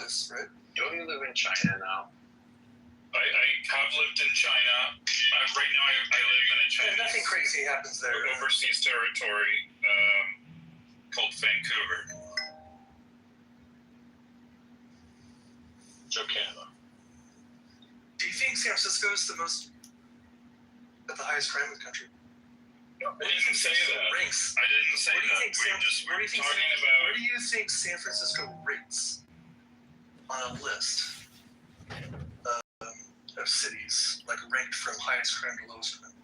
Dallas, right? Don't you live in China now? I have lived in China. Right now, I live in a Chinese. Nothing crazy happens there. Overseas territory called Vancouver. So Canada. Do you think San Francisco is the highest crime in the country? No, I didn't say that. Ranks. I didn't say that. Where do you think San Francisco rates on a list of cities, like ranked from highest crime to lowest crime?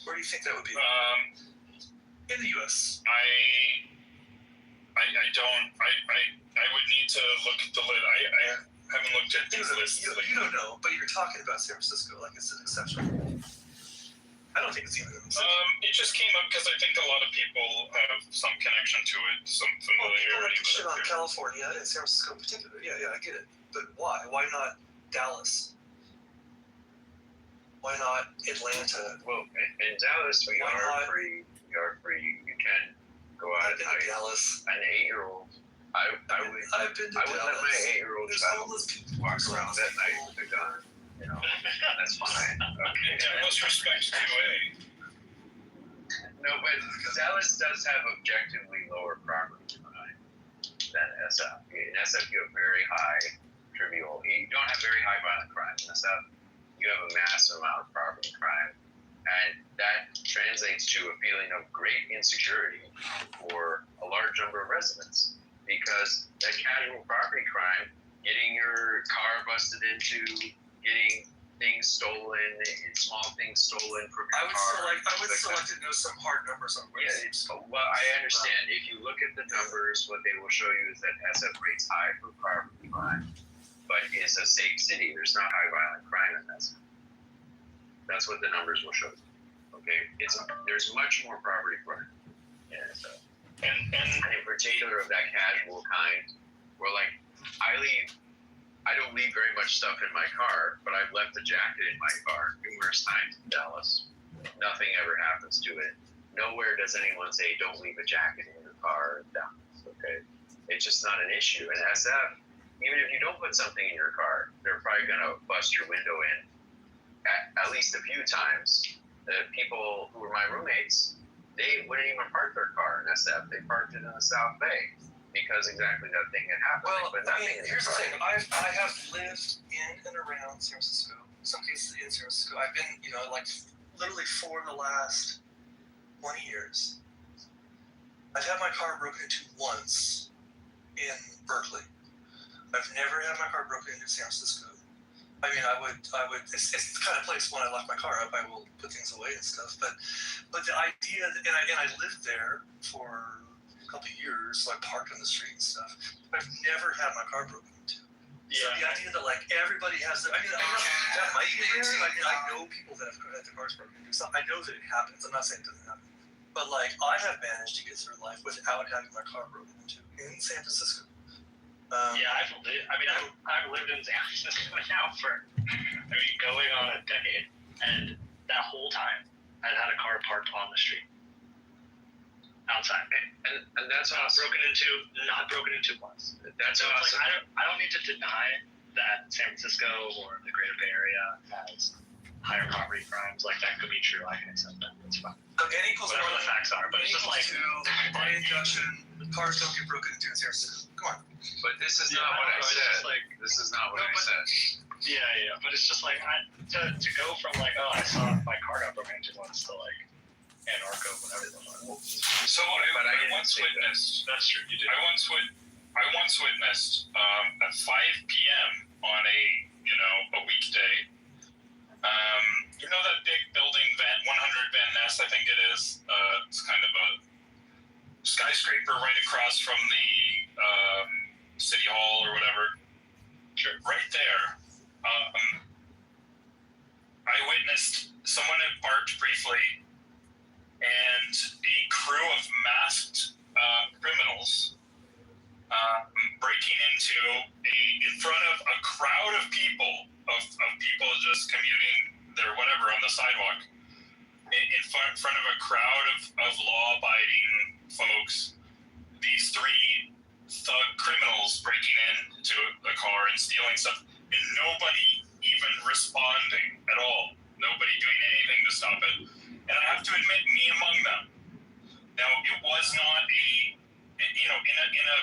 Where do you think that would be? In the U.S. I would need to look at the list. I haven't looked at these lists. You don't know, but you're talking about San Francisco like it's an exception. I don't think it's even an exception. It just came up because I think a lot of people have some connection to it, some familiarity with it. Shit on California and San Francisco in particular. Yeah, I get it. But why? Why not Dallas? Why not Atlanta? Well, in Dallas, we are free. You can go out at night. Dallas. An 8-year-old. I've been to Dallas. I would let my 8-year-old child walk around at night with a gun. That's fine. Okay. Yeah, most respect to A. No, but Dallas does have objectively lower property crime than SF. In SF, you have very high trivial. You don't have very high violent crime. In SF, you have a massive amount of property crime. And that translates to a feeling of great insecurity for a large number of residents. Because that casual property crime, getting your car busted into, getting things stolen, small things stolen from your car. I would still like to know some hard numbers on where well, I understand. If you look at the numbers, what they will show you is that SF rates high for property crime, but it's a safe city. There's not high violent crime in SF. That's what the numbers will show you. Okay, there's much more property crime in SF. And in particular of that casual kind, where like I don't leave very much stuff in my car, but I've left a jacket in my car numerous times in Dallas. Nothing ever happens to it. Nowhere does anyone say don't leave a jacket in your car in Dallas. Okay, it's just not an issue. In SF, even if you don't put something in your car, they're probably gonna bust your window in at least a few times. The people who were my roommates, they wouldn't even park their car in SF. They parked it in the South Bay because exactly that thing had happened. Well, here's the thing. I have lived in and around San Francisco. In some cases in San Francisco. I've been, like literally for the last 20 years. I've had my car broken into once in Berkeley. I've never had my car broken into San Francisco. I mean, I would. It's the kind of place when I lock my car up, I will put things away and stuff. But the idea, and I lived there for a couple of years, so I parked on the street and stuff. But I've never had my car broken into. Yeah. So the idea that like everybody has, that might be rare. I know people that have had their cars broken into. So I know that it happens. I'm not saying it doesn't happen, but like I have managed to get through life without having my car broken into in San Francisco. I've lived in San Francisco now for, going on a decade, and that whole time I've had a car parked on the street, outside, and that's awesome. Not broken into once. That's so awesome. Like, I don't need to deny that San Francisco or the Greater Bay Area has higher property crimes. Like that could be true. I can accept that. It's fine. N equals whatever the facts are, but it's just like by injunction, cars don't get broken into in San Francisco. Come on. But this is not what I said. This is not what I said. Yeah, but it's just like to go from like, oh, I saw my car got broken into once to like anarcho, whatever the fuck. So I once witnessed. That's true. You did. I once witnessed at 5 p.m. on a weekday. That big building, 100 Van Ness, I think it is. It's kind of a skyscraper right across from the City Hall or whatever. Sure. Right there, I witnessed someone had parked briefly, and a crew of masked criminals breaking into in front of a crowd of people, of people just commuting their whatever on the sidewalk, in front of a crowd of law-abiding folks. These 3 thug criminals criminals breaking into a car and stealing stuff, and nobody even responding at all. Nobody doing anything to stop it. And I have to admit, me among them. Now, it was not in a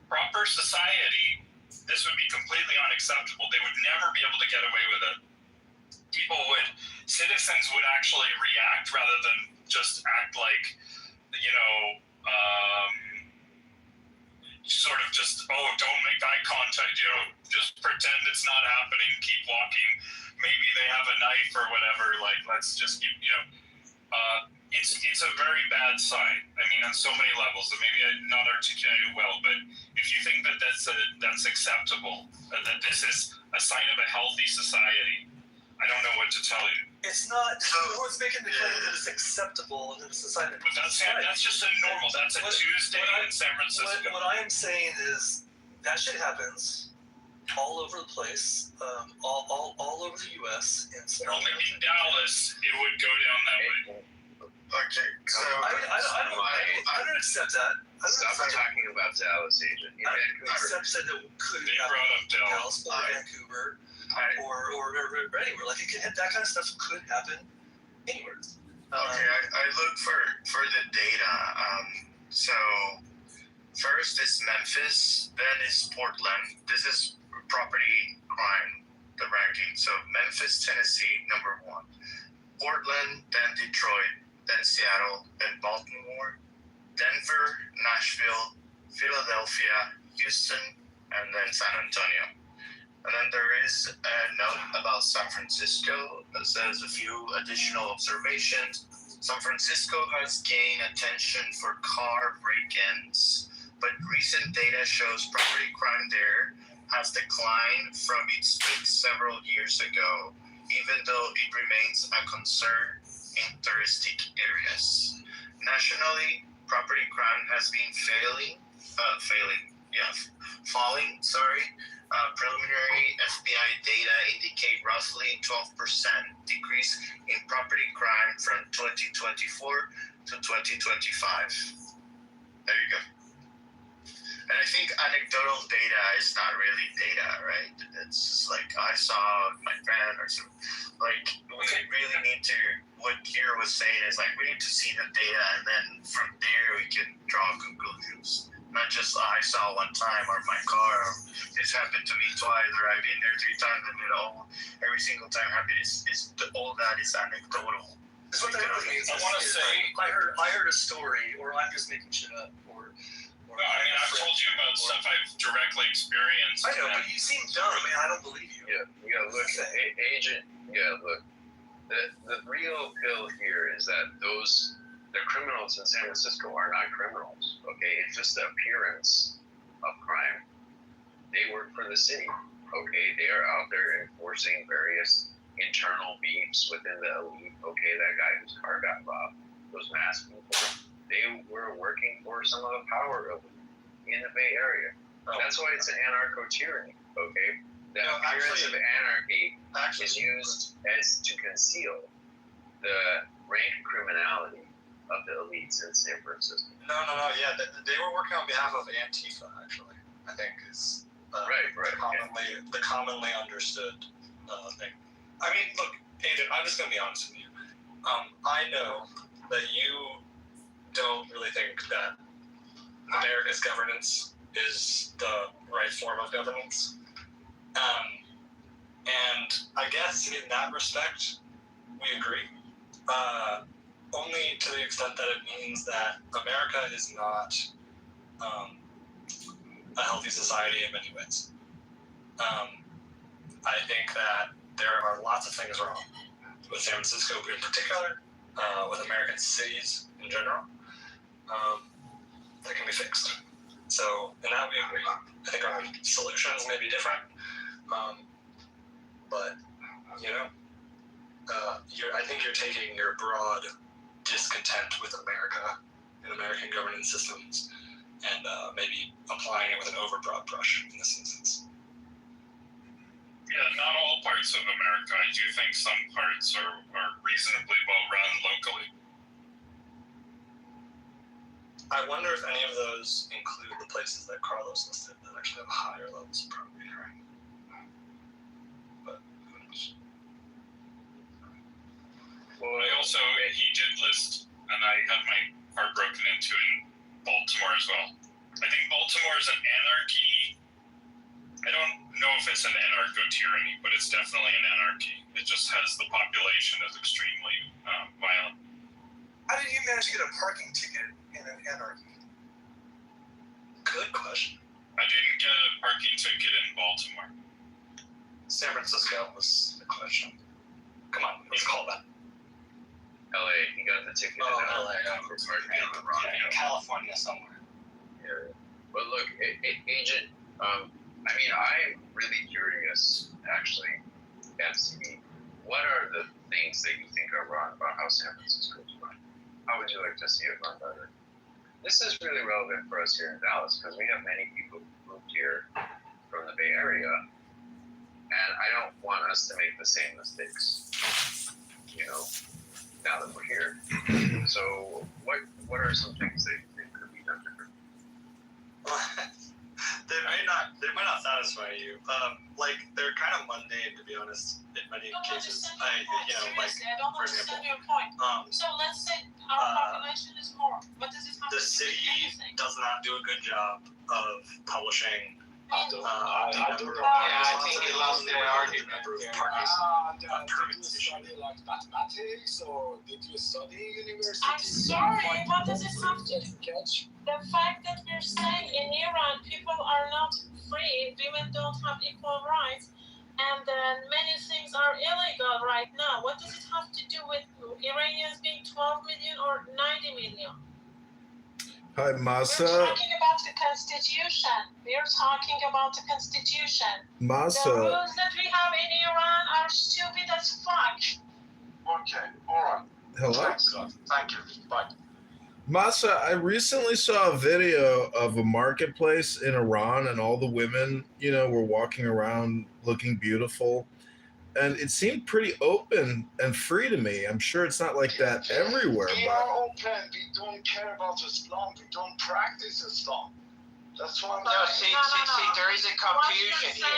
proper society, this would be completely unacceptable. They would never be able to get away with it. Citizens would actually react rather than just act like, sort of just, don't make eye contact, just pretend it's not happening, keep walking. Maybe they have a knife or whatever, like, let's just keep, it's a very bad sign. I mean, on so many levels, and maybe I'm not articulated well, but if you think that that's acceptable, that this is a sign of a healthy society, I don't know what to tell you. It's not. No one's making the claim that it's acceptable in society. But that's just a normal. That's a Tuesday in San Francisco. What I am saying is that shit happens all over the place, all over the U.S. And only in Dallas it would go down that way. Okay, so I don't accept that. Stop talking about Dallas, Agent. In Vancouver. Accept that it could They brought up Dallas or Vancouver or anywhere. Like that kind of stuff could happen anywhere. Okay, I look for the data. So first is Memphis, then is Portland. This is property crime, the ranking. So Memphis, Tennessee, number 1. Portland, then Detroit, then Seattle, then Baltimore, Denver, Nashville, Philadelphia, Houston, and then San Antonio. And then there is a note about San Francisco that says a few additional observations. San Francisco has gained attention for car break-ins, but recent data shows property crime there has declined from its peak several years ago, even though it remains a concern in touristic areas. Nationally, property crime has been falling. Preliminary FBI data indicate roughly 12% decrease in property crime from 2024 to 2025. There you go. And I think anecdotal data is not really data, right? It's just like I saw my friend or some, like we really need to, what Kira was saying is like we need to see the data and then from there we can draw conclusions. Not just I saw one time or my car, or this happened to me twice, or I've been there 3 times and every single time happened. All that is anecdotal. That's what that really means. I want to say, I heard a story, or I'm just making shit up, or I've told you about stuff I've directly experienced. I know, but you seem dumb, man. I don't believe you. Yeah, you gotta look, Agent. You gotta look. The real pill here is that the criminals in San Francisco are not criminals. Okay, it's just the appearance of crime. They work for the city. Okay, they are out there enforcing various internal beefs within the elite. Okay, that guy whose car got robbed, those masked people, they were working for some of the power of in the Bay Area. That's why it's an anarcho-tyranny. Okay, the appearance of anarchy is used as to conceal the rank criminality of the elites in San Francisco. No. Yeah, they were working on behalf of Antifa, actually. I think is the commonly understood thing. I mean, look, Aiden, I'm just gonna be honest with you. I know that you don't really think that America's governance is the right form of governance, and I guess in that respect, we agree. Only to the extent that it means that America is not a healthy society in many ways. I think that there are lots of things wrong with San Francisco in particular, with American cities in general, that can be fixed. So in that we agree. I think our solutions may be different, but I think you're taking your broad discontent with America and American governance systems and maybe applying it with an overbroad brush in this instance. Yeah, not all parts of America. I do think some parts are reasonably well run locally. I wonder if any of those include the places that Carlos listed that actually have higher levels of property crime. But who knows? Well, he did list, and I had my heart broken into in Baltimore as well. I think Baltimore is an anarchy. I don't know if it's an anarcho-tyranny, but it's definitely an anarchy. It just has the population that's extremely violent. How did you manage to get a parking ticket in an anarchy? Good question. I didn't get a parking ticket in Baltimore. San Francisco was the question. Come on, let's call that. LA, he got the ticket Oh, in LA, for parking on the wrong end. California somewhere. Yeah. But look, Agent, I'm really curious, actually, to see what are the things that you think are wrong about how San Francisco is run? How would you like to see it run better? This is really relevant for us here in Dallas because we have many people who moved here from the Bay Area, and I don't want us to make the same mistakes, now that we're here. So what are some things that you think could be done different? They might not satisfy you. They're kind of mundane, to be honest, in many cases. For example, your point. So let's say our population is more. What does it have the to do with city anything? does not do a good job of publishing I think you lost their argument. I'm sorry, what does it have to do? The fact that we're saying in Iran people are not free, women don't have equal rights, and then many things are illegal right now. What does it have to do with Iranians being 12 million or 90 million? Hi, We're Masa. talking about the Constitution. We're talking about the Constitution. The Masa. rules that we have in Iran are stupid as fuck. Okay, all right. Hello? Thanks. Thank you. Bye. Masa, I recently saw a video of a marketplace in Iran and all the women, were walking around looking beautiful. And it seemed pretty open and free to me. I'm sure it's not like that everywhere. We are open. We don't care about Islam. We don't practice Islam. That's why I'm See, there is a confusion here.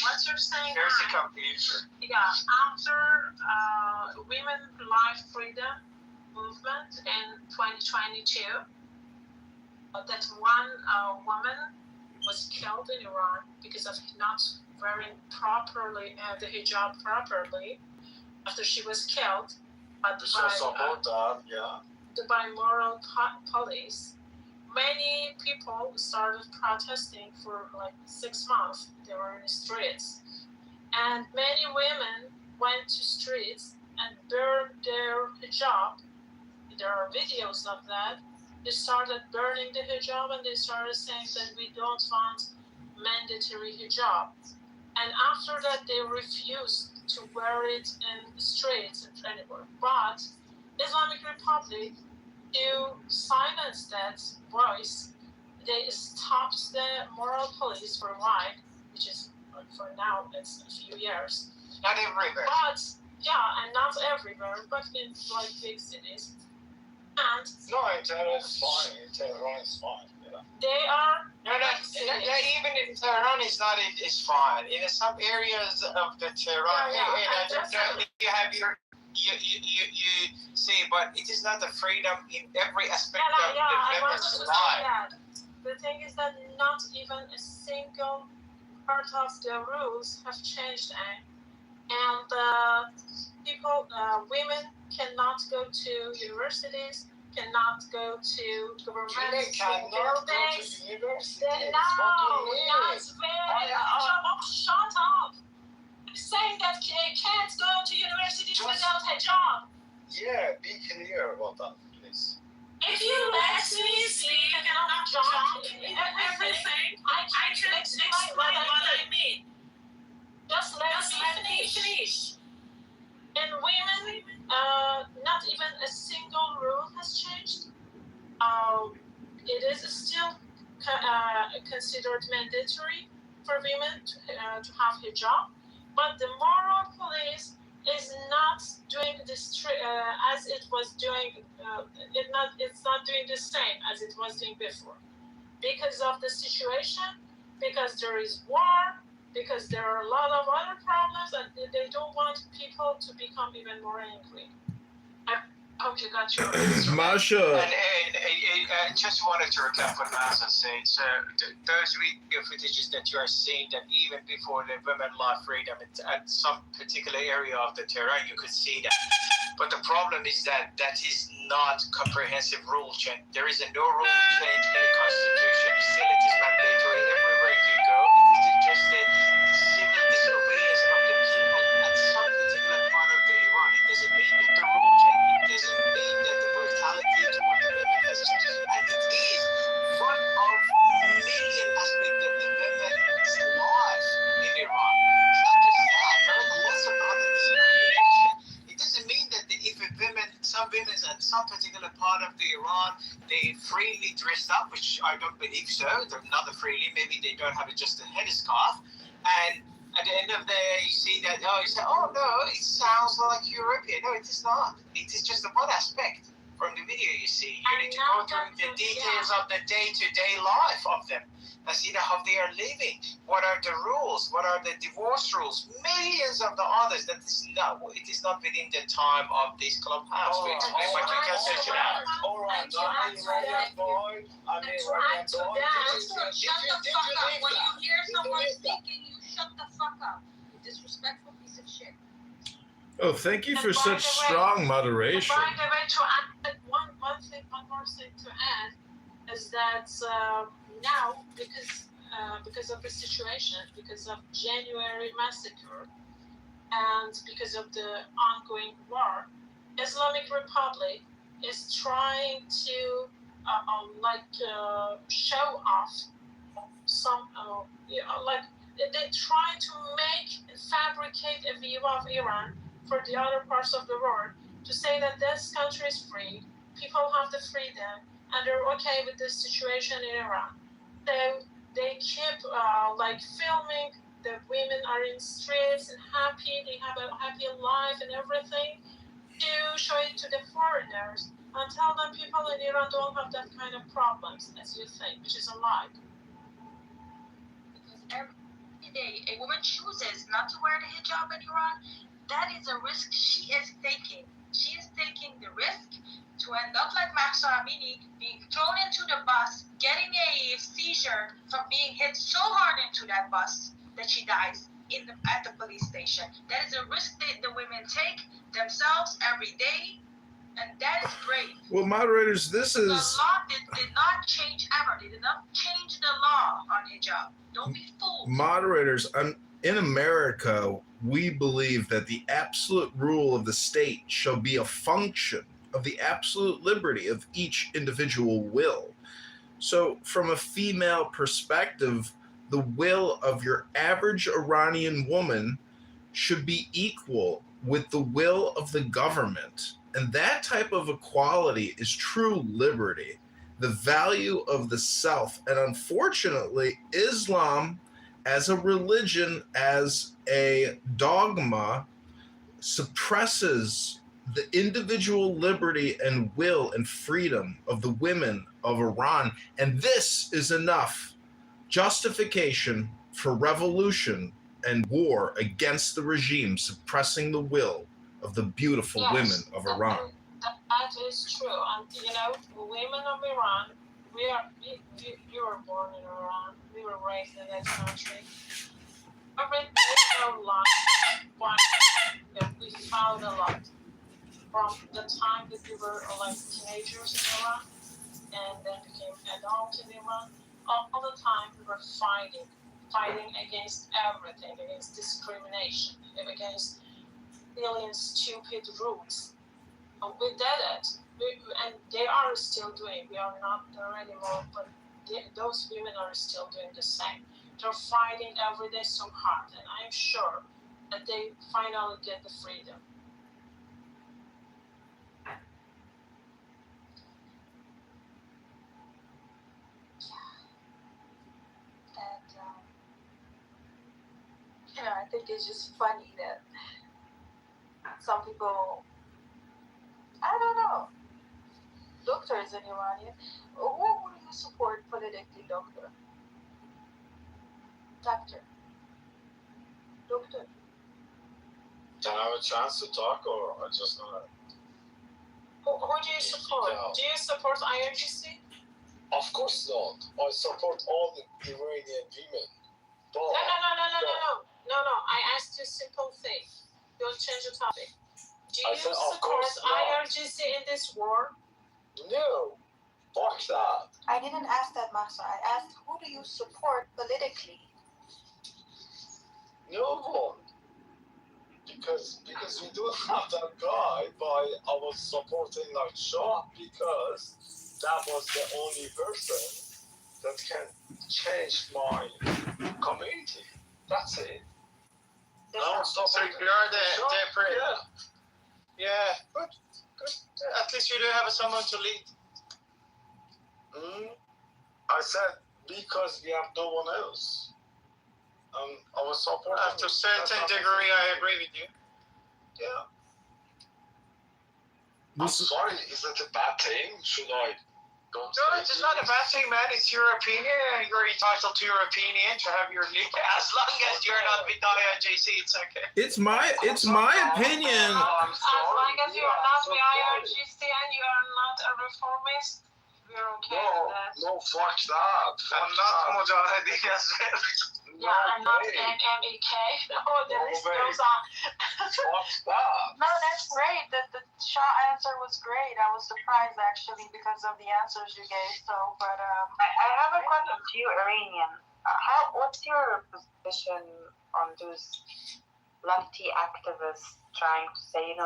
What you're saying There's a confusion. after women life freedom movement in 2022, that one woman was killed in Iran because of not wearing properly the hijab properly after she was killed by moral police. Many people started protesting for 6 months. They were in the streets, and many women went to streets and burned their hijab. There are videos of that. They started burning the hijab and they started saying that we don't want mandatory hijab. And after that, they refused to wear it in the streets and anywhere. But Islamic Republic, to silence that voice, they stopped the moral police for a while, which is for now it's a few years. Not everywhere. But and not everywhere, but in big cities. And No, in Tehran it's fine. In Tehran it's fine. they are Even in Tehran it's fine. In some areas of the Tehran, you have you see, but it is not the freedom in every aspect of the I wanted women's to say life. that. The thing is that not even a single part of the rules have changed, and women cannot go to universities, cannot go to government They cannot go to buildings. university. Shut up! Saying that can't go to universities without a job. Yeah, be clear about that, please. If you let me speak about job in everything, I can explain what I mean. Just let me finish. And women, not even a single rule has changed. It is still considered mandatory for women to have hijab, but the moral police is not doing this as it was doing. It's not doing the same as it was doing before, because of the situation, because there is war, because there are a lot of other problems, and they don't want people to become even more angry. I hope you got your Masha. And just wanted to recap what Masa said. So those video footages that you are seeing, that even before the women law freedom, at some particular area of the Tehran, you could see that. But the problem is that that is not comprehensive rule change. There is no rule change in the constitution. Still, it is mandatory everywhere you go. It is just the civil disobedience of the people at some particular part of the Iran. It doesn't mean that the rule change. It doesn't mean that the brutality toward the women has changed. And it is one of million aspects of the women's life in Iran. It's not just that. There are lots of other discrimination. It doesn't mean that if a women, some women at some particular part of the Iran, they freely dressed up, which I don't believe so. They're not freely. Maybe they don't have just a headscarf. And at the end of the day, you see that, you say, oh no, it sounds like European. No, it is not. It is just one aspect from the video you see. You need to go through the details of the day-to-day life of them. And see how they are living. What are the rules? What are the divorce rules? Millions of the others. It is not within the time of this clubhouse to explain, but you can search it out. All right, boy. I mean, Shut the fuck up. When you hear someone speaking, you shut the fuck up. You disrespectful piece of shit. Oh, thank you for such strong moderation. By the way, to add one more thing to add is that now, because of the situation, because of January massacre, and because of the ongoing war, Islamic Republic is trying to show off some, they try to fabricate a view of Iran for the other parts of the world, to say that this country is free, people have the freedom, and they're okay with this situation in Iran. So they keep filming the women are in streets and happy, they have a happy life and everything, to show it to the foreigners and tell them people in Iran don't have that kind of problems as you think, which is a lie. Because every day a woman chooses not to wear the hijab in Iran, that is a risk she is taking. She is taking the risk to end up like Mahsa Amini, being thrown into the bus, getting a seizure from being hit so hard into that bus that she dies at the police station. That is a risk that the women take themselves every day, and that is brave. Well, moderators, this is... The law did not change ever. They did not change the law on hijab. Don't be fooled. Moderators, in America, we believe that the absolute rule of the state shall be a function of the absolute liberty of each individual will. So from a female perspective, the will of your average Iranian woman should be equal with the will of the government. And that type of equality is true liberty, the value of the self. And unfortunately, Islam as a religion, as a dogma, suppresses the individual liberty and will and freedom of the women of Iran. And this is enough justification for revolution and war against the regime, suppressing the will of the beautiful women of Iran. That is true. And, the women of Iran, we were born in Iran. We were raised in that country. Every day of our life, we found a lot. From the time that we were teenagers in Iran, and then became adults in Iran, all the time we were fighting against everything, against discrimination, against million stupid rules. We did it, and they are still doing. We are not there anymore, but those women are still doing the same. They're fighting every day so hard, and I'm sure that they finally get the freedom. I think it's just funny that some people, I don't know, doctors in Iranian. Who would you support politically, doctor? Doctor. Can I have a chance to talk, or I just not? Who do you support? Do you support IRGC? Of course not. I support all the Iranian women. But No. I asked you a simple thing. Don't change the topic. Do I you said, of support course not. IRGC in this war? No, fuck that. I didn't ask that, Masa. I asked, who do you support politically? No one. Because we don't have that guy, but I was supporting like Shah because that was the only person that can change my community. That's it. I was So supporting you're the Shah. different. Yeah. Yeah, good. At least you do have someone to lead. I said because we have no one else. I was supporting. To a certain degree, I agree with you. Yeah. I'm sorry, is that a bad thing? Should I don't No, say it's not a bad thing, man. It's your opinion, and you're entitled to your opinion, to have your as long as you're not with IRGC, it's okay. It's my opinion. I'm As sorry. long as you are Yeah, not I'm so with sorry. IRGC and you are not a reformist, we're okay with that. No, fuck that. I'm not Mujahideen as well. Yeah, I'm not way. MEK. Oh, the No list way. goes on. Fuck that. No, that's great. The Shah answer was great. I was surprised actually because of the answers you gave. So, but I have a question to you, Iranian. What's your position on those lefty activists trying to say, we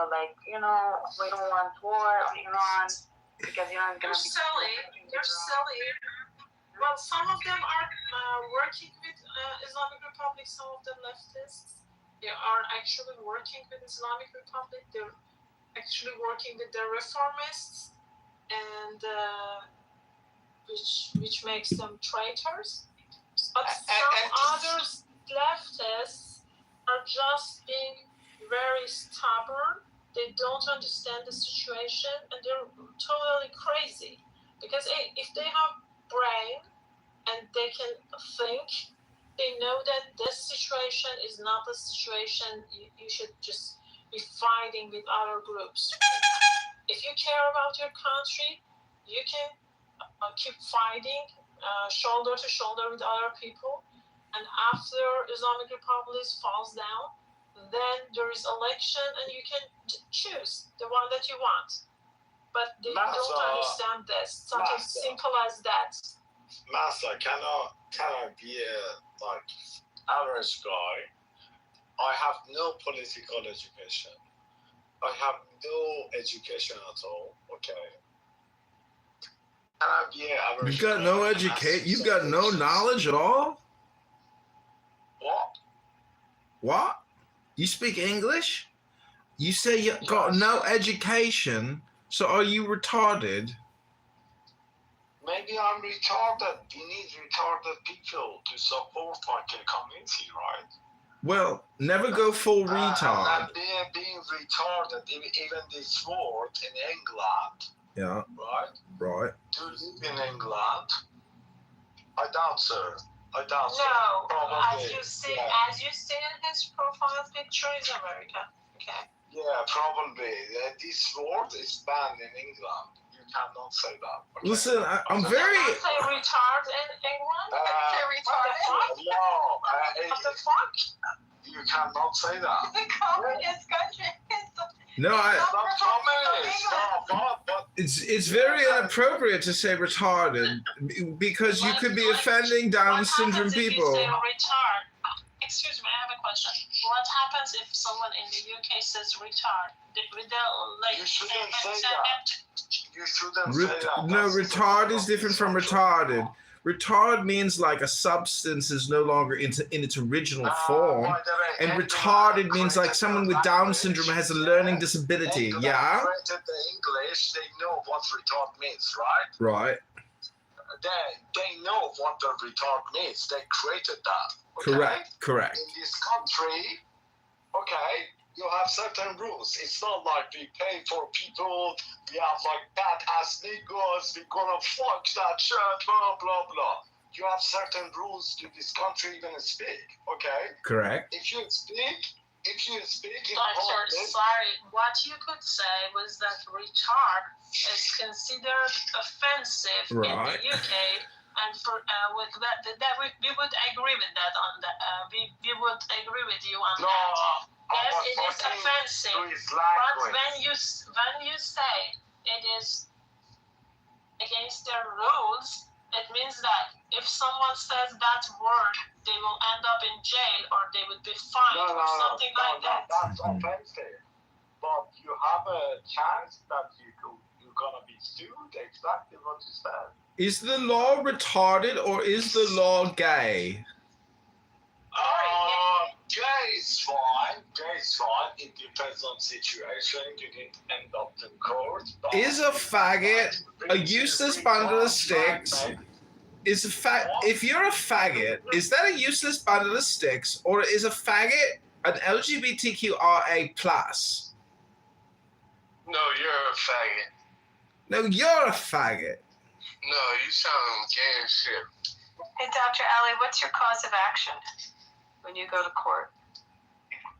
don't want war on Iran because Iran's They're going to be silly. They're silly. Well, some of them are working with Islamic Republic, some of the leftists. They are actually working with Islamic Republic. They're actually working with the reformists, and which makes them traitors. But some other leftists are just being very stubborn. They don't understand the situation, and they're totally crazy. Because if they have brain and they can think, they know that this situation is not a situation you should just be fighting with other groups. If you care about your country, you can keep fighting shoulder to shoulder with other people, and after Islamic Republic falls down, then there is election and you can choose the one that you want. But they don't understand this. Something simple as that. Master, can I be a average guy? I have no political education. I have no education at all. Okay. Can I be an average? You've got no education. You've got no knowledge at all. What? What? You speak English? You say you got no education. So are you retarded? Maybe I'm retarded. We need retarded people to support like a community, right? Well, never go full retard. And being retarded, even this word in England, Yeah. right? Do you live in England? I doubt, sir. I doubt, sir. No, Probably, as you see in his profile picture is America. Okay. Yeah, probably. This word is banned in England. You cannot say that. Okay? Listen, I'm very. You say retard in England? say retarded. No, What the fuck? you cannot say that. the communist country. No, Not communist. No, but it's very inappropriate to say retarded because you could be offending Down syndrome What happens if people. you say retard? Excuse me, I have a question. What happens if someone in the UK says retard? you shouldn't say that. You shouldn't say that. No, That's retard is different from retarded. Retard means like a substance is no longer in its original form. By the way, And England retarded means like created someone the with Down language. syndrome has a learning disability. England Yeah? created the English. They know what retard means, right? Right. They know what the retard means. They created that. Okay? Correct. In this country, okay, you have certain rules. It's not like we pay for people, we have like badass niggas, we're gonna fuck that shit, blah, blah, blah. You have certain rules to this country even speak, okay? Correct. If you speak in Doctor, public, sorry. What you could say was that retard is considered offensive in Right. the UK, and for with that we would agree with that on the we would agree with you on no, that. Yes, I'm it is fucking offensive. to his But language. when you say it is against their rules, it means that if someone says that word, they will end up in jail or they would be fined or something like that. That's offensive. But you have a chance that you're gonna be sued. Exactly what you said. Is the law retarded or is the law gay? Gay is fine. Gay is fine. It depends on situation. You didn't end up in court. But Is a faggot a useless bundle of sticks? Is if you're a faggot, is that a useless bundle of sticks, or is a faggot an LGBTQIA plus? No, you're a faggot. No, you're a faggot. No, you sound gay as shit. Hey, Dr. Ali, what's your cause of action when you go to court?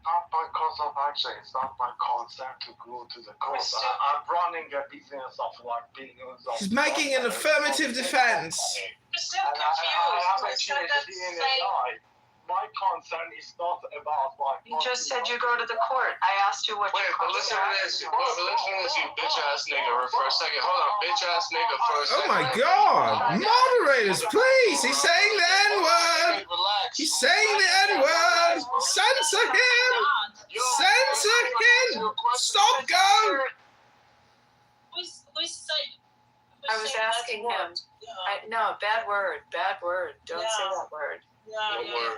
Not my cause of action. It's not my consent to go to the court. I'm running a business of like billions of. He's making an affirmative defense. You're still And I have a confused. DNA. My concern is not about like. You just said you go to the court. I asked you what Wait, your but cause listen of to action this. was. Listen to this, you bitch ass nigga. For a second. Hold on, bitch ass nigga for a Oh second. my God! Moderators, please! He's saying the N-word! Relax. He's saying the N-word! Censor him! Censor him! Stop, go! We say. I was asking him. No, bad word. Bad word. Don't say that word. Yeah.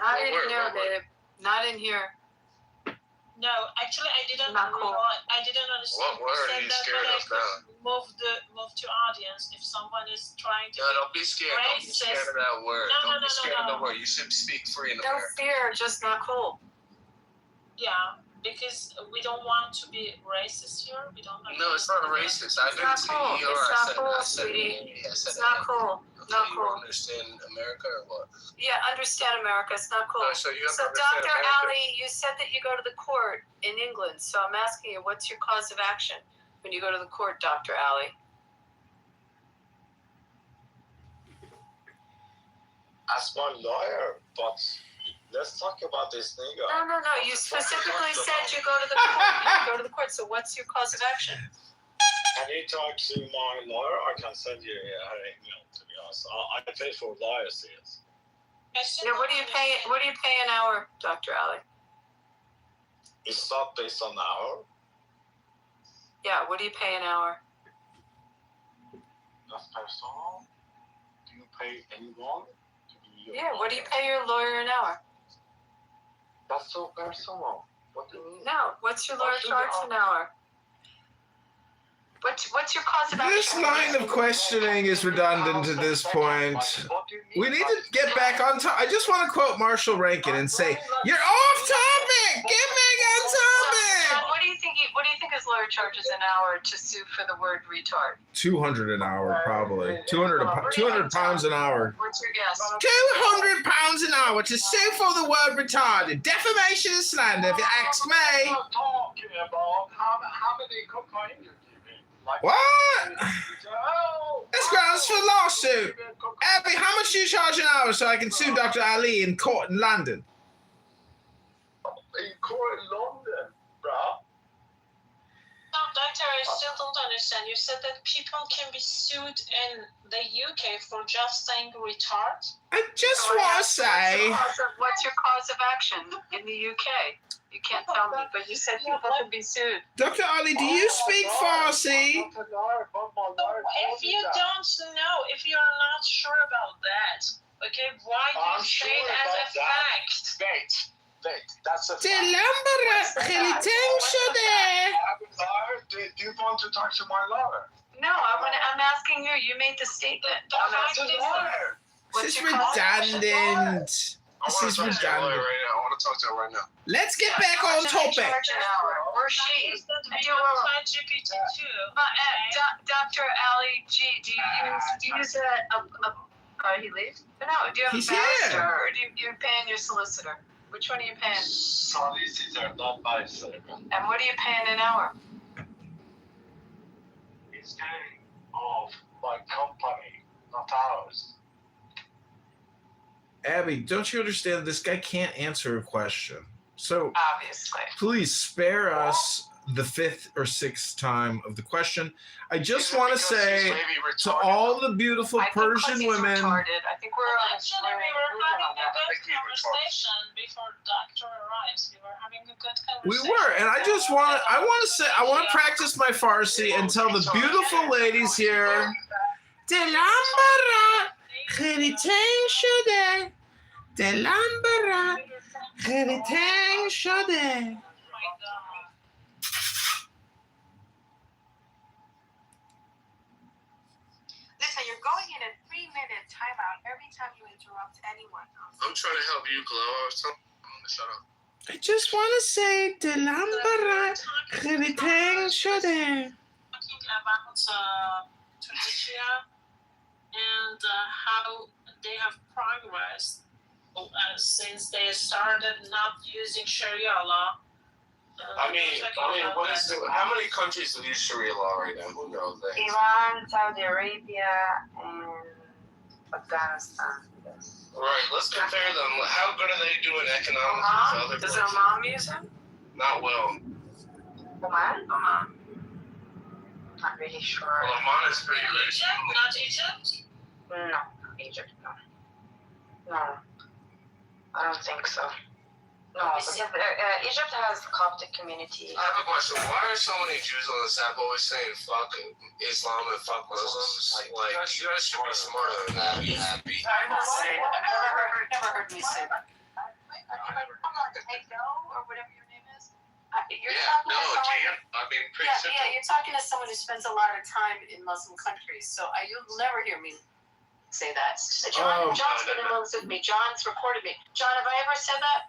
Not in here, babe. Not in here. No, actually, I didn't. Not cool. I didn't understand. What word You are said you that, scared but I of could move to audience if someone is trying to. No, don't be scared. Don't be scared of that word. Don't be scared of the word. You should speak free in No America. fear, just not cool. Yeah, because we don't want to be racist here. We don't. No, it's not racist. I've been to cool. ER. It's not cool, I said sweetie. I said It's not cool. Not You cool. don't understand America or what? Yeah, understand America. It's not cool. No, so you have So, to understand Dr. America. Ali, you said that you go to the court in England. So I'm asking you, what's your cause of action when you go to the court, Dr. Ali? Ask my lawyer, but let's talk about this nigga. No. You specifically said you go to the court. You go to the court. So what's your cause of action? Can you talk to my lawyer? I can send you her email. To be honest, I pay for lawyers fees. Yeah, what do you pay? What do you pay an hour, Dr. Ali? It's not based on the hour. Yeah, what do you pay an hour? That's personal. Do you pay anyone to be your Yeah, what do you lawyer? pay your lawyer an hour? That's so personal. What do you mean? No, what's your lawyer charge an hour? What's your cause of action? This line of questioning is redundant at this point. What do you mean? We need to get back on top. I just want to quote Marshall Rankin and say, "You're off topic. Get back on topic." What do you think? What do you think his lawyer charges an hour to sue for the word retard? 200 an hour, probably. 200 pounds an hour. What's your guess? 200 pounds an hour to sue for the word retarded. Defamation and slander, if you ask me. I'm not talking about how many cocaine you give me. Like, What? oh, That's grounds for lawsuit. Abby, how much do you charge an hour so I can sue Dr. Ali in court in London? In court in London, bro. No, doctor, I still don't understand. You said that people can be sued in the UK for just saying retard? I just want to say, What's your cause of action in the UK? You can't tell me, but you said people can be sued. Dr. Ali, do you speak Farsi? If you don't know, if you're not sure about that, okay, why do you I'm say sure it as a about that. fact? Wait, that's a fact. خیلی شده. Do you want to talk to my lawyer? No, I'm asking you. You made the statement. I'm That's a asking you. lawyer. This is redundant. This is I want to talk to your lawyer redundant. right now. I want to talk to her right now. Let's get back on topic. Charge an hour. Or she. Use the You will. ChatGPT too. Dr. Ali G, do you use he leaves? No, do you have He's a barrister here. or do you're paying your solicitor? Which one are you paying? Solicitor, not barrister. And what are you paying an hour? It's getting off my company, not ours. Abby, don't you understand? This guy can't answer a question. So Obviously. please spare us the 5th or 6th time of the question. I just want to say to all the beautiful I think Persian he's women. retarded. I think we're on a Actually, we were having a good conversation before doctor arrives. We were having a good We conversation. were, and I want to practice my Farsi and tell the beautiful ladies here. Delambara خریتنگ شده. دلambara خریتنگ شده. Listen, you're going in a 3-minute timeout every time you interrupt anyone else. I'm trying to help you, Chloe. I was telling him to shut up. I just want to say دلambara خریتنگ شده. Talking about Tunisia and how they have progressed since they started not using Sharia law. I mean, what is it? How many countries use Sharia law right now? Who knows? Iran, Saudi Arabia, and Afghanistan. Yes. Right, let's compare them. How good are they doing economically? Does Oman use him? Not well. Oman? Oman. Not really sure. Well, Oman is pretty rich. Egypt, not Egypt? No, Egypt, no. No, I don't think so. No, because Egypt has Coptic community. I have a question. Why are so many Jews on this app always saying fuck Islam and fuck Muslims? Like you guys should be smarter than that. Be happy. I will say, I've never heard me say that. Or whatever your name is. You're Yeah, talking no, to someone, Gian. I mean, pretty simple. you're talking to someone who spends a lot of time in Muslim countries, so you'll never hear me say that. John's been in Muslims with me. John's reported me. John, have I ever said that?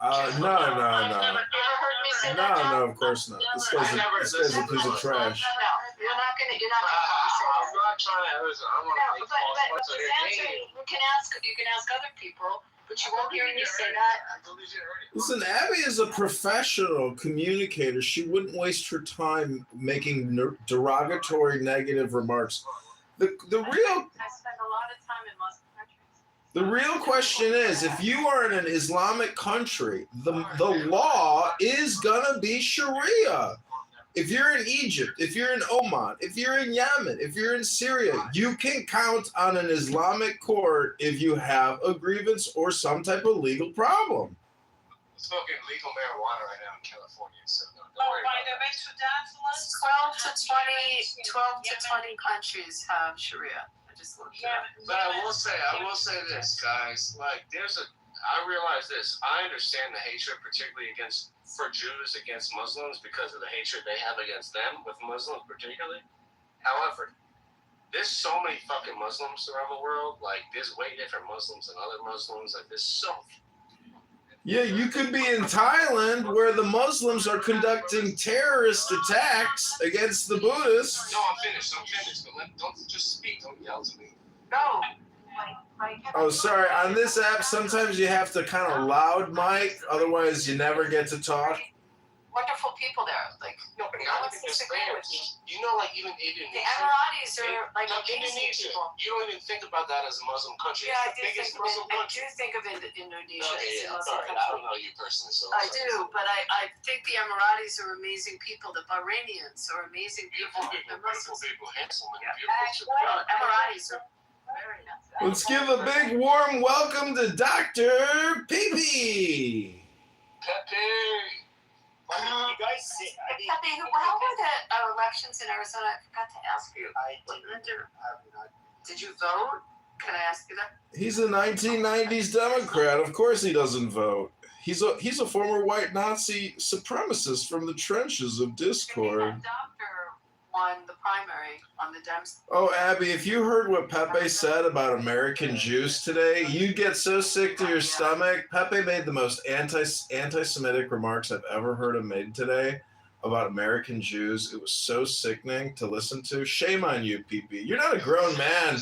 No. I've never heard me say that, John? No, of course not. This guy's a piece of trash. No, you're not gonna say that. I'm not trying to. Listen, I want to No, make but false points on he's your answering. game. You can ask other people, but you won't hear me say that. Listen, Abby is a professional communicator. She wouldn't waste her time making derogatory, negative remarks. The real I spend a lot of time in Muslim countries. The real question is, if you are in an Islamic country, the law is gonna be Sharia. If you're in Egypt, if you're in Oman, if you're in Yemen, if you're in Syria, you can count on an Islamic court if you have a grievance or some type of legal problem. I'm smoking legal marijuana right now in California, so no, don't Oh, worry by about the that. way, to that, let's 12 to 20 countries have Sharia. I just looked it up. But I will say this, guys. Like, I realize this. I understand the hatred, particularly for Jews against Muslims, because of the hatred they have against them, with Muslims particularly. However, there's so many fucking Muslims around the world. Like, there's way different Muslims than other Muslims. Like, there's so. Yeah, you could be in Thailand where the Muslims are conducting terrorist attacks against the Buddhists. No, I'm finished. But don't just speak. Don't yell to me. Go. Oh, sorry. On this app, sometimes you have to kind of loud mic, otherwise you never get to talk. Wonderful people there. Like, No, but no not one's even just disagreeing there. with me. You know, like even The Indonesia. Emiratis are like No, amazing Indonesia. people. You don't even think about that as a Muslim country. Yeah, I It's do the biggest think Muslim I country. do think of Indonesia Okay, as a yeah, Muslim sorry. I country. don't know you personally, so. I do, but I think the Emiratis are amazing people. The Bahrainians are amazing people. Beautiful people, handsome and Yeah. beautiful. Well, Emiratis are very nice. Let's give a big warm welcome to Dr. Peepee. Pepe. You guys see, Pepe, how were the elections in Arizona? I forgot to ask you. Did you vote? Can I ask you that? He's a 1990s Democrat. Of course he doesn't vote. He's a former white Nazi supremacist from the trenches of Discord. That doctor won the primary on the Dems. Oh, Abby, if you heard what Pepe said about American Jews today, you'd get so sick to your stomach. Pepe made the most anti-Semitic remarks I've ever heard him made today about American Jews. It was so sickening to listen to. Shame on you, PP. You're not a grown man.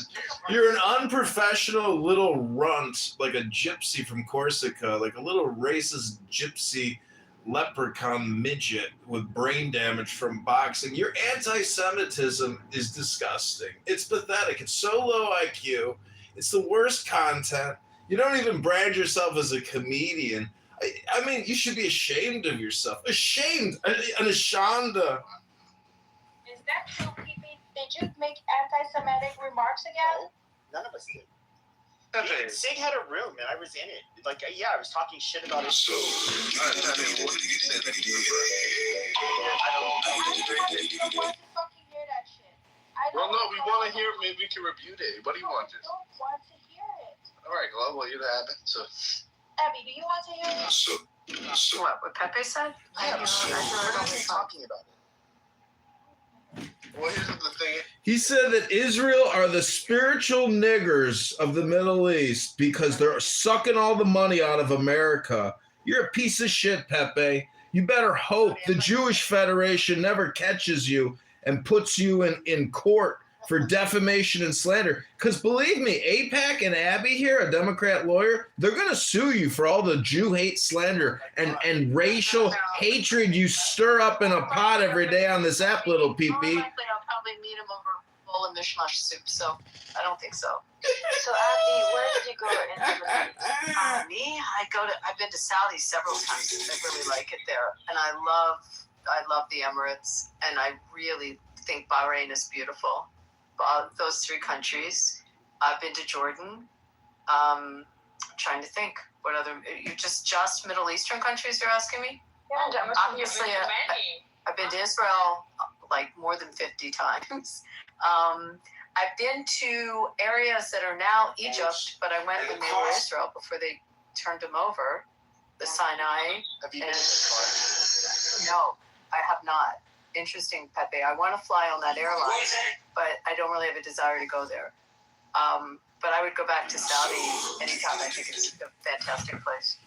You're an unprofessional little runt, like a gypsy from Corsica, like a little racist gypsy leprechaun midget with brain damage from boxing. Your anti-Semitism is disgusting. It's pathetic. It's so low IQ. It's the worst content. You don't even brand yourself as a comedian. I mean, you should be ashamed of yourself. Ashamed. An ashanda. Is that true, PP? Did you make anti-Semitic remarks again? None of us did. Sig had a room and I was in it. Like, yeah, I was talking shit about it. So, I don't want to hear that shit. Well, no, we want to hear it. Maybe we can review it. What do you want? I don't want to hear it. All right, well, what you happen? So, Abby, do you want to hear it? So What Pepe said? Yeah, we're not talking about it. well, here's the thing. He said that Israel are the spiritual niggers of the Middle East because they're sucking all the money out of America. You're a piece of shit, Pepe. You better hope the Jewish Federation never catches you and puts you in court for defamation and slander. Because believe me, AIPAC and Abby here, a Democrat lawyer, they're going to sue you for all the Jew hate slander and racial hatred you stir up in a pot every day on this app, little PP. More likely, I'll probably meet him over a bowl of mishmash soup, so I don't think so. So Abby, where did you go in the Middle East? Me? I've been to Saudi several times. I really like it there. And I love the Emirates, and I really think Bahrain is beautiful. Those three countries. I've been to Jordan. I'm trying to think what other. You just Middle Eastern countries you're asking me? Yeah, Obviously, I've been to Israel like more than 50 times. I've been to areas that are now Egypt, but I went when they were Israel before they turned them over. The Sinai. Have you been to the No, I have not. Interesting, Pepe. I want to fly on that airline, but I don't really have a desire to go there. But I would go back to Saudi anytime. I think it's a fantastic place.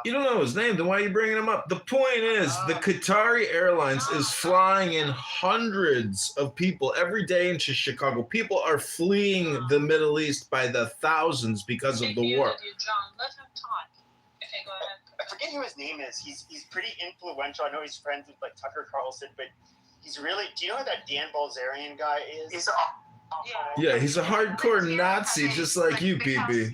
You don't know his name, then why are you bringing him up? The point is, the Qatari Airlines is flying in hundreds of people every day into Chicago. People are fleeing the Middle East by the thousands because of the war. John, let him talk. Okay, go ahead. I forget who his name is. He's pretty influential. I know he's friends with like Tucker Carlson, but he's really. Do you know who that Dan Bilzerian guy is? Yeah, he's a hardcore Nazi, just like you, PB.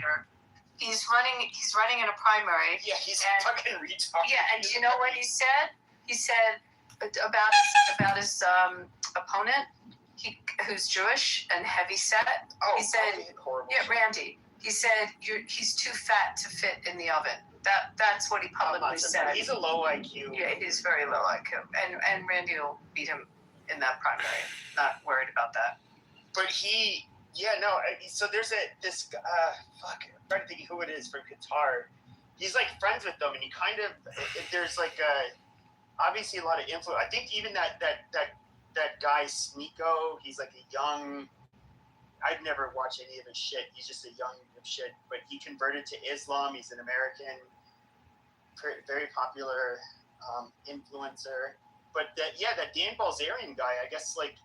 He's running in a primary. Yeah, he's and, fucking retarded. Yeah, and do you know what he said? He said about his opponent, who's Jewish and heavyset. Oh, he said, horrible. Yeah, Randy. He said he's too fat to fit in the oven. That's what he publicly said. He's a low IQ. Yeah, he's very low IQ, and Randy will beat him in that primary. Not worried about that. But so there's this fuck. I'm trying to think who it is from Qatar. He's like friends with them, and he kind of there's like obviously a lot of influence. I think even that guy Sneeko, he's like a young. I've never watched any of his shit. He's just a young shit, but he converted to Islam. He's an American, very popular influencer. But that Dan Bilzerian guy, I guess like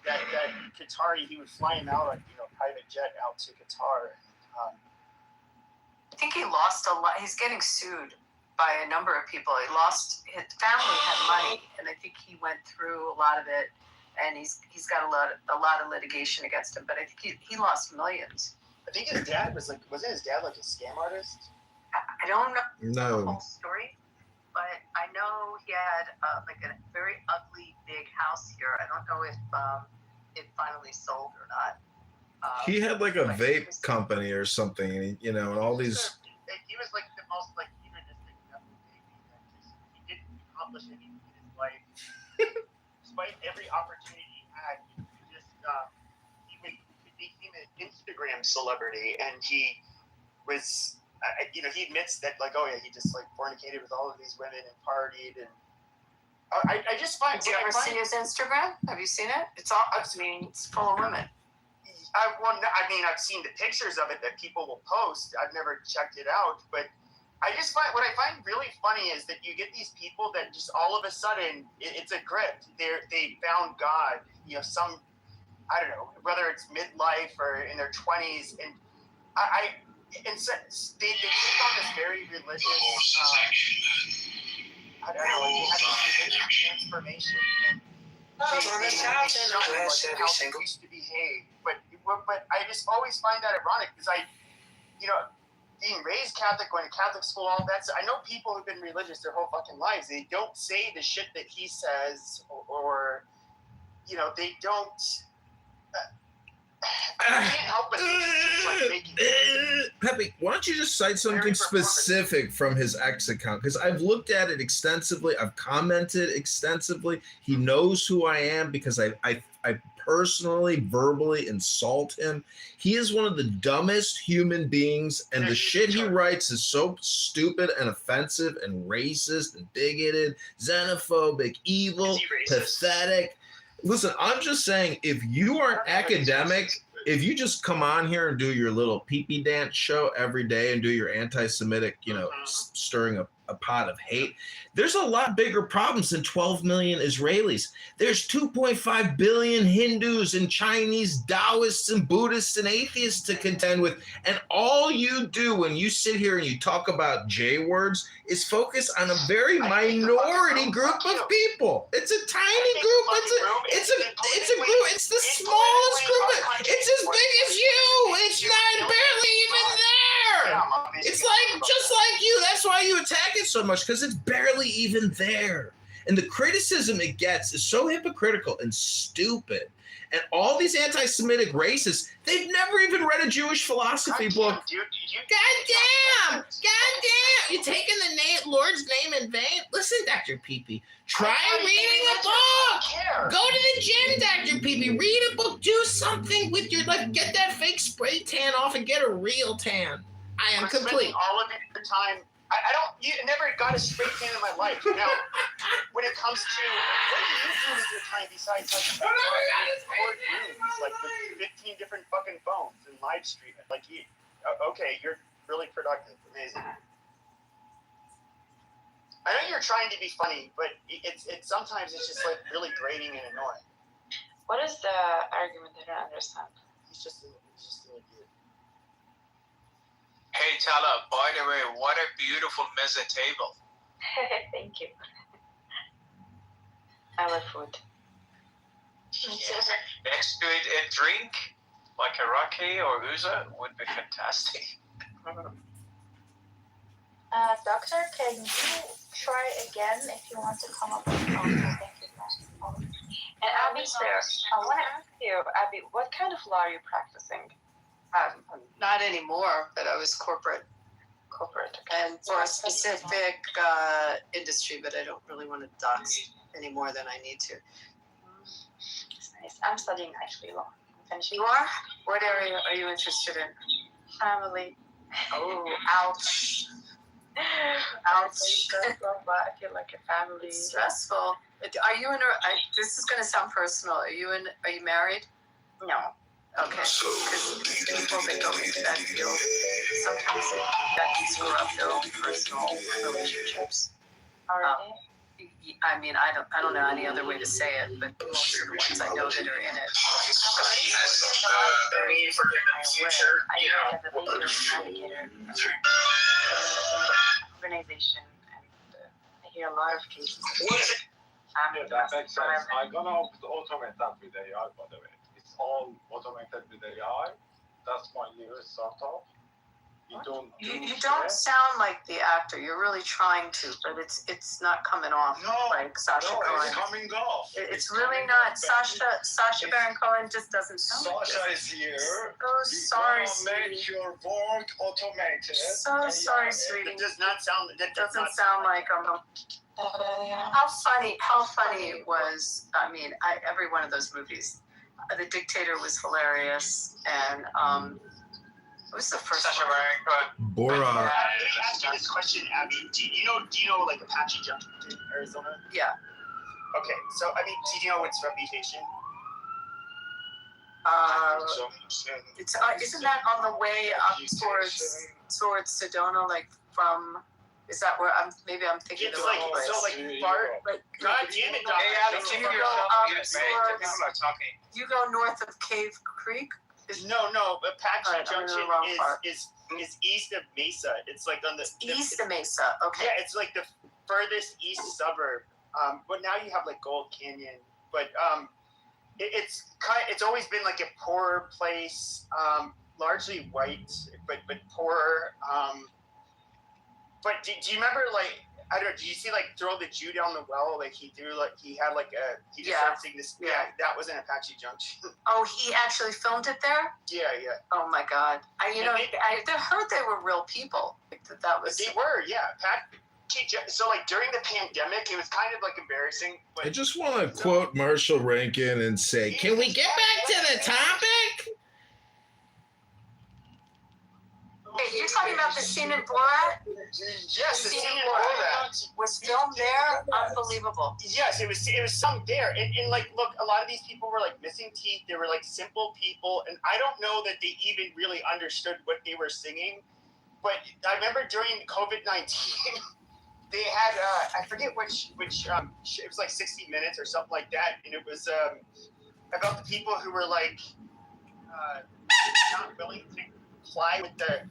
that Qatari, he would fly him out on private jet out to Qatar. I think he lost a lot. He's getting sued by a number of people. His family had money, and I think he went through a lot of it. And he's got a lot of litigation against him, but I think he lost millions. I think his dad wasn't his dad like a scam artist? I don't know the No. whole story, but I know he had like a very ugly big house here. I don't know if it finally sold or not. He had like a vape company or something, and all these. He was like the most like hedonistic baby that he didn't accomplish anything in his life. Despite every opportunity he had, he became an Instagram celebrity, and he was he admits that, like, oh yeah, he just like fornicated with all of these women and partied, and I just find. Did you ever see his Instagram? Have you seen it? It's all. I mean, it's full of women. I've seen the pictures of it that people will post. I've never checked it out, but I just find what I find really funny is that you get these people that just all of a sudden it's a grift. They found God. Some, I don't know, whether it's midlife or in their 20s, and and so they take on this very religious. I don't know. They have this religious transformation. They show like how they used to behave, but I just always find that ironic because being raised Catholic, going to Catholic school, all that. I know people who've been religious their whole fucking lives. They don't say the shit that he says, or they don't. I can't help but Pepe, why don't you just cite something specific from his X account? Because I've looked at it extensively. I've commented extensively. He knows who I am because I personally, verbally insult him. He is one of the dumbest human beings, and the shit he writes is so stupid and offensive and racist and bigoted, xenophobic, evil, pathetic. Listen, I'm just saying, if you are an academic, if you just come on here and do your little pee-pee dance show every day and do your anti-Semitic, stirring a pot of hate, there's a lot bigger problems than 12 million Israelis. There's 2.5 billion Hindus and Chinese Taoists and Buddhists and atheists to contend with. And all you do when you sit here and you talk about J words is focus on a very minority group of people. It's a tiny group. It's a group. It's the smallest group. It's as big as you. It's not barely even there. It's like just like you. That's why you attack it so much, because it's barely even there. And the criticism it gets is so hypocritical and stupid. And all these anti-Semitic racists, they've never even read a Jewish philosophy book. Goddamn! You're taking the Lord's name in vain? Listen, Dr. Peepee, try reading a book. Go to the gym, Dr. Peepee. Read a book. Do something with your life. Get that fake spray tan off and get a real tan. I am complete. All of the time. You never got a straight tan in my life. Now, when it comes to, what do you do with your time besides record rooms, like with 15 different fucking phones and live streaming? Like, okay, you're really productive, amazing. I know you're trying to be funny, but it's sometimes it's just like really grating and annoying. What is the argument? I don't understand. He's just an idiot. Hey, Tala, by the way, what a beautiful mezze table. Thank you. I love food. Yes. Next to it, a drink, like a raki or uza, would be fantastic. Doctor, can you try again if you want to come up with something? Thank you. And Abby, I want to ask you, Abby, what kind of law are you practicing? Not anymore, but I was corporate, and for a specific industry, but I don't really want to dox any more than I need to. That's nice. I'm studying actually law. You are? What area are you interested in? Family. Oh, ouch. Ouch. I feel like a family. It's stressful. Are you this is going to sound personal. Are you married? No. Okay, because people that go into that field, sometimes that can screw up their own personal relationships. I mean, I don't know any other way to say it, but most of the ones I know that are in it. Organization, and I hear a lot of cases. That makes sense. I'm gonna automate that with AI, by the way. All automated with AI. That's my newest startup. You don't sound like the actor. You're really trying to, but it's not coming off like Sacha Baron. It's coming off. It's really not. Sacha Baron Cohen just doesn't sound like Sasha is here. So sorry, make sweetie. your work automated. So sorry, sweetie. It does not sound. It doesn't sound like How funny it was. I mean, every one of those movies. The Dictator was hilarious, and was the first Sasha one? Baron Cohen. Borat. Let me ask you this question, Abby. Do you know like Apache Junction in Arizona? Yeah. Okay, so I mean, do you know its reputation? It's isn't that on the way up towards Sedona, like from? Is that where I'm thinking It's the like wrong place? so like far. God damn it, Doc. Hey, Alex, You you go hear yourself up again, man. towards- People are talking. You go north of Cave Creek. No, Apache Alright, I'm in the Junction wrong part. is east of Mesa. It's like on the East of Mesa. Okay. Yeah, it's like the furthest east suburb. But now you have like Gold Canyon. But it's always been like a poorer place, largely white, but poorer. But do you remember like? I don't know. Do you see like throw the Jew down the well? Like he started singing this. Yeah, that was in Apache Junction. Oh, he actually filmed it there. Yeah. Oh my God! I heard they were real people. Like that was. They were, yeah. So like during the pandemic, it was kind of like embarrassing. I just want to quote Marshall Rankin and say, "Can we get back to the topic?" Hey, you're talking about the scene in Borat? Yes, the scene in Borat was filmed there. Unbelievable. Yes, it was some there, and like, look, a lot of these people were like missing teeth. They were like simple people, and I don't know that they even really understood what they were singing. But I remember during COVID-19, they had I forget which it was like 60 Minutes or something like that, and it was about the people who were like not willing to comply with the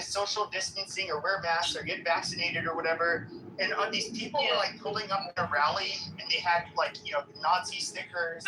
social distancing or wear masks or get vaccinated or whatever. And these people were like pulling up in a rally, and they had like Nazi stickers.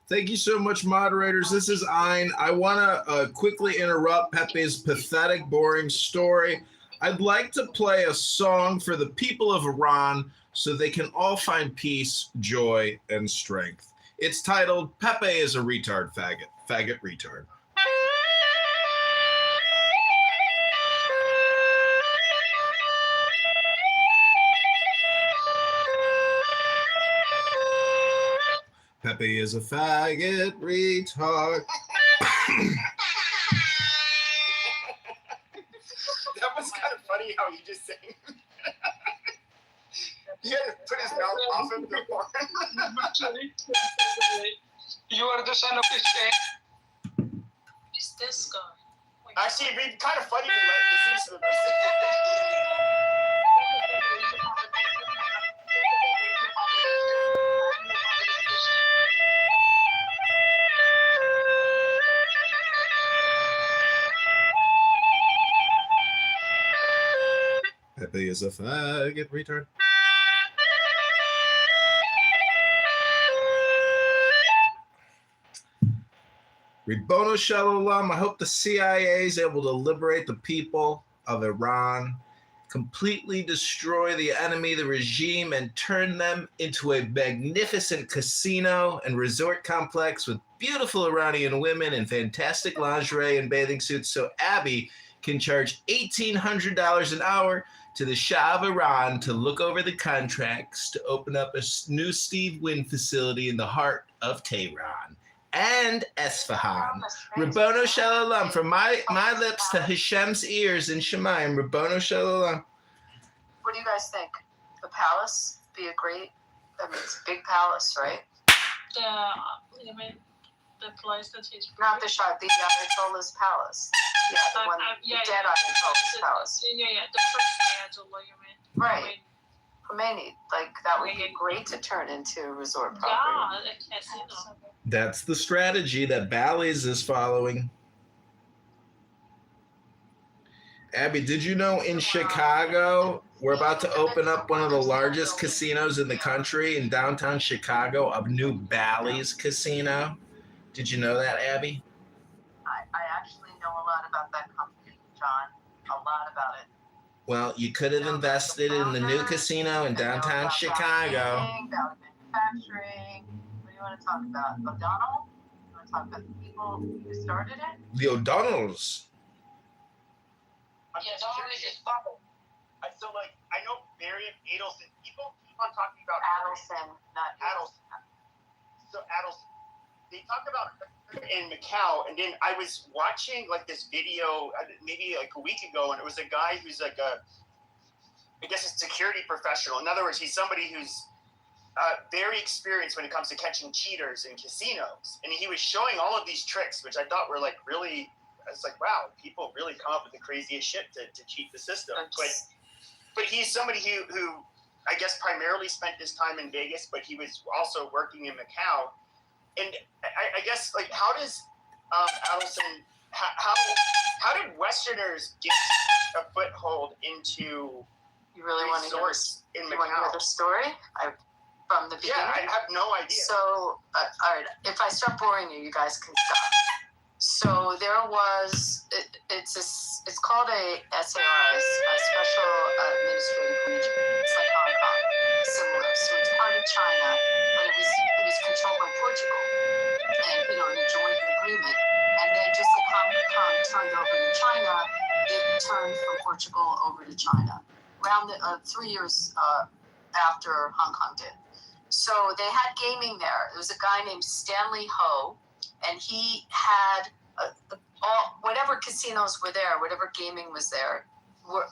Thank you so much, moderators. This is Ein. I want to quickly interrupt Pepe's pathetic, boring story. I'd like to play a song for the people of Iran so they can all find peace, joy, and strength. It's titled, Pepe is a Retard Faggot. Faggot Retard. Pepe is a faggot retard. That was kind of funny how you just sang. He had to put his mouth off of the horn. You are the son of this thing. It's this guy. Actually, it'd be kind of funny to let listen to the rest of Pepe is a faggot retard. Ribono Shalom. I hope the CIA is able to liberate the people of Iran, completely destroy the enemy, the regime, and turn them into a magnificent casino and resort complex with beautiful Iranian women in fantastic lingerie and bathing suits so Abby can charge $1,800 an hour to the Shah of Iran to look over the contracts to open up a new Steve Wynn facility in the heart of Tehran and Esfahan. Ribono Shalom, from my lips to Hashem's ears in Shemayim. Ribono Shalom. What do you guys think? The palace be a great? I mean, it's a big palace, right? You mean the place that he's not the Shah, the Ayatollah's palace. Yeah, the one, the dead Ayatollah's palace. Yeah, the first Ayatollah, you mean? Right. Khomeini, like that would be great to turn into a resort property. Yeah, a casino. That's the strategy that Bally's is following. Abby, did you know in Chicago, we're about to open up one of the largest casinos in the country in downtown Chicago, a new Bally's casino? Did you know that, Abby? I actually know a lot about that that company, John. A lot about it. Well, you could have invested in the new casino in downtown Chicago. About manufacturing. What do you want to talk about? O'Donnell? You want to talk about the people who started it? The O'Donnells. Yeah, so like I know Barry and Adelson. People keep on talking about Adelson, not Adelson. So Adelson, they talk about in Macau, and then I was watching like this video maybe like a week ago, and it was a guy who's like I guess a security professional. In other words, he's somebody who's very experienced when it comes to catching cheaters in casinos, and he was showing all of these tricks, which I thought were like really. I was like, wow, people really come up with the craziest shit to cheat the system. But he's somebody who I guess primarily spent his time in Vegas, but he was also working in Macau. And I guess like how does Adelson how did Westerners get a foothold into you really want to hear in Macau? You want to hear the story? From the beginning? Yeah, I have no idea. So, all right, if I start boring you, you guys can stop. So there was, it's called a SARS, a Special Administrative Region. It's like Hong Kong, similar. So it's part of China, but it was controlled by Portugal, and in a joint agreement. And then just like Hong Kong turned over to China, it turned from Portugal over to China. Around 3 years after Hong Kong did. So they had gaming there. There was a guy named Stanley Ho, and he had whatever casinos were there, whatever gaming was there,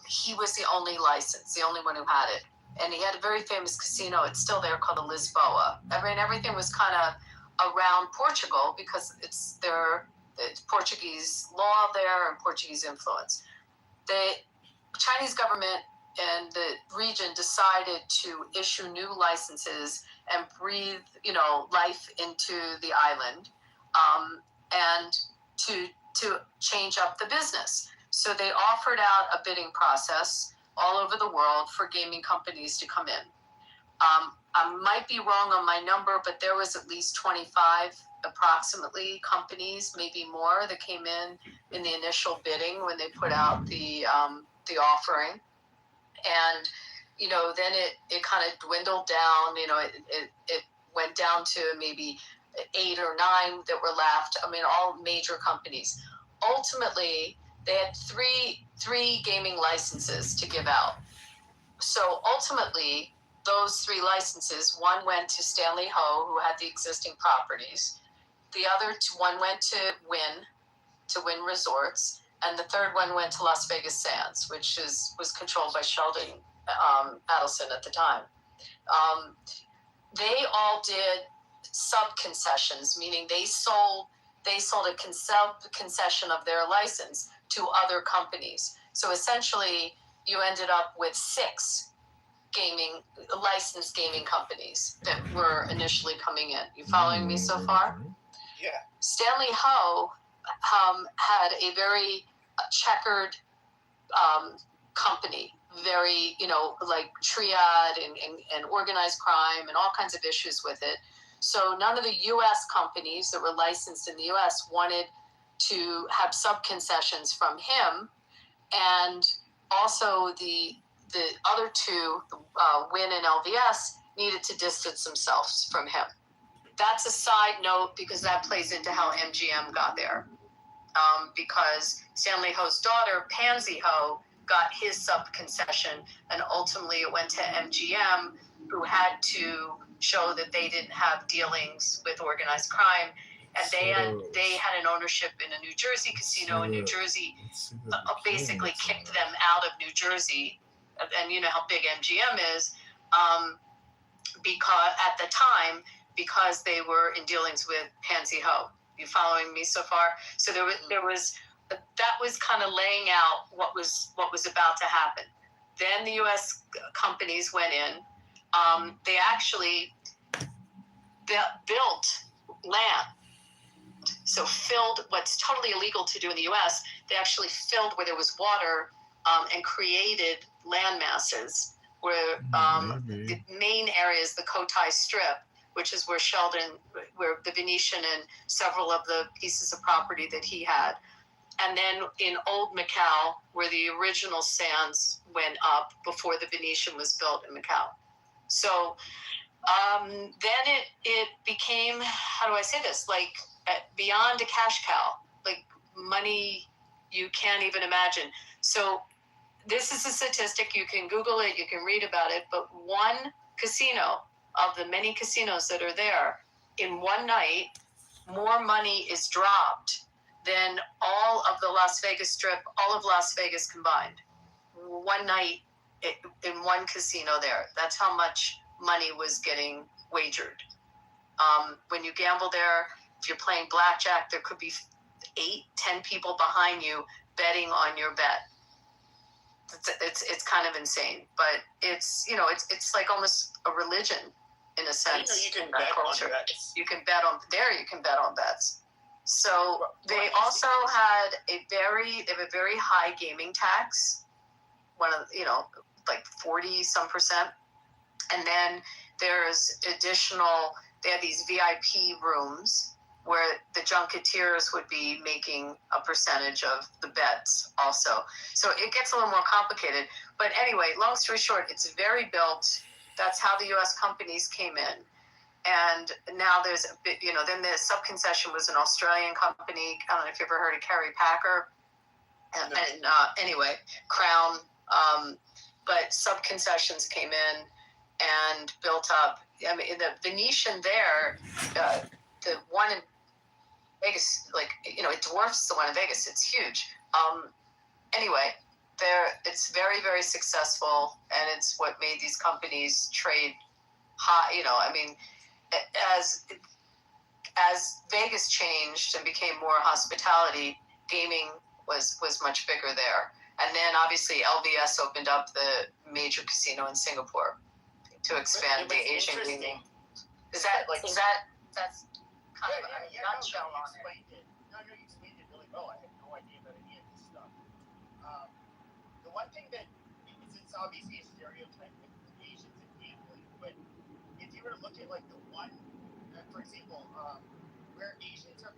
he was the only license, the only one who had it. And he had a very famous casino. It's still there, called the Lisboa. I mean, everything was kind of around Portugal because it's Portuguese law there and Portuguese influence. The Chinese government and the region decided to issue new licenses and breathe, life into the island, and to change up the business. So they offered out a bidding process all over the world for gaming companies to come in. I might be wrong on my number, but there was at least 25 approximately companies, maybe more, that came in the initial bidding when they put out the offering. And then it kind of dwindled down. It went down to maybe 8 or 9 that were left. I mean, all major companies. Ultimately, they had three gaming licenses to give out. So ultimately, those 3 licenses, one went to Stanley Ho, who had the existing properties. The other one went to Wynn Resorts. And the third one went to Las Vegas Sands, which was controlled by Sheldon Adelson at the time. They all did sub-concessions, meaning they sold a concession of their license to other companies. So essentially, you ended up with 6 licensed gaming companies that were initially coming in. You following me so far? Yeah. Stanley Ho had a very checkered company, very, like triad and organized crime and all kinds of issues with it. So none of the U.S. companies that were licensed in the U.S. wanted to have sub-concessions from him. And also the other 2, Wynn and LVS, needed to distance themselves from him. That's a side note because that plays into how MGM got there. Because Stanley Ho's daughter, Pansy Ho, got his sub-concession, and ultimately it went to MGM, who had to show that they didn't have dealings with organized crime, and they had an ownership in a New Jersey casino, and New Jersey basically kicked them out of New Jersey, and you know how big MGM is, because at the time, because they were in dealings with Pansy Ho. You following me so far? So there was that was kind of laying out what was about to happen. Then the U.S. companies went in. They actually built land. So filled what's totally illegal to do in the U.S. They actually filled where there was water and created land masses where the main areas, the Cotai Strip, which is where the Venetian and several of the pieces of property that he had. and then in Old Macau, where the original sands went up before the Venetian was built in Macau. So then it became, how do I say this, like beyond a cash cow, like money you can't even imagine. So this is a statistic, you can Google it, you can read about it, but one casino of the many casinos that are there, in one night, more money is dropped than all of the Las Vegas Strip, all of Las Vegas combined. One night in one casino there. That's how much money was getting wagered. When you gamble there, if you're playing blackjack, there could be 8-10 people behind you betting on your bet. It's kind of insane, but it's like almost a religion in a sense. You can in bet that culture. on bets. You can bet on you can bet on bets. So they also had a very high gaming tax, like 40 some percent, and then there's additional. They had these VIP rooms where the junketeers would be making a percentage of the bets also. So it gets a little more complicated. But anyway, long story short, it's very built. That's how the U.S. companies came in. And now there's a bit, then the sub-concession was an Australian company. I don't know if you ever heard of Kerry Packer. And anyway, Crown. But sub-concessions came in and built up. I mean, the Venetian there, the one in Vegas, it dwarfs the one in Vegas. It's huge. Anyway, it's very, very successful, and it's what made these companies trade high. As Vegas changed and became more hospitality, gaming was much bigger there. And then obviously LVS opened up the major casino in Singapore to expand the Asian gaming. That's kind of a nutshell on it. You explained it really well. I had no idea about any of this stuff. The one thing that it's obviously a stereotype with Asians and gambling, but if you were to look at like the one, for example, where Asians are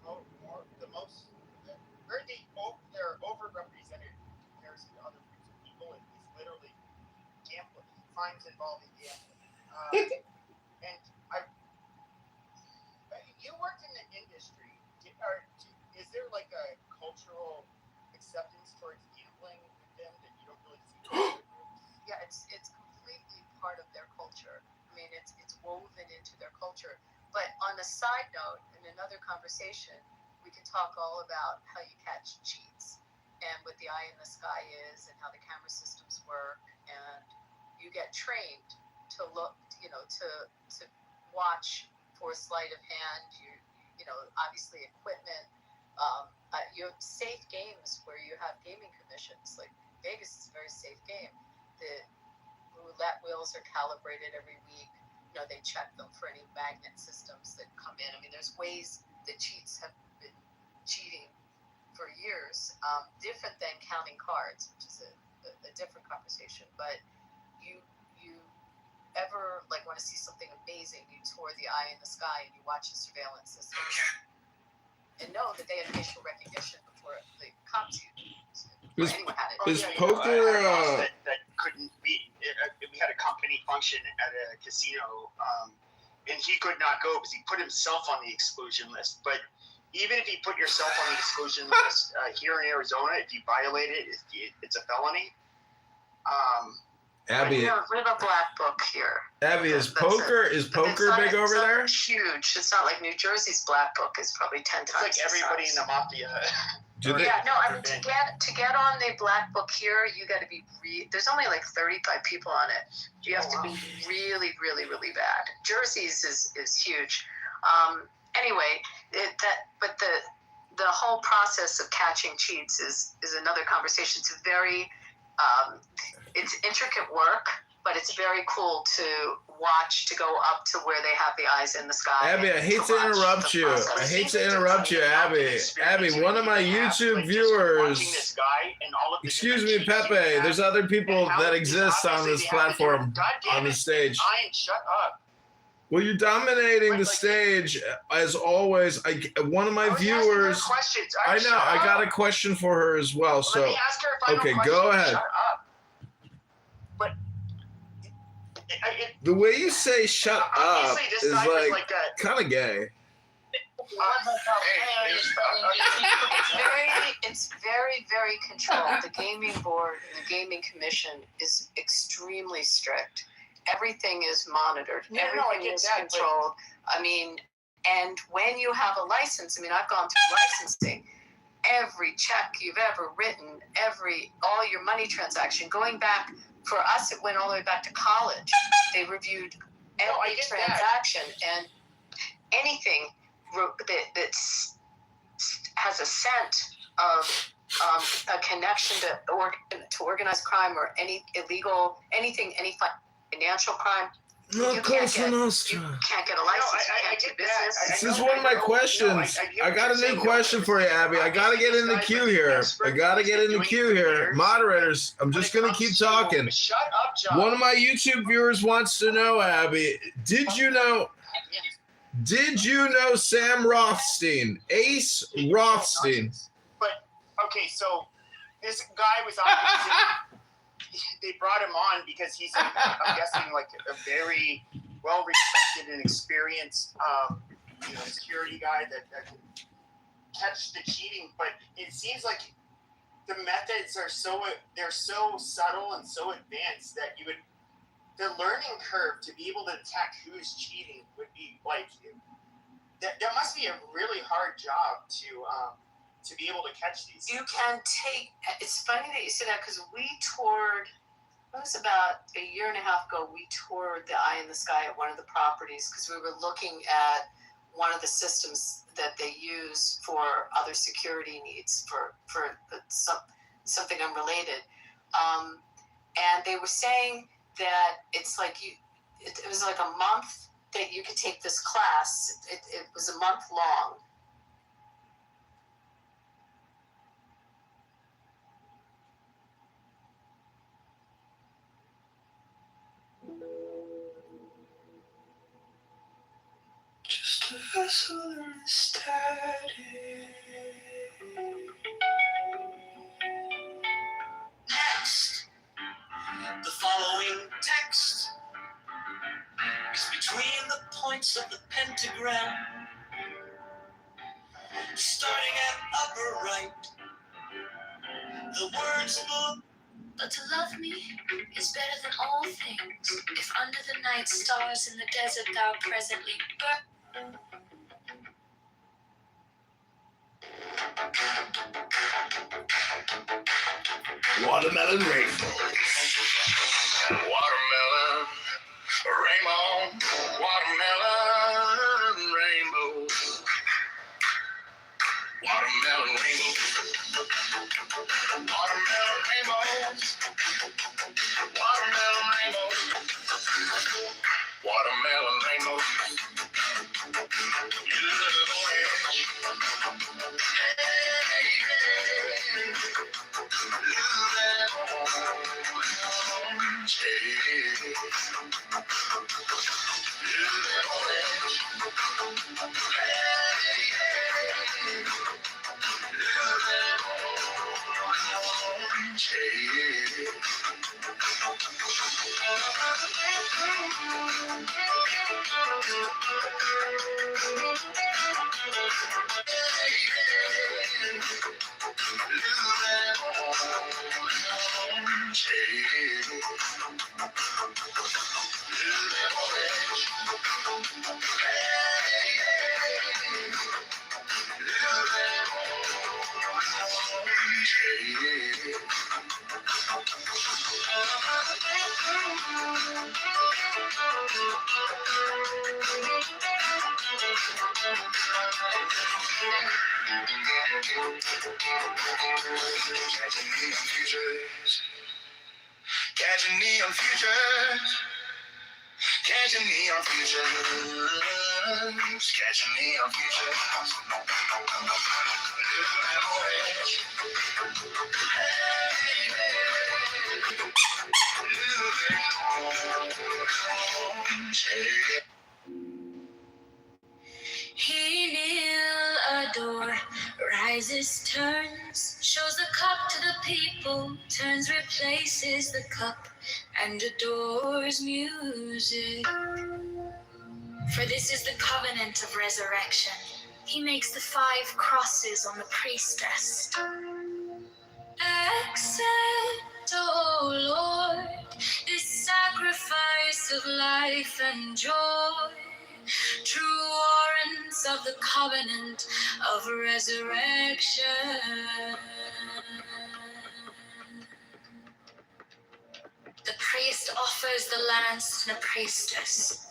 they're overrepresented in comparison to other groups of people is literally gambling, crimes involving gambling. And you worked in the industry. Is there like a cultural acceptance towards gambling with them that you don't really see? Yeah, it's completely part of their culture. I mean, it's woven into their culture. But on a side note, in another conversation, we can talk all about how you catch cheats and what the eye in the sky is and how the camera systems work. And you get trained to look, to watch for sleight of hand. Obviously equipment. You have safe games where you have gaming commissions. Like Vegas is a very safe game. The roulette wheels are calibrated every week. They check them for any magnet systems that come in. I mean, there's ways that cheats have been cheating for years. Different than counting cards, which is a different conversation. But you ever want to see something amazing, you tour the eye in the sky and you watch the surveillance system and know that they had facial recognition before the cops used it. Anyone had it. Is poker that couldn't we had a company function at a casino, and he could not go because he put himself on the exclusion list. But even if you put yourself on the exclusion list here in Arizona, if you violate it, it's a felony. Abby, we have a black book here. Abby, is poker big over there? It's huge. It's not like New Jersey's black book is probably 10 times. It's like everybody in the mafia. To get on the black book here, you got to be. There's only like 35 people on it. You have to be really, really, really bad. Jersey's is huge. Anyway, but the whole process of catching cheats is another conversation. It's very. It's intricate work, but it's very cool to watch, to go up to where they have the eyes in the sky. Abby, I hate to interrupt you. Abby. Abby, one of my YouTube viewers. Excuse me, Pepe. There's other people that exist on this platform, on the stage. Shut up. Well, you're dominating Right, the like- stage as always. One of my I was asking her viewers. questions. I know. Shut I got up. a question for her as well. Let So me ask her a final okay, question. go ahead. Shut up. But The way you say "shut up" obviously this is guy was like like a. kind of gay. It's very, very controlled. The gaming board, the gaming commission is extremely strict. Everything is monitored. No, I Everything get is that, but- controlled. I mean, and when you have a license, I mean, I've gone through licensing. Every check you've ever written, all your money transaction, going back, for us, it went all the way back to college. They reviewed every get that. transaction, and anything that has a scent of a connection to organized crime or any illegal, anything, any financial crime, No, you can't get a license. No, you I can't do get business. that. This is one of my questions. I got a new question for you, Abby. I gotta get in the queue here. I gotta get in the queue here. Moderators, I'm just gonna keep talking. Shut up, John. One of my YouTube viewers wants to know, Abby, did you know Sam Rothstein? Ace Rothstein. But okay, so this guy was obviously they brought him on because he's, I'm guessing, like a very well respected and experienced, security guy that can catch the cheating. But it seems like the methods are so subtle and so advanced that the learning curve to be able to detect who's cheating would be like that must be a really hard job to be able to catch these. You can take. It's funny that you say that because we toured. It was about a year and a half ago. We toured the Eye in the Sky at one of the properties because we were looking at one of the systems that they use for other security needs for something unrelated. And they were saying that it's like it was like a month that you could take this class. It was a month long. Just a vessel in the static. Next, the following text is between the points of the pentagram, starting at upper right. The words move. But to love me is better than all things. If under the night stars in the desert thou presently burn. Watermelon rainbow. Watermelon rainbow. Watermelon rainbow. Watermelon rainbow. Watermelon rainbow. Watermelon rainbow. Watermelon rainbow. You little orange. Hey, hey. Orange. Hey. Orange. Catching neon futures. Catching neon futures. Catching neon futures. rises, turns, shows the cup to the people, turns, replaces the cup, and adores music. For this is the covenant of resurrection. He makes the 5 crosses on the priestess. Accept, O Lord, this sacrifice of life and joy, true warrants of the covenant of resurrection. The priest offers the lance to the priestess,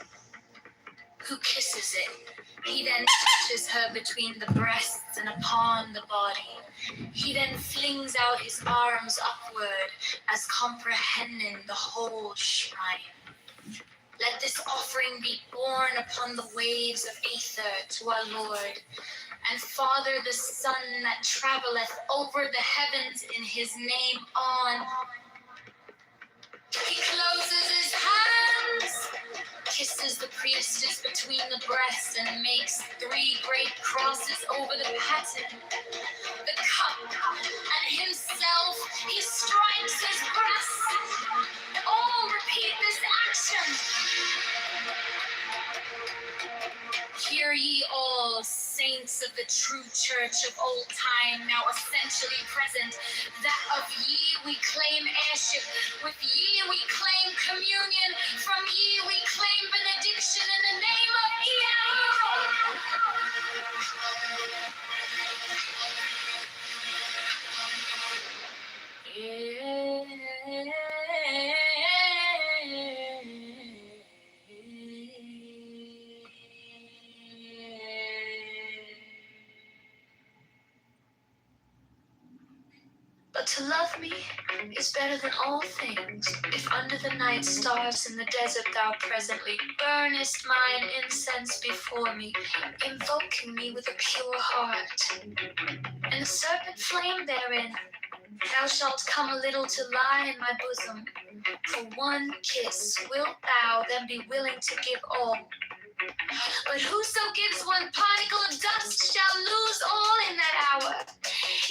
who kisses it. He then touches her between the breasts and upon the body. He then flings out his arms upward as comprehending the whole shrine. Let this offering be borne upon the waves of aether to our Lord, and Father the Son that travelleth over the heavens in his name on. He closes his hands, kisses the priestess between the breasts, and makes 3 great crosses over the paten, the cup, and himself. He strikes his breast. All repeat this action. Hear ye all, saints of the true church of old time, now essentially present, that of ye we claim heirship, with ye we claim communion, from ye we claim benediction in the name of But to love me is better than all things. If under the night stars in the desert thou presently burnest mine incense before me, invoking me with a pure heart, and the serpent flame therein, thou shalt come a little to lie in my bosom. For one kiss wilt thou then be willing to give all. But whoso gives one particle of dust shall lose all in that hour.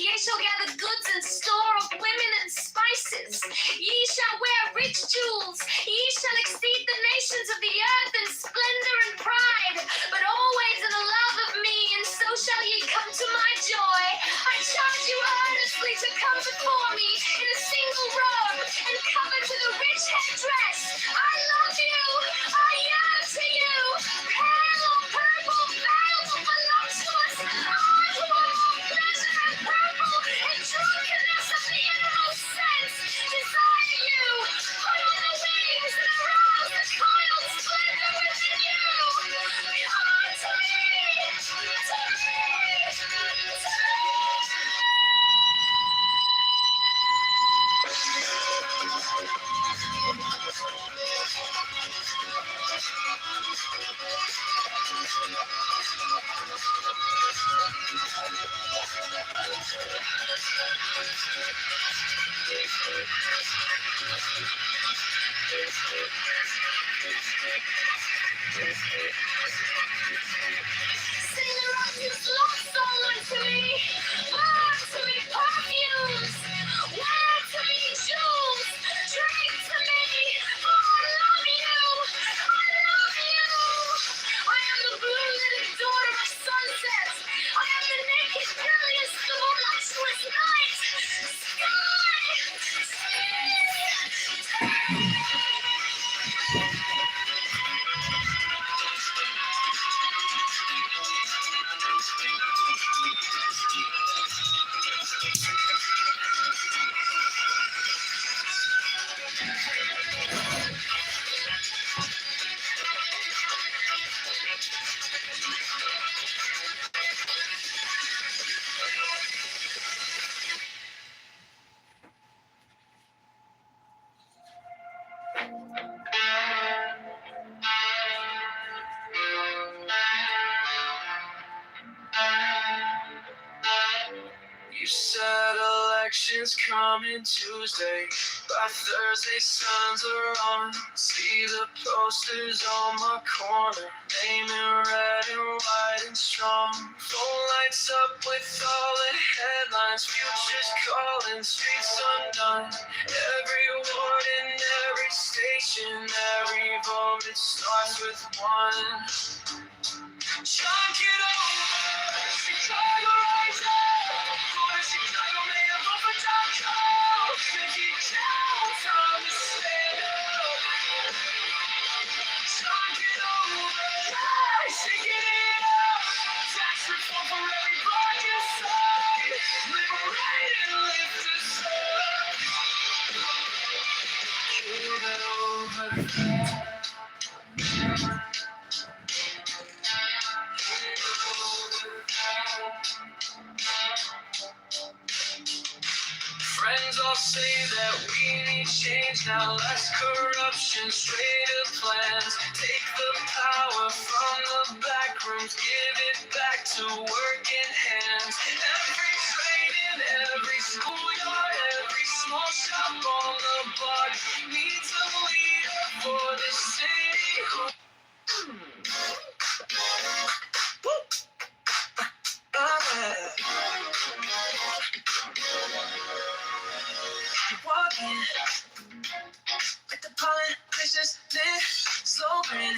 Ye shall gather goods and store of women and spices. Ye shall wear rich jewels. Ye shall exceed the nations of the earth in splendor and pride, but always in the love of me, and so shall ye come to my joy. I charge you earnestly to come before me in a single robe and covered with a rich headdress. I love you. I yearn to you. Pale, purple, veiled, voluptuous, eyes of all pleasure and purple, and drunkenness of the innermost sense. Desire you. Put on the wings and arouse the coiled splendor within you. Come to me. To me. To me. Sailor of his love song unto me. Burn to me perfumes. Wear to me jewels. Drink to me. Oh, I love you. I love you. I am the blue-lidded daughter of sunsets. I am the naked brilliance of the voluptuous night. Sky! weekend's coming Tuesday. By Thursday, suns are on. See the posters on my corner. Name in red and white and strong. Phone lights up with all the headlines. Futures calling, streets undone. Every ward in every station, every vote, it starts with one. John Kitover, Chicago rise up. For Chicago, may I vote for John Joe. Make it count, time to stand up. John Kitover, shaking it up. Tax reform for every block inside. Liberate and lift us up. Kitover. Friends all say that we need change now. Less corruption, straighter plans. Take the power from the back rooms, give it back to working hands. Every train in every schoolyard, every small shop on the block needs a leader for the city. Walking with the politicians lit, slow grin.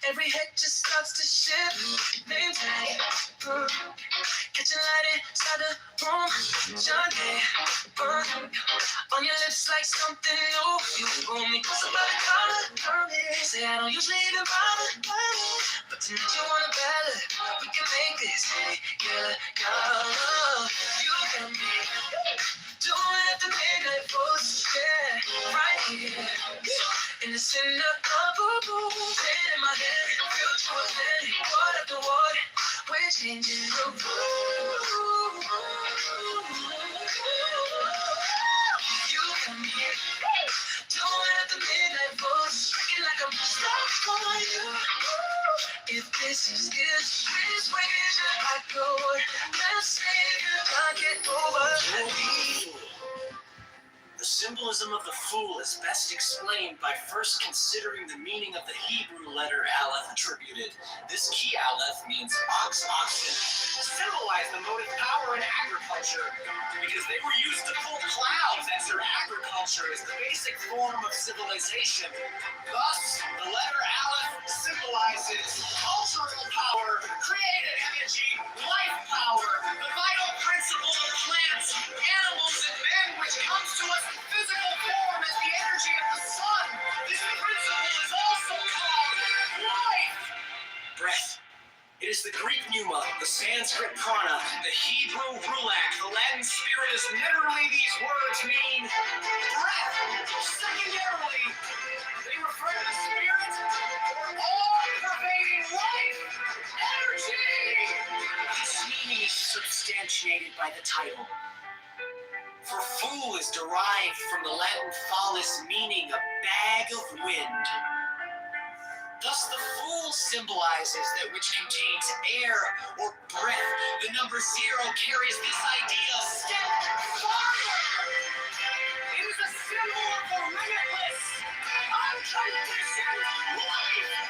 Every head just starts to shift. Name tag, catching light inside the room. John Day, on your lips like something new. You fool me, somebody call me. Say I don't usually even bother, but tonight you want a ballad. We can make this, hey, yeah, girl. You got me doing at the midnight post, yeah, right here. In the center of a room, pen in my hand, future was in, word after word, we're changing the rules. You got me doing at the midnight post, freaking like I'm stuck for you. If this is this wager, I go, let's save it, I get over. The symbolism of the fool is best explained by first considering the meaning of the Hebrew letter Aleph attributed. This key Aleph means ox, oxen, symbolize the motive power in agriculture, because they were used to pull clouds as their agriculture is the basic form of civilization. Thus, the letter Aleph symbolizes cultural power, creative energy, life power, the vital principle of plants, animals, and men, which comes to us in physical form as the energy of the sun. This principle is also called life. Breath. It is the Greek pneuma, the Sanskrit prana, the Hebrew ruach, the Latin spiritus. Literally, these words mean breath. Secondarily, they refer to the spirit or all-pervading life, energy. This meaning is substantiated by the title. For fool is derived from the Latin thales, meaning a bag of wind. Thus, the fool symbolizes that which contains air or breath. The number 0 carries this idea a step farther. It is a symbol of the limitless, unconditioned life.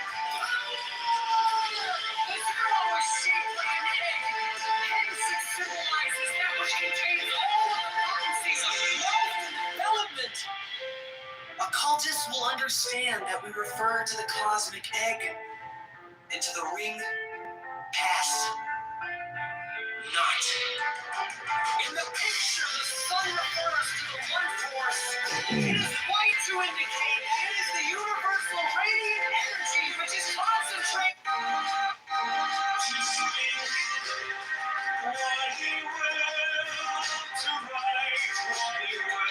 The 0 is shaped like an egg. Hence, it symbolizes that which contains all the potencies of growth and development. Occultists will understand that we refer to the cosmic egg and to the ring pass not. In the picture, the sun refers to the one force. It is white to indicate that it is the universal radiant energy which is concentrated. To speak what he will, to write what he will.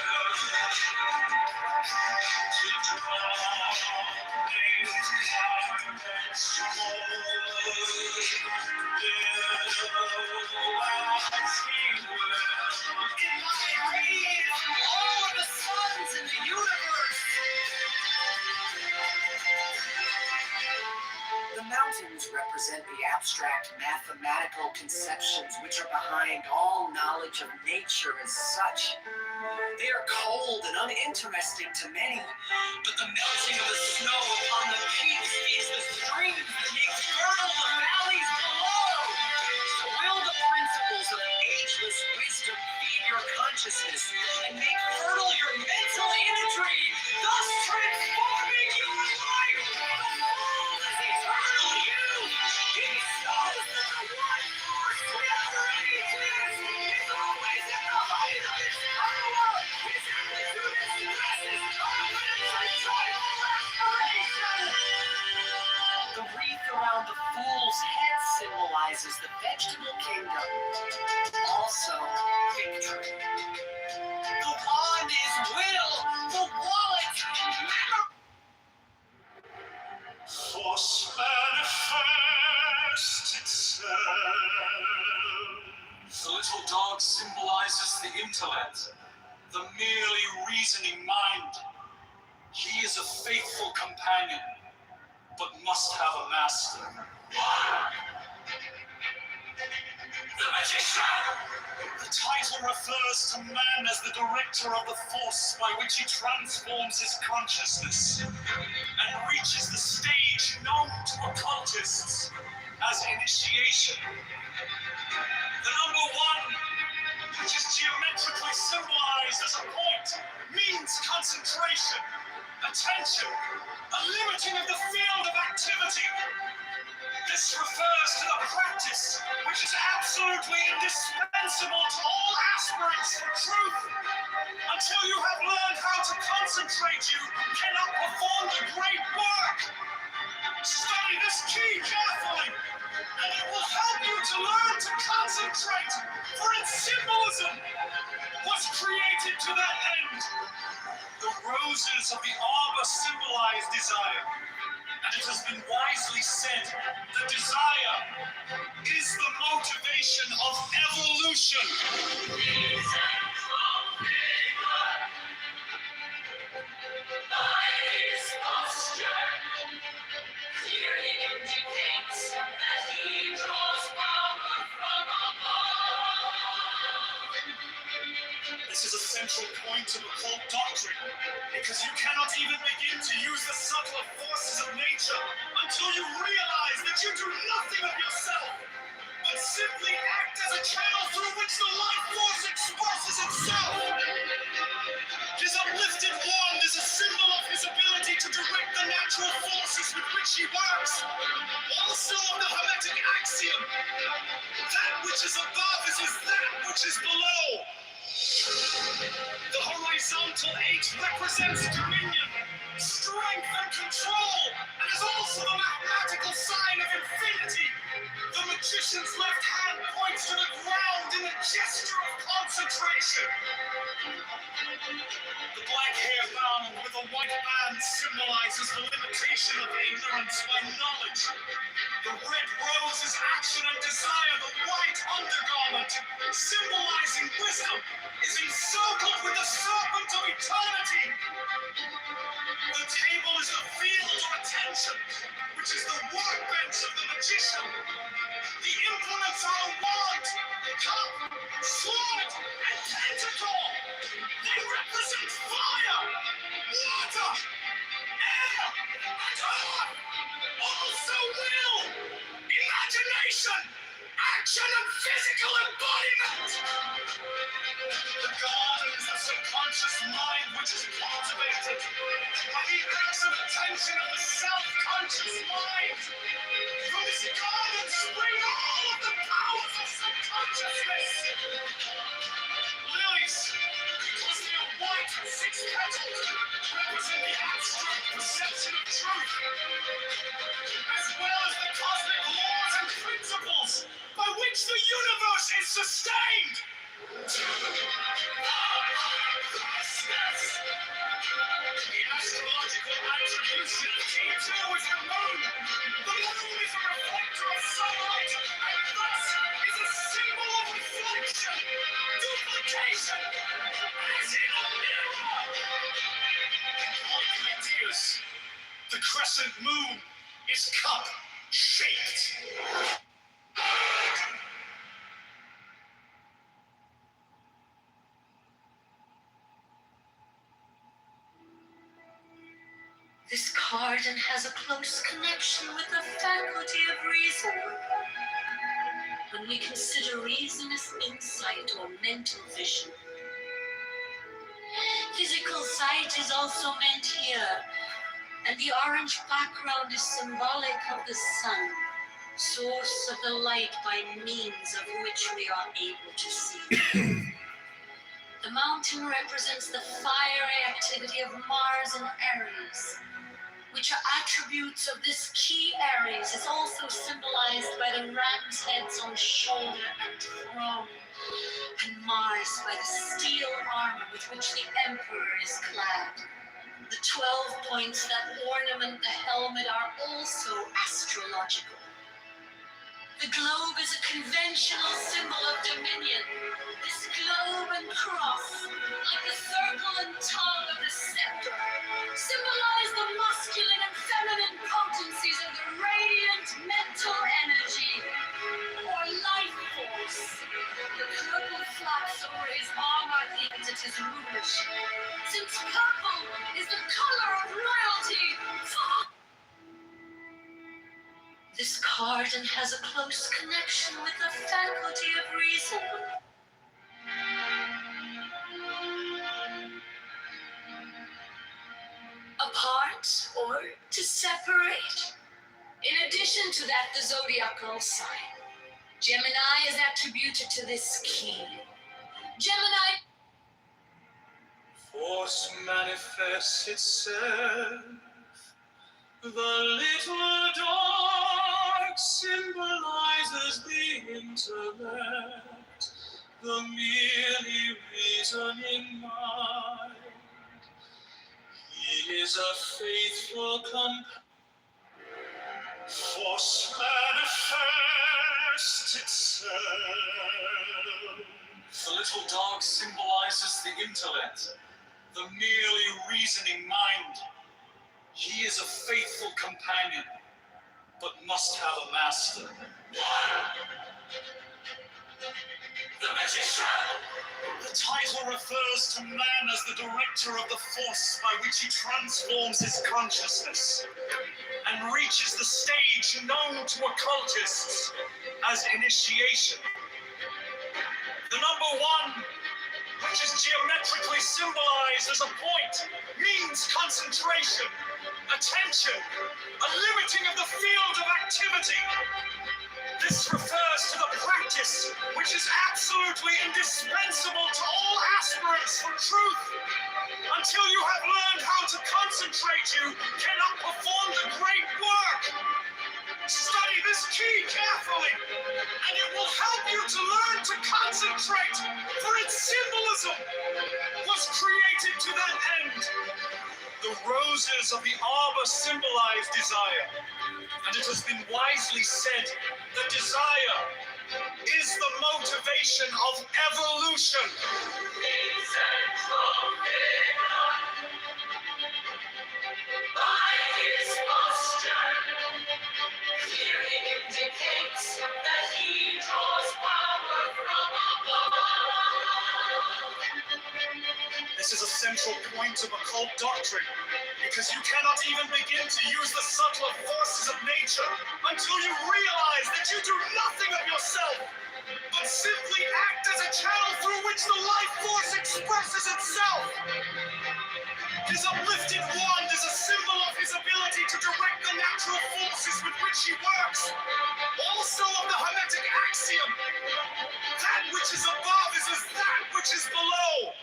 All of the suns in the universe. mountains represent the abstract mathematical conceptions which are behind all knowledge of nature as such. They are cold and uninteresting to many, but the melting of the snow upon the peaks feeds the streams that make fertile the valleys below. So will the principles of ageless wisdom feed your consciousness and make fertile your mental imagery, thus transforming your life. The world is eternal youth. He shows that the one force we ever ages is always at the height of its power. His amplitude expresses confidence and joyful aspiration. The wreath around the fool's head symbolizes the vegetable kingdom, also victory. The wand is will, the wallet, memory. Force manifests itself. The little dog symbolizes the intellect, the merely reasoning mind. He is a faithful companion, but must have a master. The magician! The title refers to man as the director of the force by which he transforms his consciousness and reaches the stage known to occultists as initiation. The number one, which is geometrically symbolized as a point, means concentration, attention, a limiting of the field of activity. This refers to the practice which is absolutely indispensable to all aspirants for truth. Until you have learned how to concentrate, you cannot perform the great work. Study this key carefully, and it will help you to learn to concentrate, for its symbolism was created to that end. The roses of the arbor symbolize desire, and it has been wisely said that desire is the motivation of evolution. This is a central point of occult doctrine, because you cannot even begin to use the subtler forces of nature until you realize that you do nothing of yourself, but simply act as a channel through which the life force expresses itself. His uplifted wand is a symbol of his ability to direct the natural forces with which he works. Also of the Hermetic axiom, that which is above is that which is below. The horizontal H represents dominion, strength, and control, and is also the mathematical sign of infinity. The magician's left hand points to the ground in a gesture of concentration. The black hair bound with a white band symbolizes the limitation of ignorance by knowledge. The red rose is action and desire. The white undergarment, symbolizing wisdom, is encircled with the serpent of eternity. The table is the field of attention, which is the workbench of the magician. The implements are a wand, cup, sword, and tentacle. They represent fire, water, air, and earth. Also will, imagination, action, and physical embodiment. The garden is the subconscious mind which is cultivated by the acts of attention of the self-conscious mind. From this garden spring all of the powers of subconsciousness. Lilies, because they are white and six-petaled, represent the abstract perception of truth, as well as the cosmic laws and principles by which the universe is sustained. The astrological attribution of T2 is the moon. The moon is a reflector of sunlight, and thus is a symbol of reflection, duplication, as in a mirror. Like ideas, the crescent moon is cup, shaped. This garden has a close connection with the faculty of reason. When we consider reason as insight or mental vision, physical sight is also meant here, and the orange background is symbolic of the sun, source of the light by means of which we are able to see. The mountain represents the fiery activity of Mars and Aries, which are attributes of this key. Aries is also symbolized by the ram's heads on shoulder and throne, and Mars by the steel armor with which the emperor is clad. The 12 points that ornament the helmet are also astrological. The globe is a conventional symbol of dominion. This globe and cross, like the circle and tongue of the scepter, symbolize the masculine and feminine potencies of the radiant mental energy, or life force. The purple flaps over his arm are aimed at his rulership, since purple is the color of royalty. This garden has a close connection with the faculty of reason. Apart or to separate. In addition to that, the zodiacal sign. Gemini is attributed to this key. Gemini. Force manifests itself. The little dog symbolizes the intellect, the merely reasoning mind. He is a faithful companion. Force manifests itself. The little dog symbolizes the intellect, the merely reasoning mind. He is a faithful companion, but must have a master. The magician. The title refers to man as the director of the force by which he transforms his consciousness and reaches the stage known to occultists as initiation. The number 1, which is geometrically symbolized as a point, means concentration, attention, a limiting of the field of activity. This refers to the practice which is absolutely indispensable to all aspirants for truth. Until you have learned how to concentrate, you cannot perform the great work. Study this key carefully, and it will help you to learn to concentrate, for its symbolism was created to that end. The roses of the arbor symbolize desire, and it has been wisely said that desire is the motivation of evolution. By his posture, clearly indicates that he draws power from above. This is a central point of occult doctrine, because you cannot even begin to use the subtler forces of nature until you realize that you do nothing of yourself, but simply act as a channel through which the life force expresses itself. His uplifted wand is a symbol of his ability to direct the natural forces with which he works. Also of the Hermetic axiom, that which is above is as that which is below.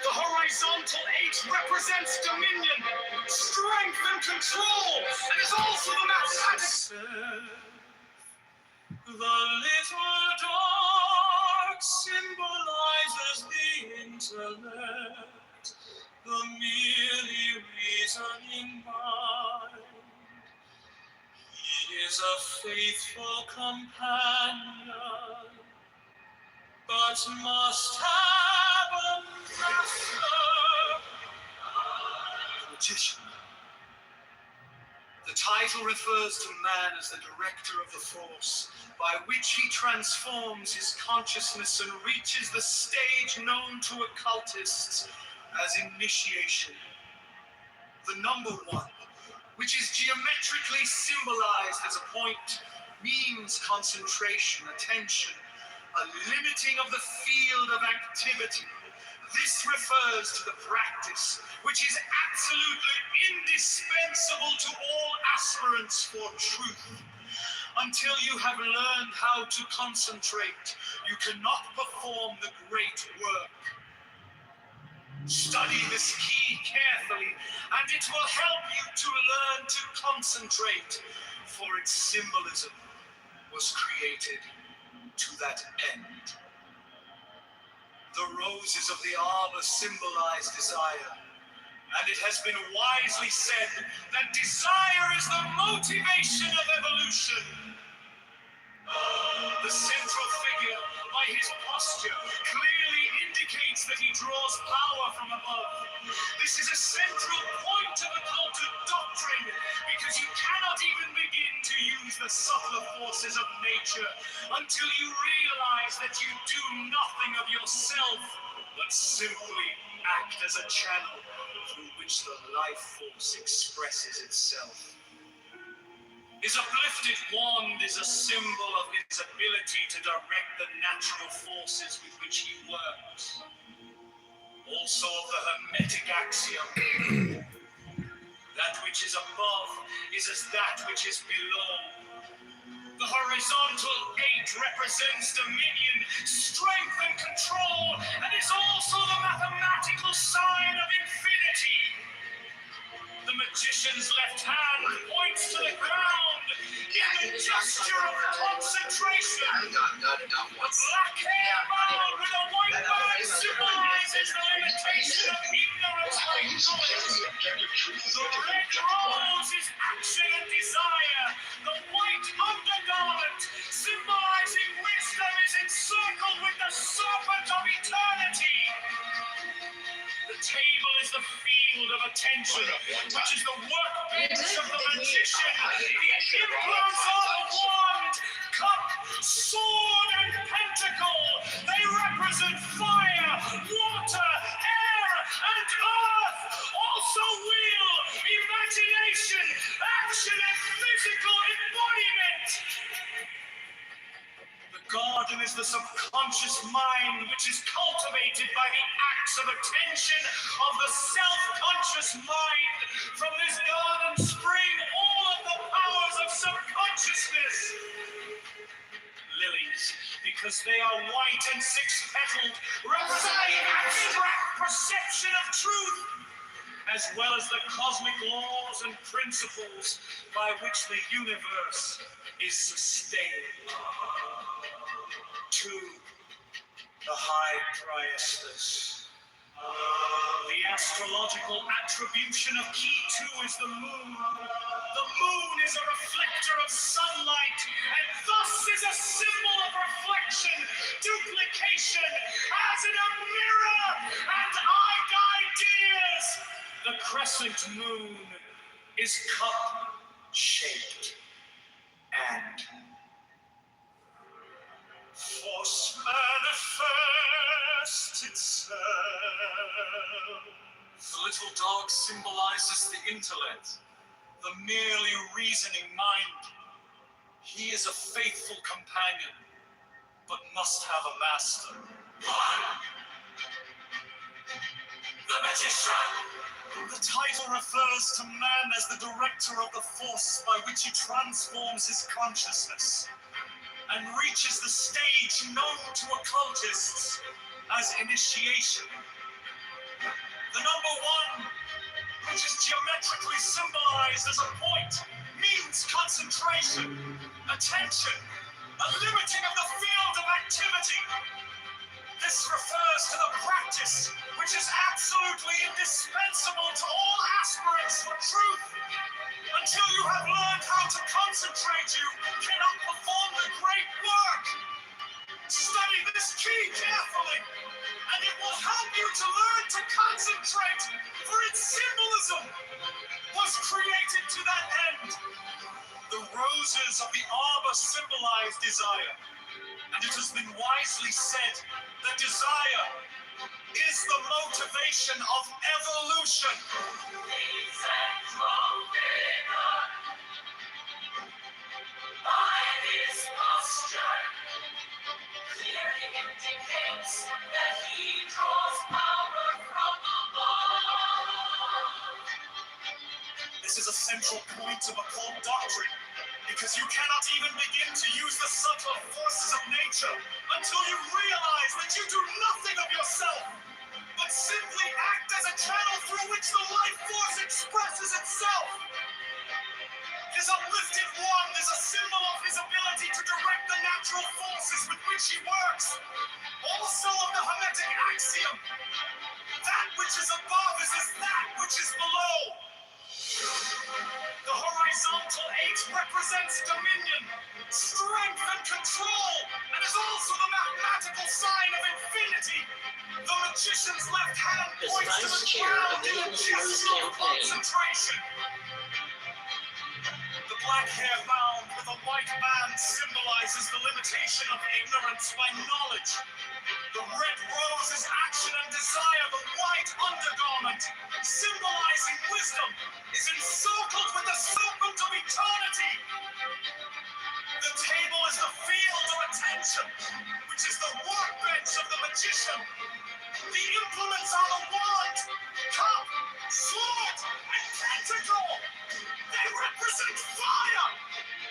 The horizontal 8 represents dominion, strength, and control, and is also the mathematics. The little dog symbolizes the intellect, the merely reasoning mind. He is a faithful companion, but must have a master. The magician. The title title refers to man as the director of the force by which he transforms his consciousness and reaches the stage known to occultists as initiation. The number 1, which is geometrically symbolized as a point, means concentration, attention, a limiting of the field of activity. This refers to the practice, which is absolutely indispensable to all aspirants for truth. Until you have learned how to concentrate, you cannot perform the great work. Study this key carefully, and it will help you to learn to concentrate, for its symbolism was created to that end. The roses of the arbor symbolize desire, and it has been wisely said that desire is the motivation of evolution. The central figure, by his posture, clearly indicates that he draws power from above. This is a central point of occulted doctrine, because you cannot even begin to use the subtler forces of nature until you realize that you do nothing of yourself, but simply act as a channel through which the life force expresses itself. His uplifted wand is a symbol of his ability to direct the natural forces with which he works. Also of the Hermetic axiom, that which is above is as that which is below. The horizontal 8 represents dominion, strength, and control, and is also the mathematical sign of infinity. The magician's left hand points to the ground in the gesture of concentration. The black hair bound with a white bird symbolizes the limitation of ignorance by knowledge. The red rose is action and desire. The white undergarment, symbolizing wisdom, is encircled with the serpent of eternity. The table is the field of attention, which is the workbench of the magician. The implants are the wand, cup, sword, and pentacle. They represent fire, water, air, and earth. Also will, imagination, action, and physical embodiment. The garden is the subconscious mind, which is cultivated by the acts of attention of the self-conscious mind. From this garden spring all of the powers of subconsciousness. Lilies, because they are white and six-petaled, represent the abstract perception of truth, as well as the cosmic laws and principles by which the universe is sustained. 2. The High Priestess. The astrological attribution of key 2 is the moon. The moon is a reflector of sunlight, and thus is a symbol of reflection, duplication, as in a mirror and ideas. The crescent moon is cup-shaped and force manifests itself. The little dog symbolizes the intellect, the merely reasoning mind. He is a faithful companion, but must have a master. The magician. The title refers to man as the director of the force by which he transforms his consciousness and reaches the stage known to occultists as initiation. The number 1, which is geometrically symbolized as a point, means concentration, attention, a limiting of the field of activity. This refers to the practice, which is absolutely indispensable to all aspirants for truth. Until you have learned how to concentrate, you cannot perform the great work. Study this key carefully, and it will help you to learn to concentrate, for its symbolism bosom was created to that end. The roses of the arbor symbolize desire, and it has been wisely said that desire is the motivation of evolution. By his posture, clearly indicates that he draws power from above. This is a central point of occult doctrine, because you cannot even begin to use the subtle forces of nature until you realize that you do nothing of yourself, but simply act as a channel through which the life force expresses itself. His uplifted wand is a symbol of his ability to direct the natural forces with which he works. Also of the Hermetic axiom, that which is above is as that which is below. The horizontal 8 represents dominion, strength, and control, and is also the mathematical sign of infinity. The magician's left hand points to the ground in a gesture of concentration. The black hair bound with a white band symbolizes the limitation of ignorance by knowledge. The red rose is action and desire. The white undergarment, symbolizing wisdom, is encircled with the serpent of eternity. The table is the field of attention, which is the workbench of the magician. The implements are the wand, cup, sword, and pentacle. They represent fire,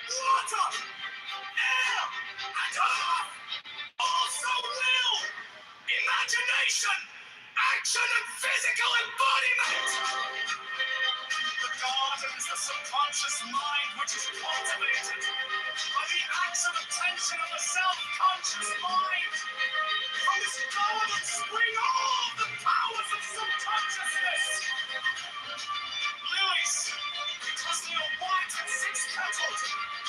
water, air, and earth. Also will, imagination, action, and physical embodiment. The garden is the subconscious mind which is cultivated by the acts of attention of the self-conscious mind. From this garden spring all the powers of subconsciousness. Lilies, because they are white and six-petaled,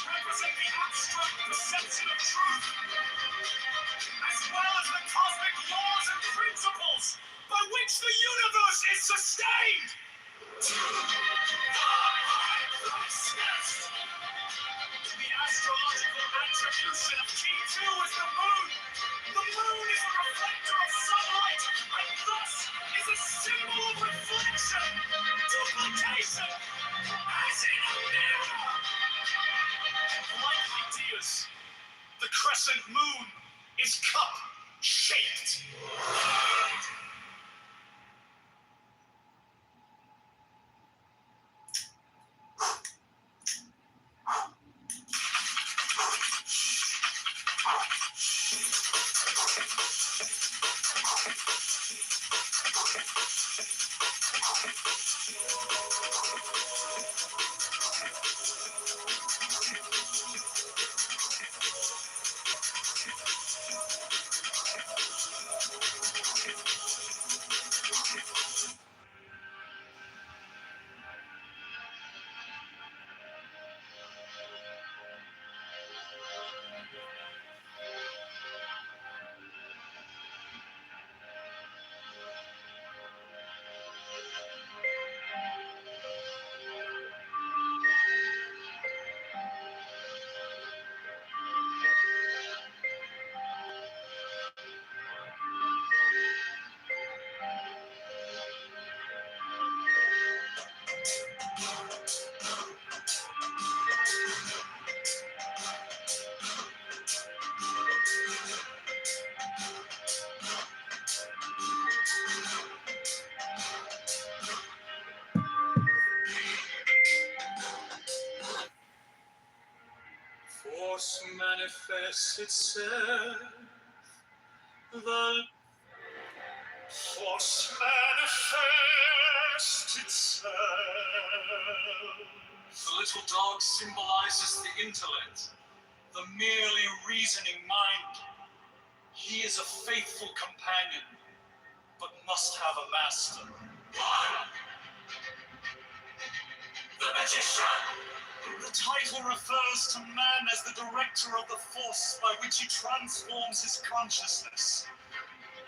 represent the abstract perception of truth, as well as the cosmic laws and principles by which the universe is sustained. The astrological attribution of T2 is the moon. The moon is a reflector of sunlight, and thus is a symbol of reflection, duplication, as in a mirror. Like ideas, the crescent moon is cup-shaped. Force manifests itself. The force manifests itself. The little dog symbolizes the intellect, the merely reasoning mind. He is a faithful companion, but must have a master. The magician. The title refers to man as the director of the force by which he transforms his consciousness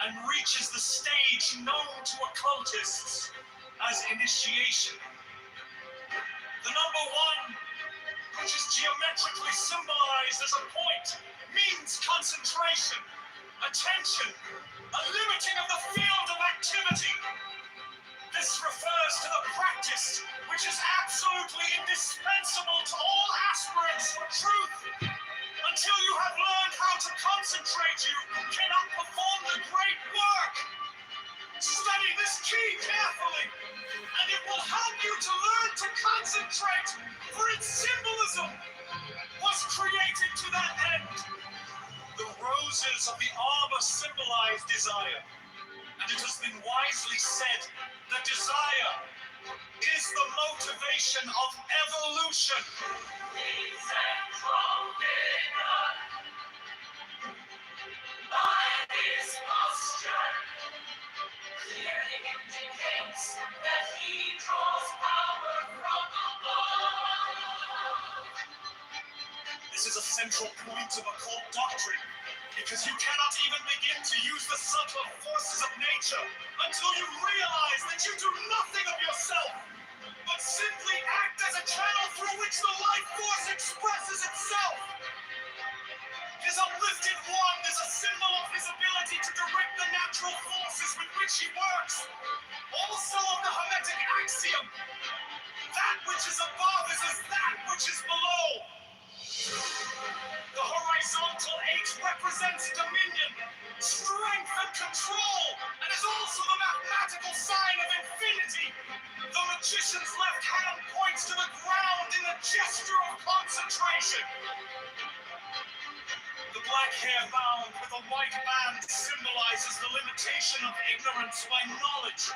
and reaches the stage known to occultists as initiation. The number 1, which is geometrically symbolized as a point, means concentration, attention, a limiting of the field of activity. This refers to the practice which is absolutely indispensable to all aspirants for truth. Until you have learned how to concentrate, you cannot perform the great work. Study this key carefully, and it will help you to learn to concentrate, for its symbolism was created to that end. The roses of the arbor symbolize desire, and it has been wisely said that desire is the motivation of evolution. By this posture, clearly indicates that he draws power from above. This is a central point of occult doctrine, because you cannot even begin to use the subtler forces of nature until you realize that you do nothing of yourself, but simply act as a channel through which the life force expresses itself. His uplifted wand is a symbol of his ability to direct the natural forces with which he works. Also of the Hermetic axiom, that which is above is as that which is below. The horizontal 8 represents dominion, strength, and control, and is also the mathematical sign of infinity. The magician's left hand points to the ground in a gesture of concentration. The black hair bound with a white band symbolizes the limitation of ignorance by knowledge.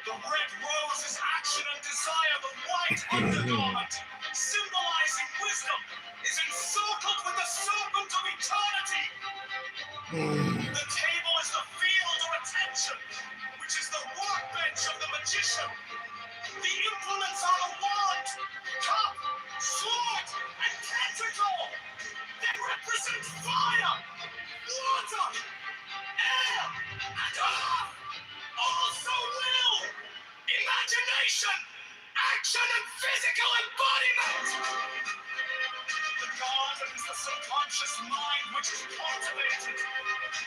The red rose is action and desire. The white undergarment, symbolizing wisdom, is encircled with the serpent of eternity. The table is the field of attention, which is the workbench of the magician. The implements are a wand, cup, sword, and tentacle. They represent fire, water, air, and earth. Also will, imagination, action, and physical embodiment. The garden is the subconscious mind which is cultivated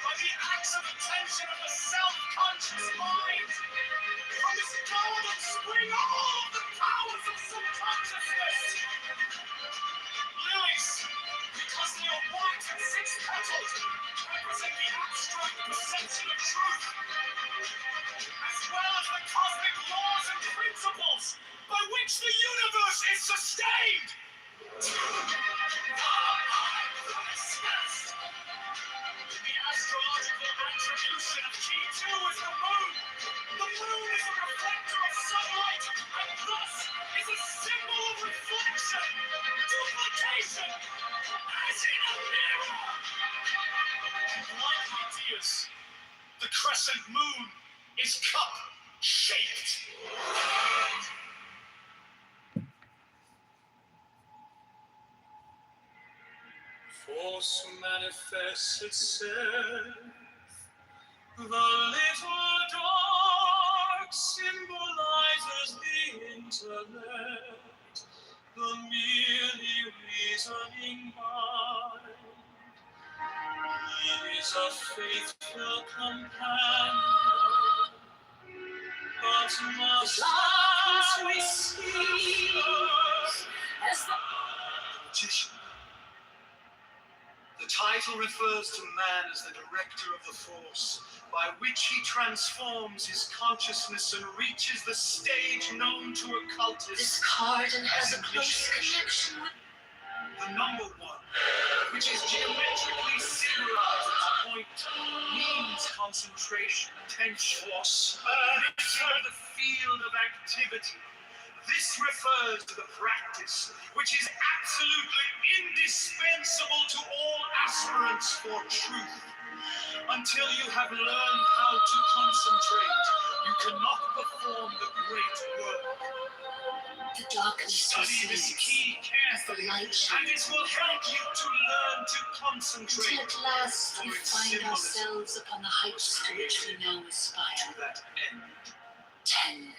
by the acts of attention of the self-conscious mind. From this garden spring all of the powers of subconsciousness. Lilies, because they are white and 6-petaled, represent the abstract perception of truth, as well as the cosmic laws and principles by which the universe is sustained. The astrological attribution of key 2 is the moon. The moon is a reflector of sunlight, and thus is a symbol of reflection, duplication, as in a mirror. Like ideas, the crescent moon is cup-shaped. Force manifests itself. The little dog symbolizes the intellect, the merely reasoning mind. He is a faithful companion, but must not receive as the magician. The title refers to man as the director of the force, by which he transforms his consciousness and reaches the stage known to occultists. This card has a close connection with the number 1, which is geometrically symbolized as a point, means concentration, attention, lifting of the field of activity. This refers to the practice, which is absolutely indispensable to all aspirants for truth. Until you have learned how to concentrate, you cannot perform the great work. the darkness. Study this key carefully, and it will help you to learn to concentrate. Until at last we find ourselves upon the heights to which we now aspire. To that end. 10,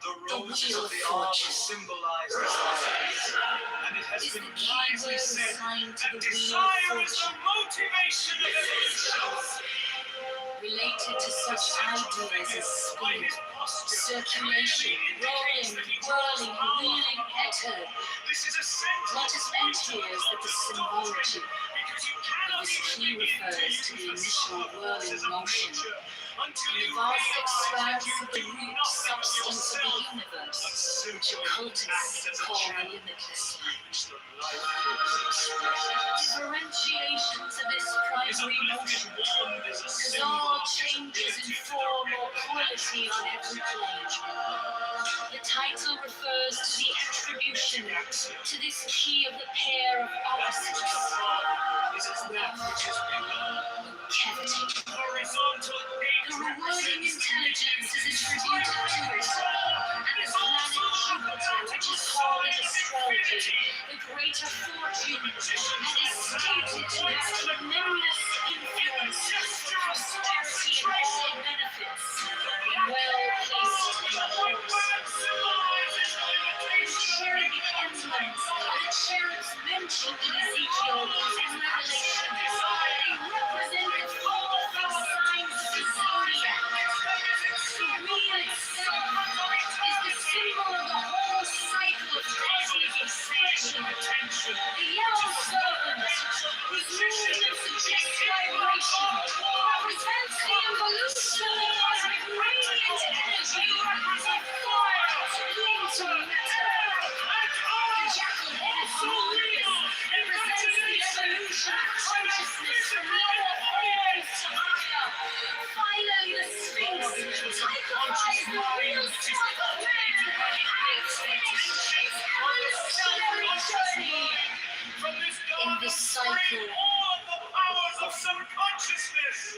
The roses of the arch symbolize desire, and it has been wisely said that desire is the motivation of evolution. Related to such ideas as speed, circulation, rolling, whirling, wheeling, pattern. What is meant here is that the symbology of this key refers to the initial whirling motion, the vast expanse of the root substance of the universe, which occultists call the limitless mind. Differentiations of this primary motion cause all changes in form or quality on every plane. The title refers to the attribution to this key of the pair of opposites, cavity. The rewarding intelligence is attributed to it, and the planet Jupiter, which is called in astrology the greater fortune, and is stated to have tremendous influence for prosperity and all benefits, when well placed in the horse. Cherub emblems, the cherubs mentioned in Ezekiel and Revelation, they represent the 4 signs of the zodiac. The wheel itself is the symbol of the whole cycle of cosmic expansion. The yellow serpent, whose movement suggests vibration, represents the evolution of the cosmic radiant energy of fire into matter. The jackal-headed Sirius represents the evolution of consciousness from lower forms to higher. Finally, the Sphinx typifies the real strength of man and expectations evolutionary journey. In this cycle of subconsciousness.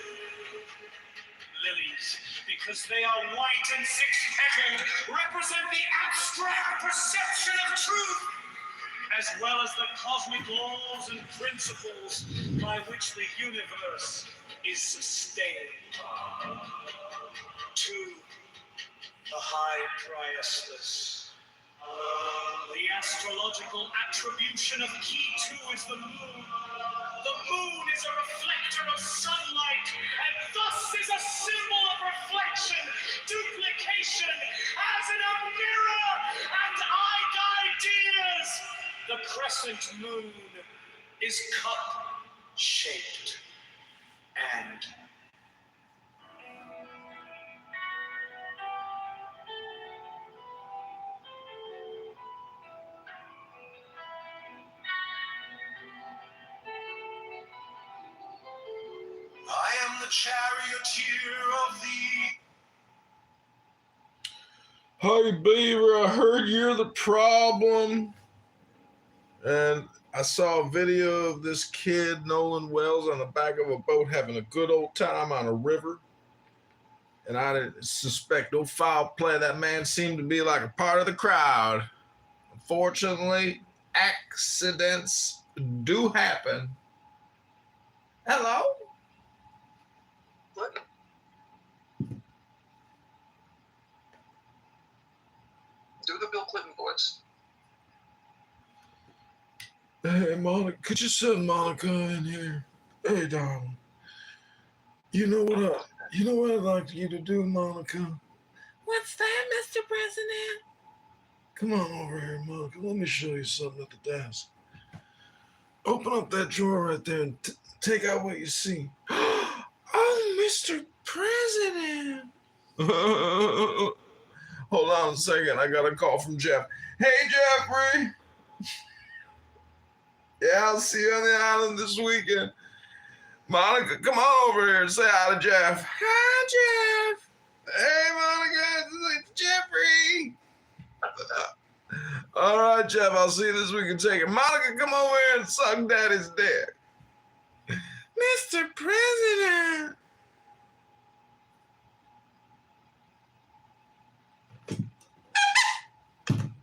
Lilies, because they are white and six-petaled, represent the abstract perception of truth, as well as the cosmic laws and principles by which the universe is sustained. To the high priestess, the astrological attribution of key 2 is the moon. The moon is a reflector of sunlight, and thus is a symbol of reflection, duplication, as in a mirror and ideas. The crescent moon is cup-shaped and I am the charioteer of the... Hi, Beaver, I heard you're the problem. And I saw a video of this kid, Nolan Wells, on the back of a boat having a good old time on a river. And I didn't suspect no foul play. That man seemed to be like a part of the crowd. Unfortunately, accidents do happen. Hello? What? Do the Bill Clinton voice. Hey, Monica, could you send Monica in here? Hey, darling. You know what I'd like you to do, Monica? What's that, Mr. President? Come on over here, Monica. Let me show you something at the desk. Open up that drawer right there and take out what you see. Oh, Mr. President. Hold on a second. I got a call from Jeff. Hey, Jeffrey. Yeah, I'll see you on the island this weekend. Monica, come on over here and say hi to Jeff. Hi, Jeff. Hey, Monica, it's Jeffrey. All right, Jeff, I'll see you this weekend. Take it. Monica, come over here and suck Daddy's dick. Mr. President.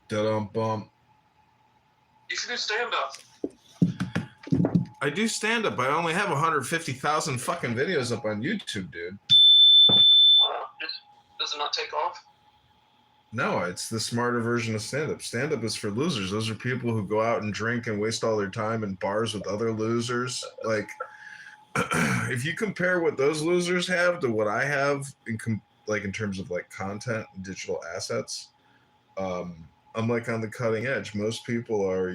Da-dum-bum. You should do stand-up. I do stand up. I only have 150,000 fucking videos up on YouTube, dude. Does it not take off? No, it's the smarter version of stand-up. Stand-up is for losers. Those are people who go out and drink and waste all their time in bars with other losers. Like, if you compare what those losers have to what I have in terms of like content and digital assets, I'm like on the cutting edge. Most people are,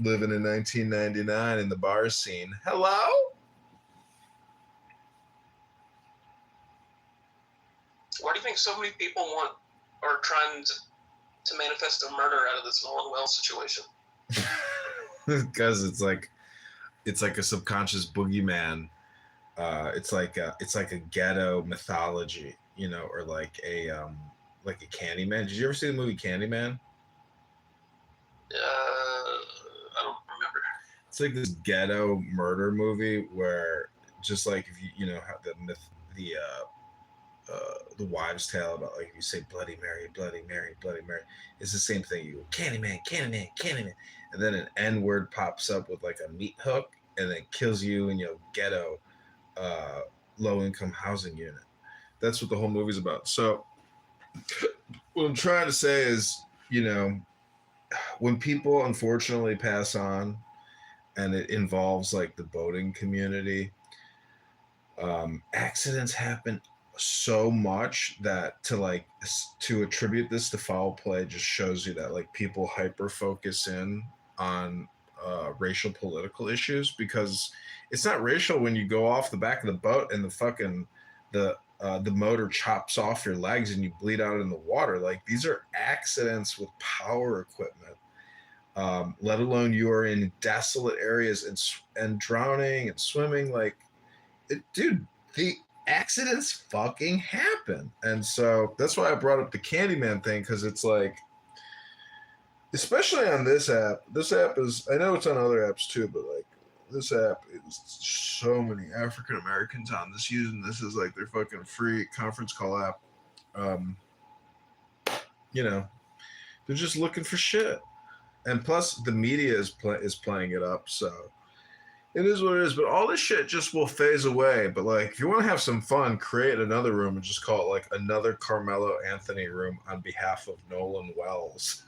living in 1999 in the bar scene. Hello? Why do you think so many people are trying to manifest a murder out of this Nolan Wells situation? Because it's like a subconscious boogeyman. It's like a ghetto mythology, or like a Candyman. Did you ever see the movie Candyman? I don't remember. It's like this ghetto murder movie where just like if how the wives' tale about like if you say Bloody Mary, Bloody Mary, Bloody Mary, it's the same thing. You go Candyman, Candyman, Candyman, and then an N word pops up with like a meat hook and then kills you in your ghetto low income housing unit. That's what the whole movie's about. So what I'm trying to say is, when people unfortunately pass on and it involves like the boating community, accidents happen so much that to attribute this to foul play just shows you that like people hyper focus in on racial political issues, because it's not racial when you go off the back of the boat and the motor chops off your legs and you bleed out in the water. Like, these are accidents with power equipment, let alone you are in desolate areas and drowning and swimming. Like, dude, the accidents fucking happen. And so that's why I brought up the Candyman thing, because it's like, especially on this app is, I know it's on other apps too, but like this app is so many African Americans on this using this as like their fucking free conference call app. They're just looking for shit. And plus the media is playing it up, so it is what it is. But all this shit just will phase away. But like, if you want to have some fun, create another room and just call it like another Carmelo Anthony room on behalf of Nolan Wells.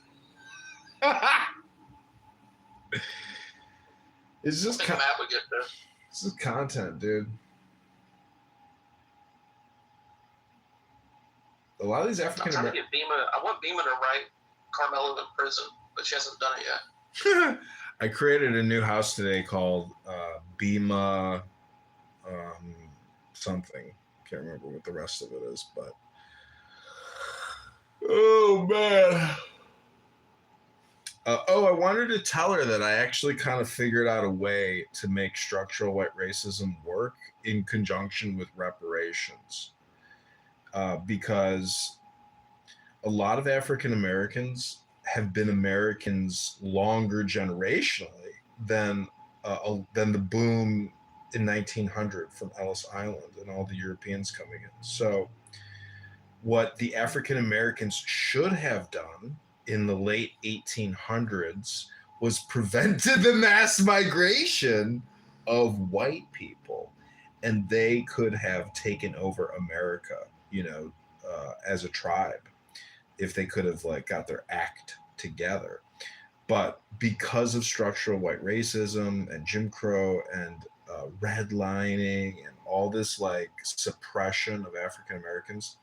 It's just Matt would get there. This is content, dude. A lot of these African American. I want Beema to write Carmelo in prison, but she hasn't done it yet. I created a new house today called Beema something. Can't remember what the rest of it is, but oh man. I wanted to tell her that I actually kind of figured out a way to make structural white racism work in conjunction with reparations. Because a lot of African Americans have been Americans longer generationally than the boom in 1900 from Ellis Island and all the Europeans coming in. So what the African Americans should have done in the late 1800s was prevented the mass migration of white people, and they could have taken over America, as a tribe, if they could have like got their act together. But because of structural white racism and Jim Crow and redlining and all this like suppression of African Americans,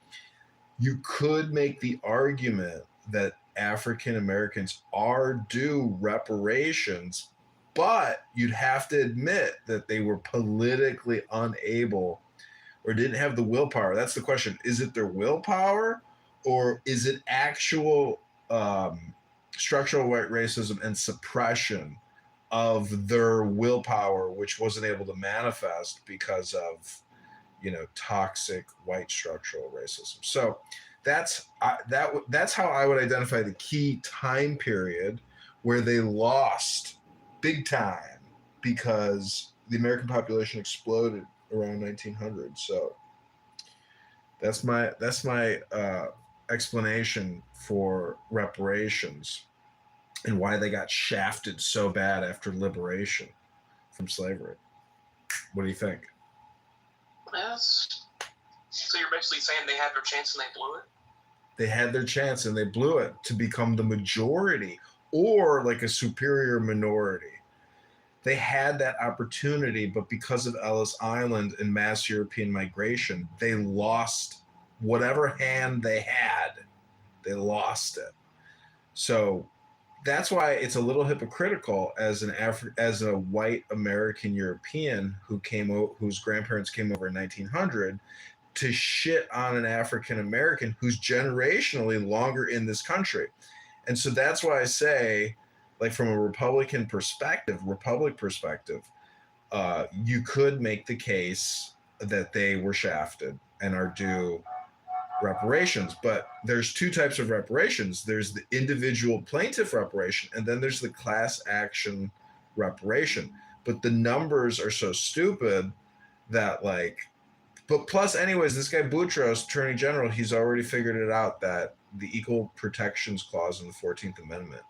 you could make the argument that African Americans are due reparations, but you'd have to admit that they were politically unable or didn't have the willpower. That's the question. Is it their willpower, or is it actual structural white racism and suppression of their willpower, which wasn't able to manifest because of, toxic white structural racism? So that's how I would identify the key time period where they lost big time, because the American population exploded around 1900. So that's my explanation for reparations and why they got shafted so bad after liberation from slavery. What do you think? Yes. So you're basically saying they had their chance and they blew it? They had their chance and they blew it to become the majority or like a superior minority. They had that opportunity, but because of Ellis Island and mass European migration, they lost whatever hand they had. They lost it. So that's why it's a little hypocritical as as a white American European whose grandparents came over in 1900 to shit on an African American who's generationally longer in this country. And so that's why I say, like, from a republic perspective, you could make the case that they were shafted and are due reparations. But there's two types of reparations. There's the individual plaintiff reparation, and then there's the class action reparation. But the numbers are so stupid that, like, but plus, anyways, this guy Boutros, Attorney General, he's already figured it out that the Equal Protections Clause in the 14th Amendment,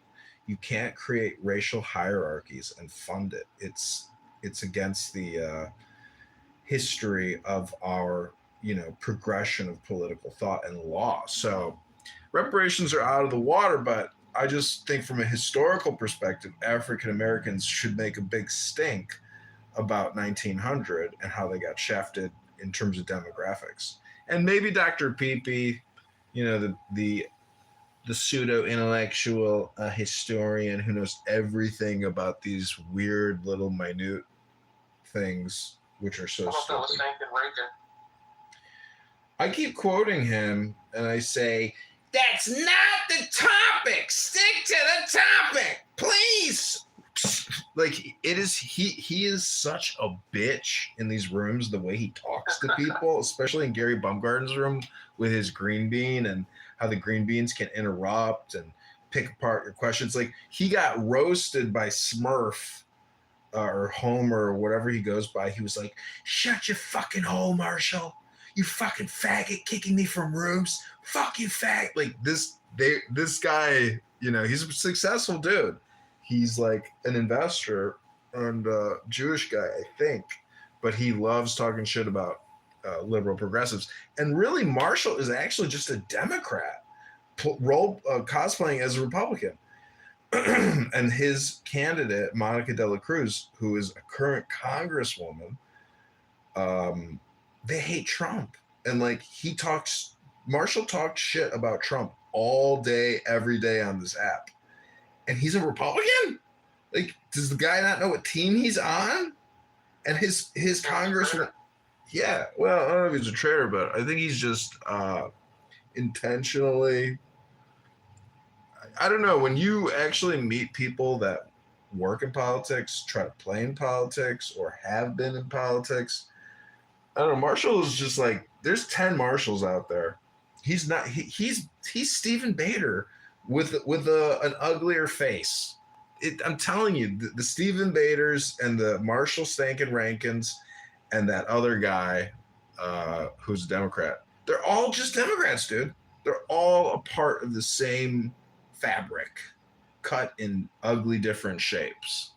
you can't create racial hierarchies and fund it. It's against the history of our, progression of political thought and law. So reparations are out of the water, but I just think from a historical perspective, African Americans should make a big stink about 1900 and how they got shafted in terms of demographics. And maybe Dr. Peepee, the pseudo-intellectual historian who knows everything about these weird little minute things, which are so stupid. I keep quoting him, and I say, "That's not the topic. Stick to the topic, please." Like, it is, he is such a bitch in these rooms, the way he talks to people, especially in Gary Bumgarden's room with his green bean and how the green beans can interrupt and pick apart your questions. Like, he got roasted by Smurf or Homer or whatever he goes by. He was like, "Shut your fucking hole, Marshall. You fucking faggot kicking me from rooms. Fuck you, fag." Like, this guy, he's a successful dude. He's like an investor and a Jewish guy, I think, but he loves talking shit about liberal progressives. And really, Marshall is actually just a Democrat cosplaying as a Republican. And his candidate, Monica De La Cruz, who is a current congresswoman, they hate Trump. And like, Marshall talks shit about Trump all day, every day on this app. And he's a Republican? Like, does the guy not know what team he's on? And his congressman, yeah, well, I don't know if he's a traitor, but I think he's just intentionally, I don't know, when you actually meet people that work in politics, try to play in politics, or have been in politics, I don't know, Marshall is just like, there's 10 Marshalls out there. He's not, he's Stephen Bader with an uglier face. I'm telling you, the Stephen Baders and the Marshall Stankin Rankins and that other guy who's a Democrat, they're all just Democrats, dude. They're all a part of the same fabric, cut in ugly different shapes.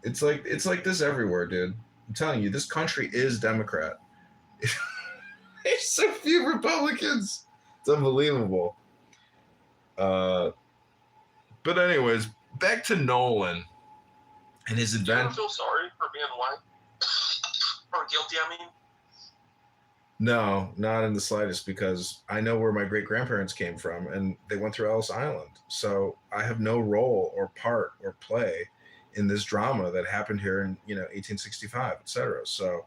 It's like this everywhere, dude. I'm telling you, this country is Democrat. There's so few Republicans. It's unbelievable. But anyways, back to Nolan and his adventure. Do you feel sorry for being white? Or guilty, I mean? No, not in the slightest, because I know where my great-grandparents came from, and they went through Ellis Island. So I have no role or part or play in this drama that happened here in, 1865, etc. So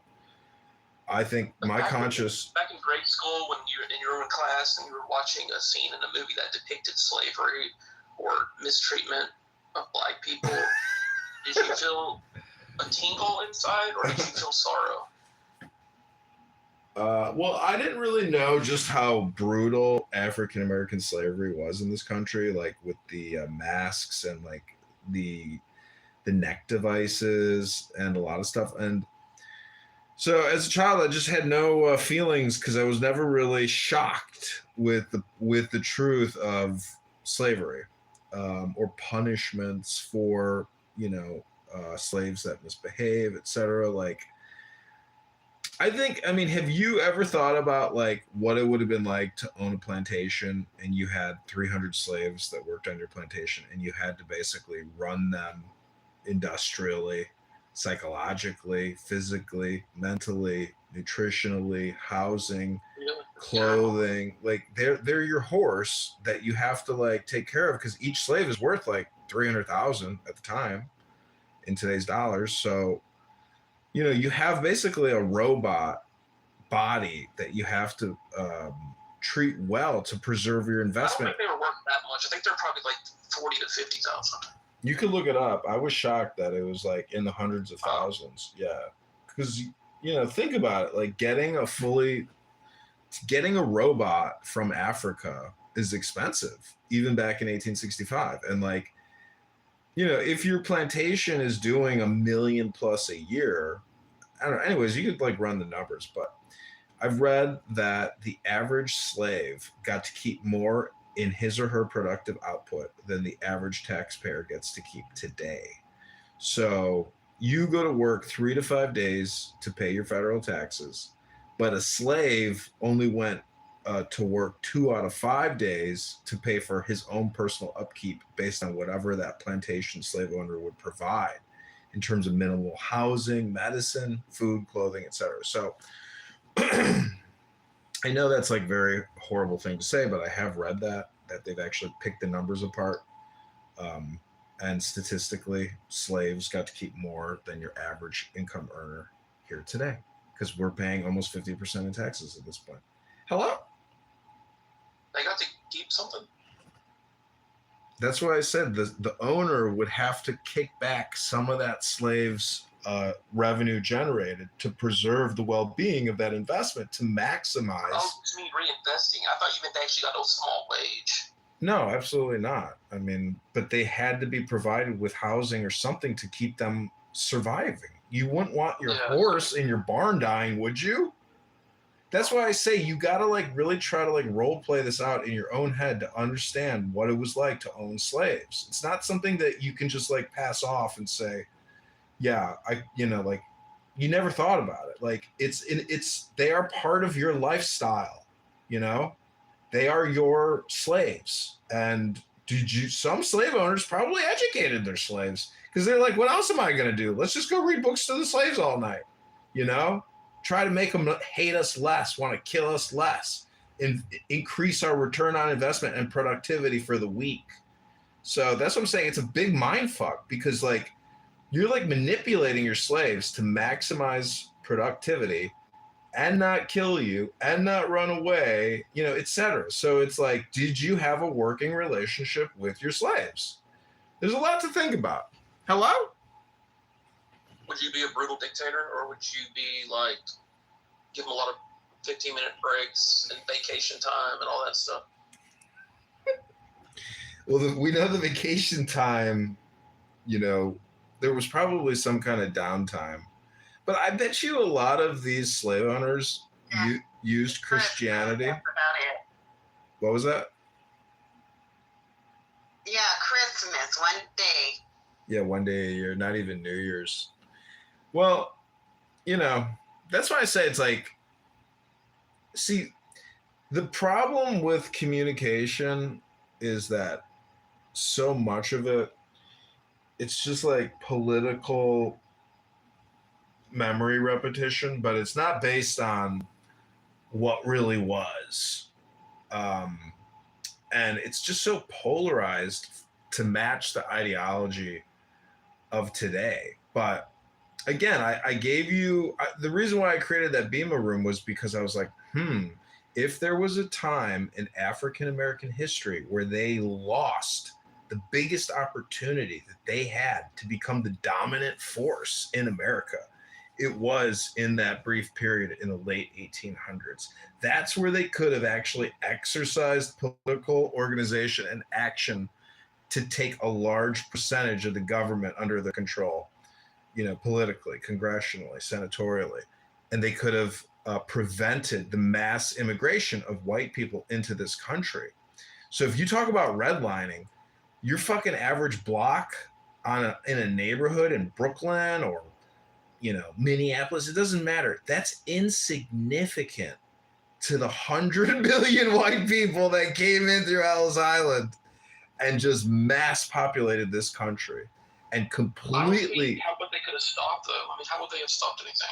I think my conscious... Back in grade school, when you were in class and you were watching a scene in a movie that depicted slavery or mistreatment of black people, did you feel a tingle inside, or did you feel sorrow? Well, I didn't really know just how brutal African American slavery was in this country, like with the masks and like the neck devices and a lot of stuff. And so as a child, I just had no feelings because I was never really shocked with the truth of slavery or punishments for slaves that misbehave, etc. Like, I think, I mean, have you ever thought about like what it would have been like to own a plantation and you had 300 slaves that worked on your plantation and you had to basically run them industrially, psychologically, physically, mentally, nutritionally, housing, clothing, like they're your horse that you have to like take care of because each slave is worth like 300,000 at the time in today's dollars. So, you know, you have basically a robot body that you have to treat well to preserve your I don't investment. think they were worth that much. I think they're probably like 40 to 50,000. You could look it up. I was shocked that it was like in the hundreds of thousands. Yeah, because you know, think about it. Like getting a robot from Africa is expensive, even back in 1865. And like, you know, if your plantation is doing $1 million plus a year, I don't know. Anyways, you could like run the numbers, but I've read that the average slave got to keep more in his or her productive output than the average taxpayer gets to keep today. So you go to work 3 to 5 days to pay your federal taxes, but a slave only went to work 2 out of 5 days to pay for his own personal upkeep based on whatever that plantation slave owner would provide in terms of minimal housing, medicine, food, clothing, etc. So I know that's like very horrible thing to say, but I have read that they've actually picked the numbers apart. And statistically, slaves got to keep more than your average income earner here today because we're paying almost 50% in taxes at this point. Hello? They got to keep something. That's why I said the owner would have to kick back some of that slave's revenue generated to preserve the well-being of that investment to maximize. Oh, you mean reinvesting? I thought you meant they actually got a small wage. No, absolutely not. I mean, but they had to be provided with housing or something to keep them surviving. You wouldn't want your horse in your barn dying, would you? That's why I say you gotta like really try to like role play this out in your own head to understand what it was like to own slaves. It's not something that you can just like pass off and say, yeah, like you never thought about it. Like it's they are part of your lifestyle, you know? They are your slaves. And some slave owners probably educated their slaves because they're like, what else am I going to do? Let's just go read books to the slaves all night, you know? Try to make them hate us less, want to kill us less, and increase our return on investment and productivity for the week. So that's what I'm saying. It's a big mind fuck because like you're like manipulating your slaves to maximize productivity and not kill you and not run away, you know, etc. So it's like, did you have a working relationship with your slaves? There's a lot to think about. Hello? Would you be a brutal dictator, or would you be like, give them a lot of 15-minute breaks and vacation time and all that stuff? Well, we know the vacation time, you know, there was probably some kind of downtime. But I bet you a lot of these slave owners used Christianity. That's about it. What was that? Yeah, Christmas, one day. Yeah, one day a year, not even New Year's. Well, you know, that's why I say it's like, see, the problem with communication is that so much of it, it's just like political memory repetition, but it's not based on what really was. And it's just so polarized to match the ideology of today. But again, I gave you the reason why I created that Bema room was because I was like, if there was a time in African American history where they lost the biggest opportunity that they had to become the dominant force in America, it was in that brief period in the late 1800s. That's where they could have actually exercised political organization and action to take a large percentage of the government under their control, you know, politically, congressionally, senatorially. And they could have prevented the mass immigration of white people into this country. So if you talk about redlining, your fucking average block in a neighborhood in Brooklyn or Minneapolis, it doesn't matter. That's insignificant to the 100 million white people that came in through Ellis Island and just mass populated this country and completely. How would they could have stopped though? I mean, how would they have stopped anything?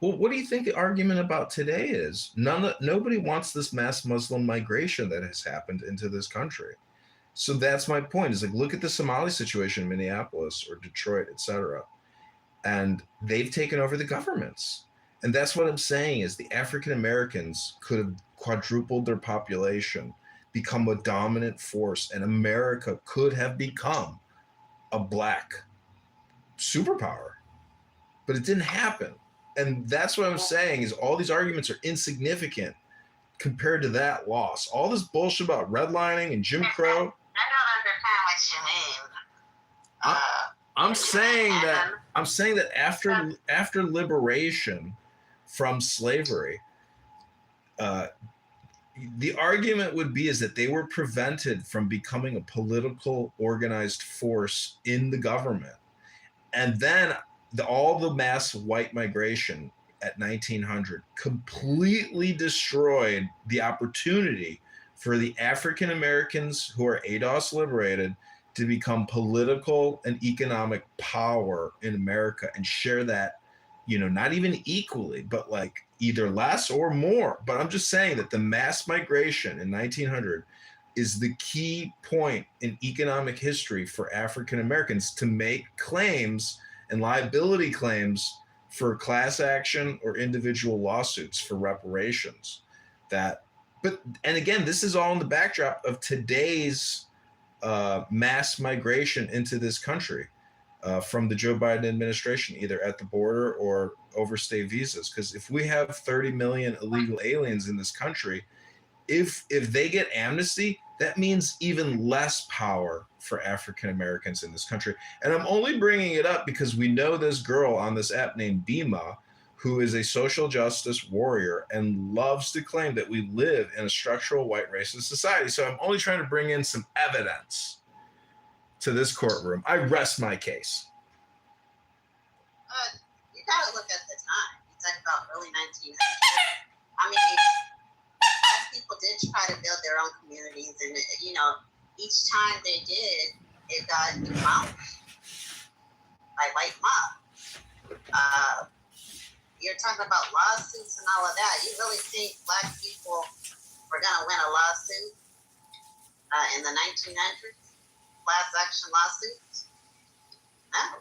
Well, what do you think the argument about today is? Nobody wants this mass Muslim migration that has happened into this country. So that's my point. Is like, look at the Somali situation in Minneapolis or Detroit, etc. And they've taken over the governments. And that's what I'm saying is the African Americans could have quadrupled their population, become a dominant force, and America could have become a black superpower. But it didn't happen. And that's what I'm saying is all these arguments are insignificant compared to that loss. All this bullshit about redlining and Jim Crow. I don't understand what you mean. I'm saying that after liberation from slavery, the argument would be is that they were prevented from becoming a political organized force in the government. And then all the mass white migration at 1900 completely destroyed the opportunity for the African Americans who are ADOS liberated to become political and economic power in America and share that, not even equally, but like either less or more. But I'm just saying that the mass migration in 1900 is the key point in economic history for African Americans to make claims and liability claims for class action or individual lawsuits for reparations. And again, this is all in the backdrop of today's mass migration into this country from the Joe Biden administration, either at the border or overstay visas. Because if we have 30 million illegal aliens in this country, if they get amnesty, that means even less power for African Americans in this country. And I'm only bringing it up because we know this girl on this app named Bima, who is a social justice warrior and loves to claim that we live in a structural white racist society. So I'm only trying to bring in some evidence to this courtroom. I rest my case. You gotta look at the time. You talk about early 1900s. I mean, people did try to build their own communities, and each time they did, it got demolished by white mob. You're talking about lawsuits and all of that. You really think black people were gonna win a lawsuit in the 1900s? Class action lawsuits? No.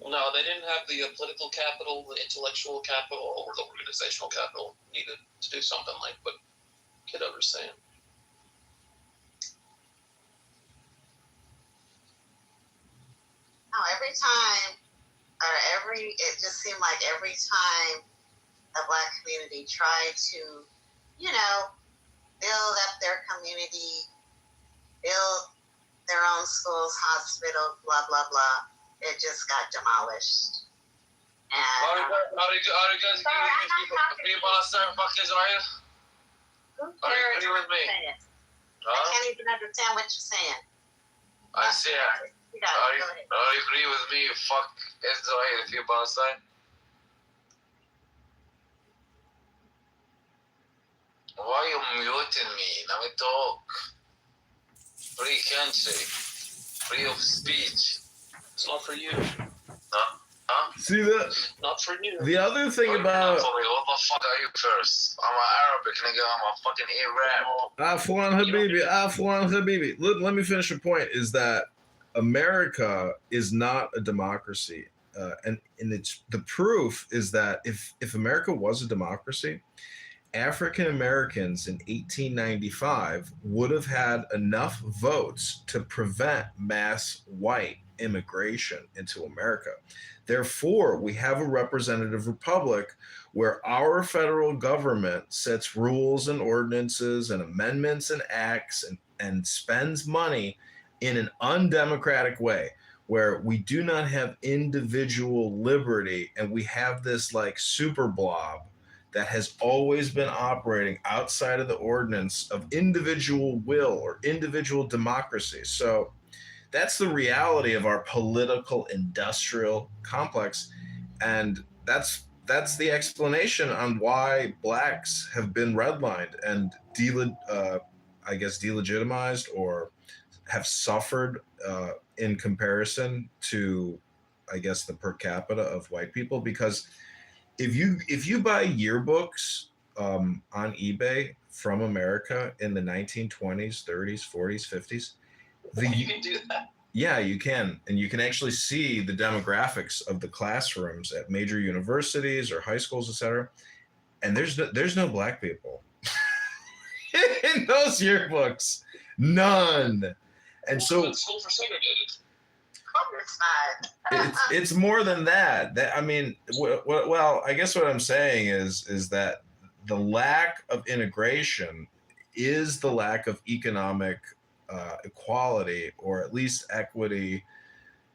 No, they didn't have the political capital, the intellectual capital, or the organizational capital needed to do something like what Kitover's saying. No, it just seemed like every time the black community tried to, build up their community, build their own schools, hospitals, blah, blah, blah, it just got demolished. And Are you guys being Boston fuck Israel? Are you with me? I can't even understand what you're saying. I see it. Are you agree with me? Fuck Israel if you're Palestine. Why you muting me? Let me talk. Free country, free of speech. It's not for you. Huh? See that? Not for you. The other thing about What the fuck are you first? I'm an Arabic nigga. I'm a fucking Arab. Afwan Habibi. Let me finish a point. Is that America is not a democracy, and it's the proof is that if America was a democracy, African Americans in 1895 would have had enough votes to prevent mass white immigration into America. Therefore, we have a representative republic where our federal government sets rules and ordinances and amendments and acts and spends money in an undemocratic way, where we do not have individual liberty, and we have this like super blob that has always been operating outside of the ordinance of individual will or individual democracy. So that's the reality of our political industrial complex, and that's the explanation on why blacks have been redlined and I guess delegitimized, or have suffered in comparison to, I guess, the per capita of white people. Because if you buy yearbooks on eBay from America in the 1920s, 30s, 40s, 50s, You can do that. yeah, you can. And you can actually see the demographics of the classrooms at major universities or high schools, etc. And there's no black people in those yearbooks. None. And so schools are segregated. it's more than that. I mean, well, I guess what I'm saying is that the lack of integration is the lack of economic equality, or at least equity.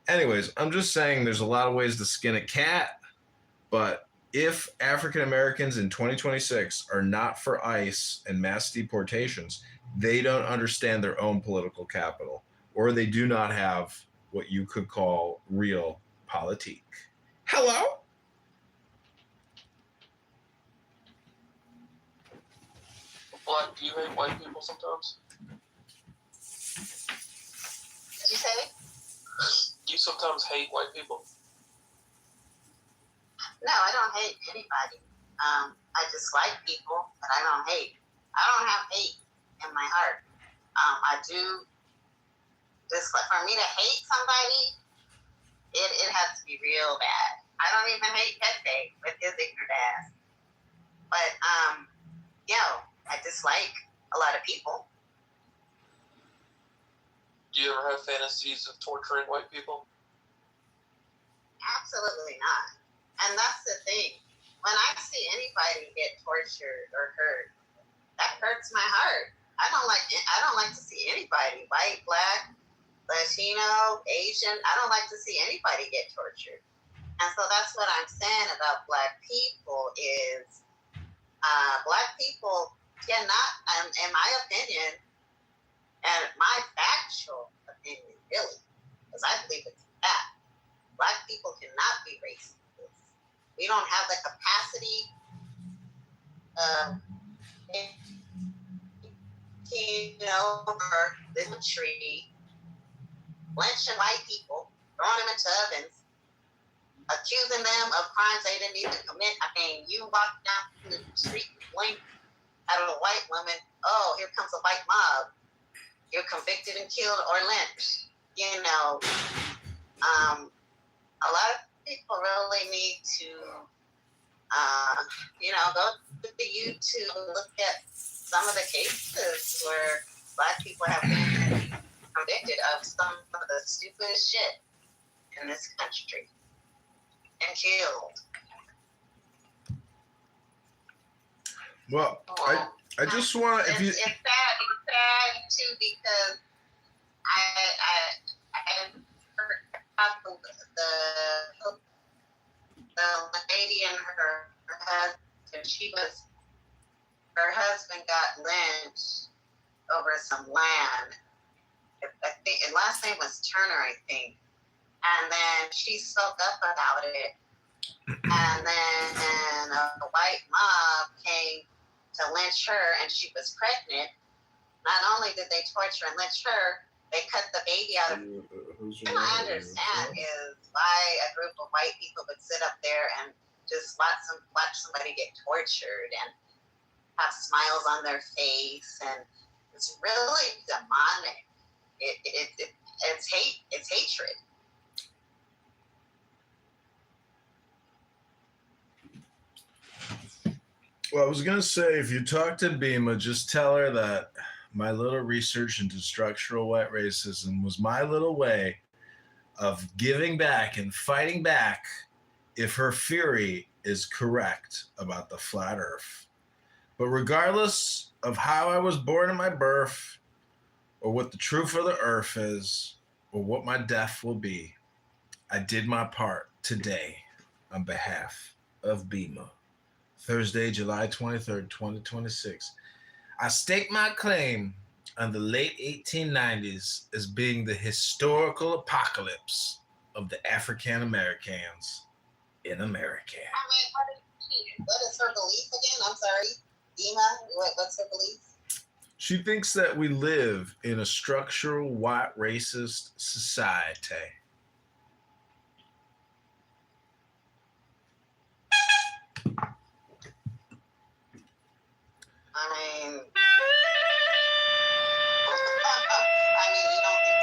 Anyways, I'm just saying there's a lot of ways to skin a cat, but if African Americans in 2026 are not for ICE and mass deportations, they don't understand their own political capital, or they do not have what you could call real politique. Hello? Black, do you hate white people sometimes? Did you say? Do you sometimes hate white people? No, I don't hate anybody. I dislike people, but I don't hate. I don't have hate in my heart. I do dislike. For me to hate somebody, it has to be real bad. I don't even hate Pepe with his ignorant ass. But, I dislike a lot of people. Do you ever have fantasies of torturing white people? Absolutely not. And that's the thing. When I see anybody get tortured or hurt, that hurts my heart. I don't like to see anybody, white, black, Latino, Asian. I don't like to see anybody get tortured. And so that's what I'm saying about black people is black people cannot, in my opinion, and my factual opinion, really, because I believe it's fact, black people cannot be racist. We don't have the capacity over the tree, lynching white people, throwing them into ovens, accusing them of crimes they didn't even commit. I mean, you walk down the street, blink at a white woman, oh, here comes a white mob. You're convicted and killed or lynched. A lot of people really need to, go to the YouTube and look at some of the cases where black people have been convicted of some of the stupidest shit in this country and killed. Well, I just want to, if you... It's sad too, because I heard about the lady and her husband. Her husband got lynched over some land. I think his last name was Turner, I think. And then she spoke up about it. And then a white mob came to lynch her, and she was pregnant. Not only did they torture and lynch her, they cut the baby out of her. What I understand is why a group of white people would sit up there and just watch somebody get tortured and have smiles on their face, and it's really demonic. It's hate. It's hatred. Well, I was going to say, if you talk to Bima, just tell her that my little research into structural white racism was my little way of giving back and fighting back if her theory is correct about the flat earth. But regardless of how I was born in my birth, or what the truth of the earth is, or what my death will be, I did my part today on behalf of Bima. Thursday, July 23rd, 2026. I stake my claim on the late 1890s as being the historical apocalypse of the African Americans in America. What is her belief again? I'm sorry. Dima, what's her belief? She thinks that we live in a structural white racist society. I mean, you don't think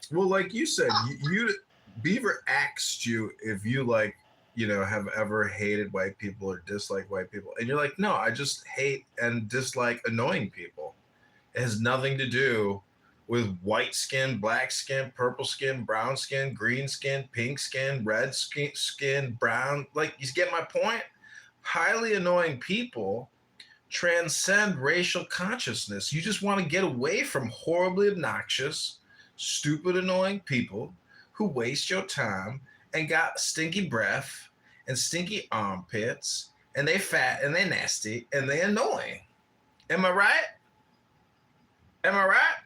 so? Well, like you said, you Beaver asked you if you have ever hated white people or disliked white people, and you're like, no, I just hate and dislike annoying people. It has nothing to do with white skin, black skin, purple skin, brown skin, green skin, pink skin, red skin, brown. Like, you get my point? Highly annoying people transcend racial consciousness. You just want to get away from horribly obnoxious, stupid, annoying people who waste your time and got stinky breath and stinky armpits, and they fat and they nasty and they annoying. Am I right? Am I right?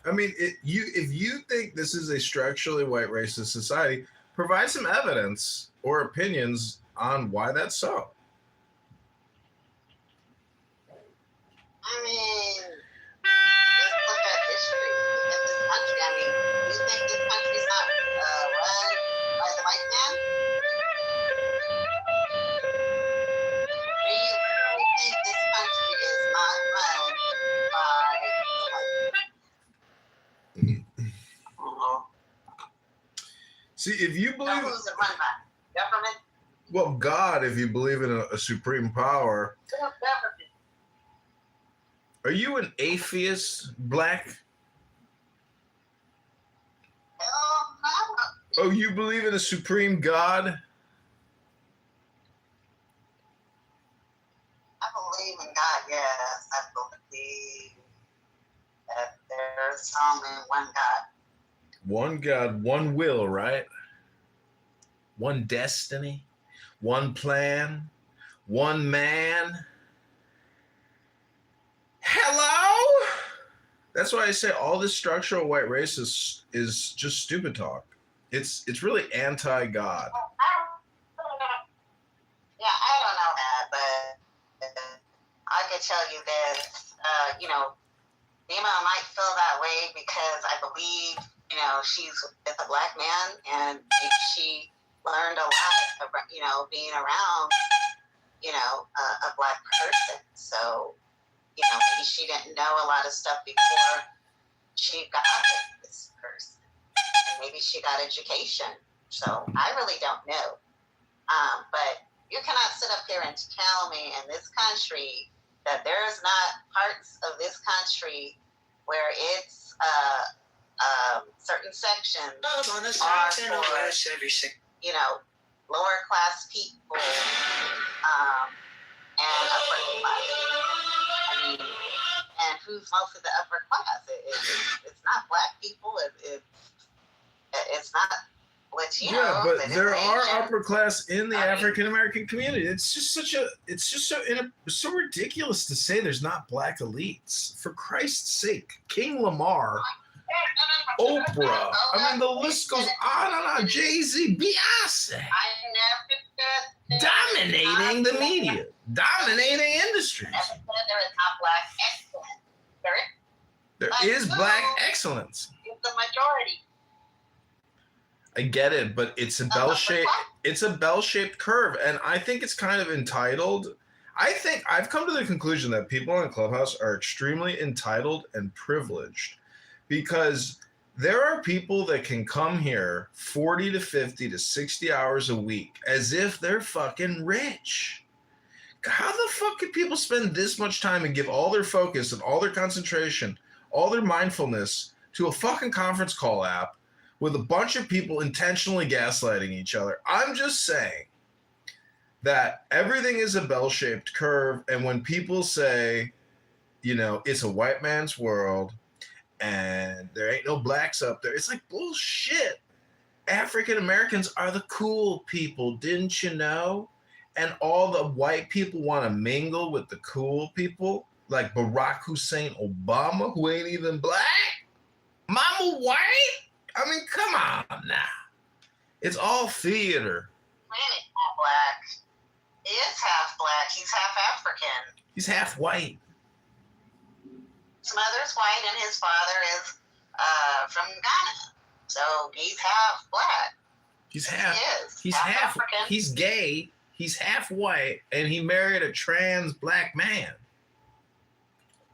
I mean, if you think this is a structurally white racist society, provide some evidence or opinions on why that's so. I mean, let's look at history. Look at this country. I mean, you think this country's not run by the white man? Do you really think this country is not run by the white man? See, if you believe, who's it run by? Government? Well, God, if you believe in a supreme power. Government. Are you an atheist, Black? No. Oh, you believe in a supreme God? I believe in God, yes. I believe that there's only one God. One God, one will, right? One destiny, one plan, one man. Hello? That's why I say all this structural white race is just stupid talk. It's really anti-God. Yeah, I don't know that, but I could tell you this. Dima might feel that way because I believe, she's with a Black man, and she learned a lot, being around, a Black person. So, maybe she didn't know a lot of stuff before she got with this person. And maybe she got education. So I really don't know. But you cannot sit up here and tell me in this country that there's not parts of this country where it's certain sections are for, lower class people and upper class. I mean, and who's most of the upper class? It's not Black people. It's not Latinos. Yeah, but there are Asian. upper class in the African American community. It's just so ridiculous to say there's not Black elites. For Christ's sake, King Lamar, Oprah. I mean, the list goes on and on. Jay-Z, Beyonce. Dominating the media, dominating industries. There is not Black excellence. There is Black excellence. It's the majority. I get it, but it's a bell-shaped. It's a bell-shaped curve, and I think it's kind of entitled. I think I've come to the conclusion that people on Clubhouse are extremely entitled and privileged, because there are people that can come here 40 to 50 to 60 hours a week as if they're fucking rich. How the fuck can people spend this much time and give all their focus and all their concentration, all their mindfulness to a fucking conference call app with a bunch of people intentionally gaslighting each other? I'm just saying that everything is a bell-shaped curve, and when people say, it's a white man's world, and there ain't no Blacks up there, it's like bullshit. African Americans are the cool people, didn't you know? and all the white people want to mingle with the cool people, like Barack Hussein Obama, who ain't even black. Mama white? I mean, come on now. It's all theater. He's not black. He is half black. He's half African. He's half white. His mother's white and his father is from Ghana. So he's half black. He's half. He is. He's half. African. He's gay. He's half white, and he married a trans black man.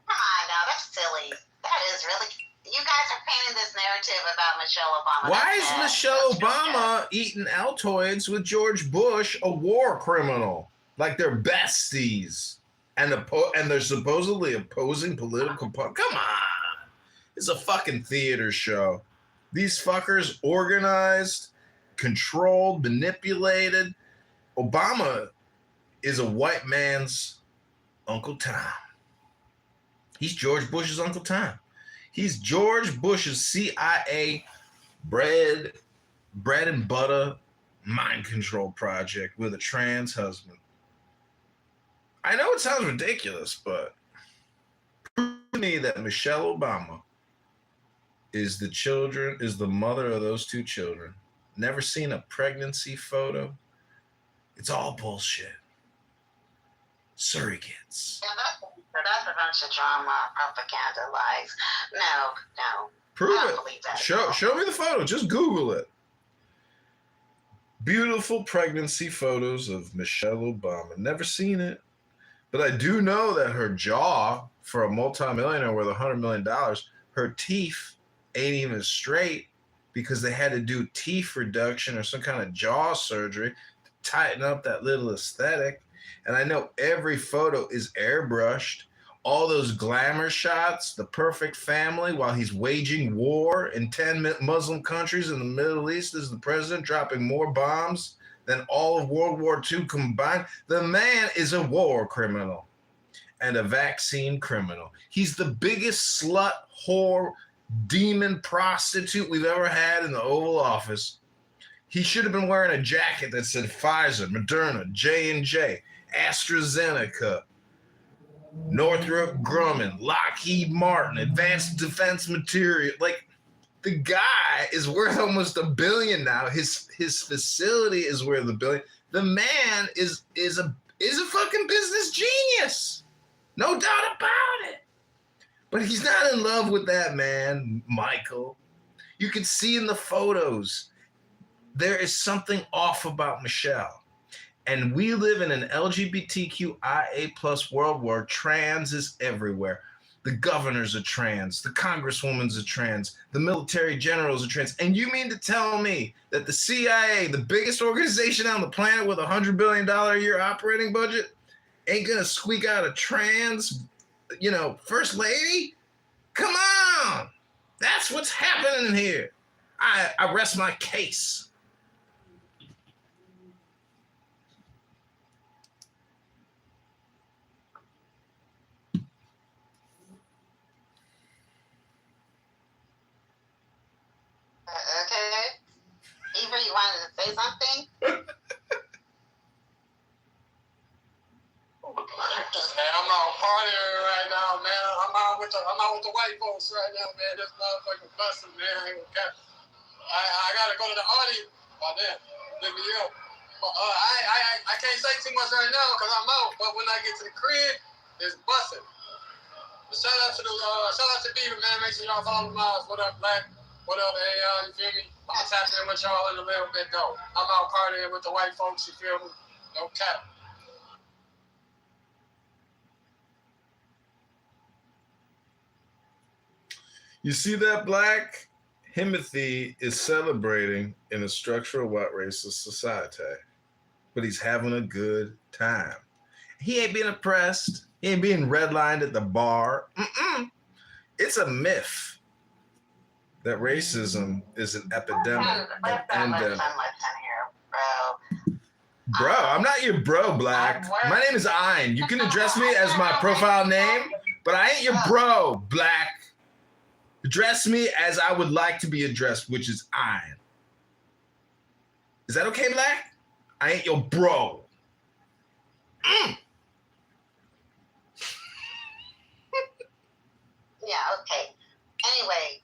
Come on now, that's silly. That is really. You guys are painting this narrative about Michelle Obama. Why is Michelle Obama eating Altoids with George Bush, a war criminal? Like they're besties, and they're supposedly opposing political. Come on, it's a fucking theater show. These fuckers organized, controlled, manipulated. Obama is a white man's Uncle Tom. He's George Bush's Uncle Tom. He's George Bush's CIA bread and butter mind control project with a trans husband. I know it sounds ridiculous, but prove to me that Michelle Obama is the mother of those two children. Never seen a pregnancy photo. It's all bullshit. Surrogates. Yeah, that's a bunch of drama, propaganda, lies. No. Prove I it. don't believe that. Show me the photo. Just Google it. Beautiful pregnancy photos of Michelle Obama. Never seen it. But I do know that her jaw, for a multimillionaire worth $100 million, her teeth ain't even straight because they had to do teeth reduction or some kind of jaw surgery to tighten up that little aesthetic. And I know every photo is airbrushed. All those glamour shots, the perfect family while he's waging war in 10 Muslim countries in the Middle East as the president, dropping more bombs than all of World War II combined. The man is a war criminal and a vaccine criminal. He's the biggest slut, whore, demon prostitute we've ever had in the Oval Office. He should have been wearing a jacket that said Pfizer, Moderna, J&J, AstraZeneca, Northrop Grumman, Lockheed Martin, Advanced Defense Material. Like, the guy is worth almost $1 billion now. His facility is worth $1 billion. The man is a fucking business genius. No doubt about it. But he's not in love with that man, Michael. You can see in the photos, there is something off about Michelle. And we live in an LGBTQIA plus world where trans is everywhere. The governors are trans. The congresswomen's are trans. The military generals are trans. And you mean to tell me that the CIA, the biggest organization on the planet with $100 billion a year operating budget, ain't gonna squeak out a trans, first lady? Come on. That's what's happening here. I rest my case. Okay. Eva, you wanted to say something? Hey, I'm out partying right now, man. I'm out with the white folks right now, man. This motherfucking busting, man. I gotta go to the audience. By then, let me up. I can't say too much right now because I'm out. But when I get to the crib, it's busting. Shout out to Beaver, man. Make sure y'all follow Miles. What up, Black? What up, you feel me? I'm gonna tap in with y'all in a little bit, though. I'm out partying with the white folks, you feel me? No cap. You see that, Black? Timothy is celebrating in a structural white racist society, but he's having a good time. He ain't being oppressed. He ain't being redlined at the bar. It's a myth that racism is an epidemic, an endemic. Bro, I'm not your bro, Black. My name is Ein. You can address me as my profile name, but I ain't your bro, Black. Address me as I would like to be addressed, which is Ein. Is that okay, Black? I ain't your bro. Yeah, okay. Anyway,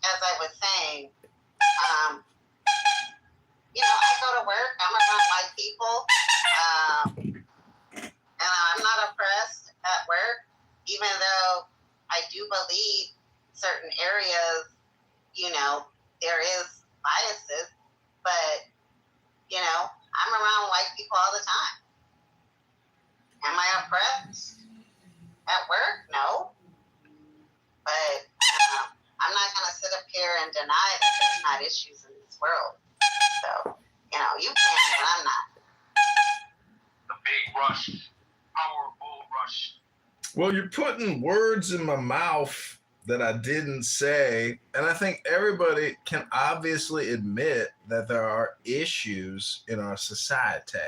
as I was saying, I go to work, I'm around white people, and I'm not oppressed at work, even though I do believe certain areas, there is biases, but, I'm around white people all the time. Am I oppressed at work? No. But I'm not going to sit up here and deny that there's not issues in this world. So, you can, but I'm not. The big rush, powerful rush. Well, you're putting words in my mouth that I didn't say. And I think everybody can obviously admit that there are issues in our society,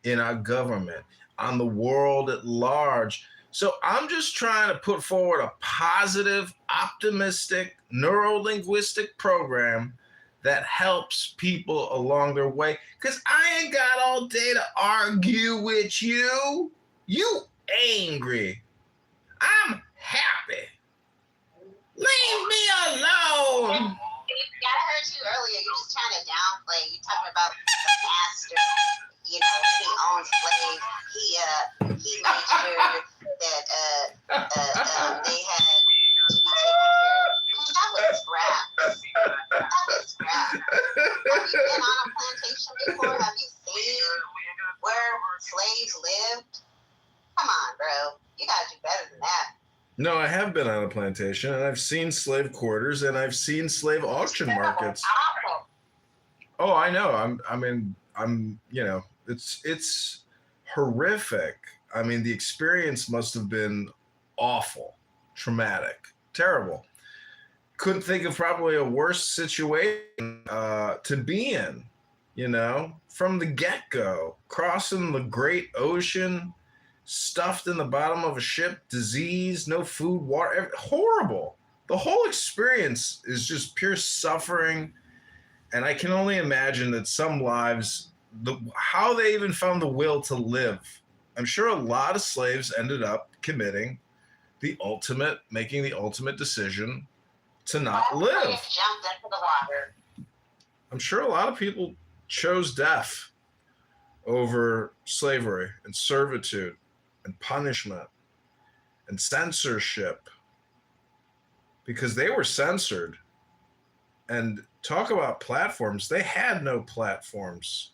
in our government, on the world at large. So I'm just trying to put forward a positive, optimistic, neuro-linguistic program that helps people along their way. Because I ain't got all day to argue with you. You angry. I'm happy. Leave me alone. I heard you earlier. You're just trying to downplay. You're talking about the master. He owns slaves. He made sure that they had to be taken care of. That was scraps. Have you been on a plantation before? Have you seen where slaves lived? Come on, bro. You gotta do better than that. No, I have been on a plantation, and I've seen slave quarters, and I've seen slave auction markets. Oh, I know. It's horrific. I mean, the experience must have been awful, traumatic, terrible. Couldn't think of probably a worse situation to be in, from the get-go, crossing the great ocean, stuffed in the bottom of a ship, disease, no food, water, horrible. The whole experience is just pure suffering. And I can only imagine that some lives, how they even found the will to live. I'm sure a lot of slaves ended up making the ultimate decision to not live. Jumped into the water. I'm sure a lot of people chose death over slavery and servitude and punishment and censorship, because they were censored. And talk about platforms. They had no platforms.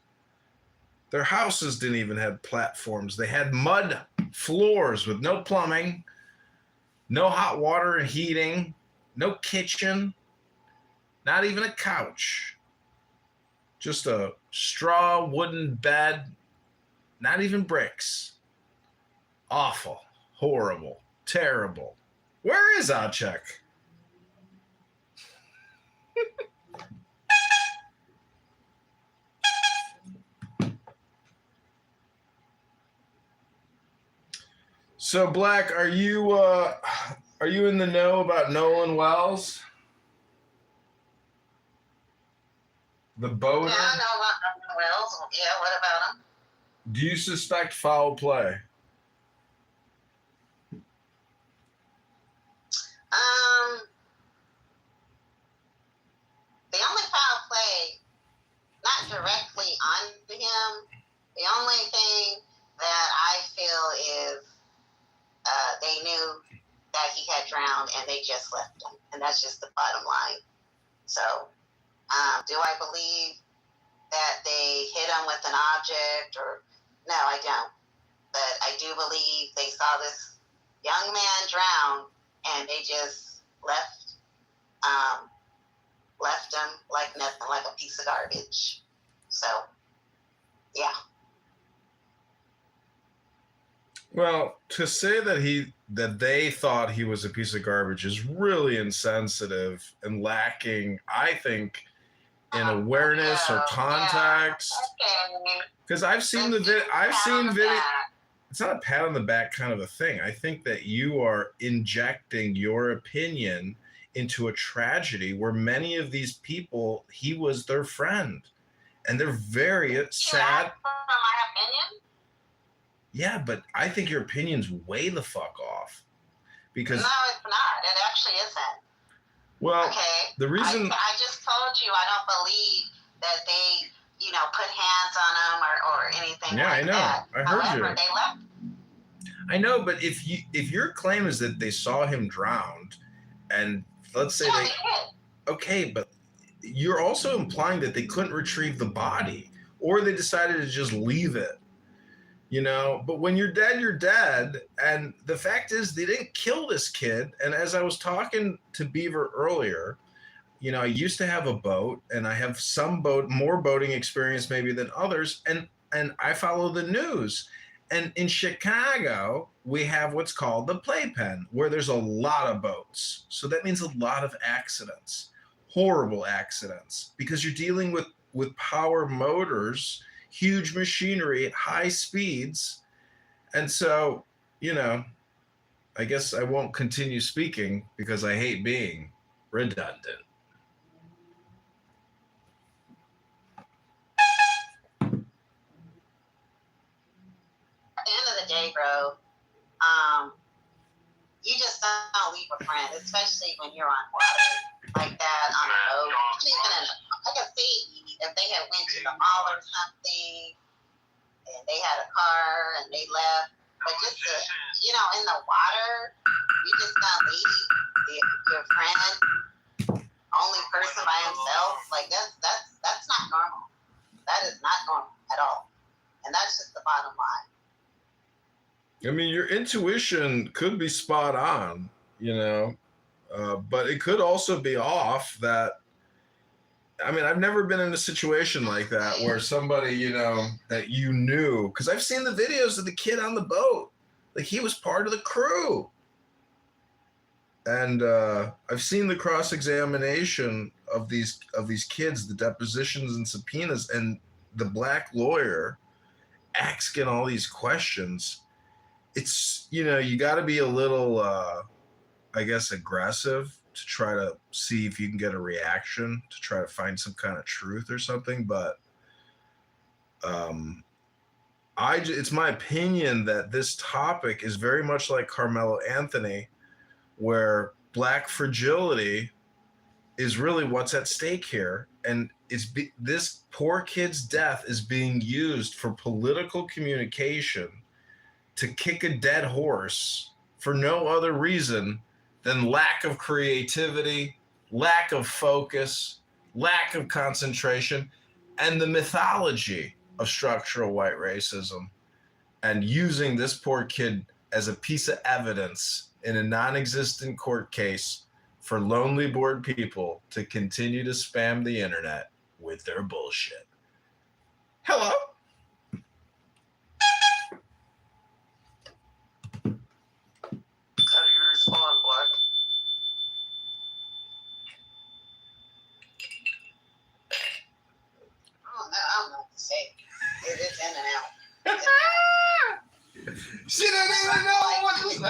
Their houses didn't even have platforms. They had mud floors with no plumbing, no hot water and heating, no kitchen, not even a couch. Just a straw wooden bed, not even bricks. Awful, horrible, terrible. Where is Acek? So, Black, are you in the know about Nolan Wells? The boater? Yeah, I know about Nolan Wells. Yeah, what about him? Do you suspect foul play? The only foul play, not directly onto him, the only thing that I feel is they knew that he had drowned and they just left him. And that's just the bottom line. So, do I believe that they hit him with an object or no, I don't. But I do believe they saw this young man drown and they just left him like nothing, like a piece of garbage. So, yeah. Well, to say that they thought he was a piece of garbage is really insensitive and lacking, I think, in awareness or context. Because I've seen video. It's not a pat on the back kind of a thing. I think that you are injecting your opinion into a tragedy where many of these people, he was their friend. and they're very sad. For my opinion? Yeah, but I think your opinion's way the fuck off. Because no, it's not. It actually isn't. Well, okay. The reason I just told you I don't believe that they, put hands on them or anything Yeah, like I know. that. I heard However, you. they left. I know, but if your claim is that they saw him drowned, and let's say they did. Okay, but you're also implying that they couldn't retrieve the body, or they decided to just leave it. But when you're dead, you're dead. And the fact is, they didn't kill this kid. And as I was talking to Beaver earlier, I used to have a boat, and I have more boating experience maybe than others. And I follow the news. And in Chicago, we have what's called the playpen, where there's a lot of boats. So that means a lot of accidents, horrible accidents, because you're dealing with power motors, huge machinery at high speeds. And so, I guess I won't continue speaking because I hate being redundant. At the end of the day, bro, you just don't leave a friend, especially when you're on water like that on a boat. I can see if they had went to the mall or something, and they had a car and they left. But just in the water, you just don't leave your friend, only person by himself. Like that's not normal. That is not normal at all. And that's just the bottom line. I mean, your intuition could be spot on, but it could also be off. I've never been in a situation like that where somebody, that you knew, because I've seen the videos of the kid on the boat, like he was part of the crew. And I've seen the cross-examination of these kids, the depositions and subpoenas, and the black lawyer asking all these questions. It's, you got to be a little, I guess, aggressive to try to see if you can get a reaction, to try to find some kind of truth or something. But it's my opinion that this topic is very much like Carmelo Anthony, where black fragility is really what's at stake here. And this poor kid's death is being used for political communication to kick a dead horse for no other reason than lack of creativity, lack of focus, lack of concentration, and the mythology of structural white racism, and using this poor kid as a piece of evidence in a non-existent court case for lonely, bored people to continue to spam the internet with their bullshit. Hello? How do you respond, Black? I don't know what to say. It is in and out. She didn't even know what to say.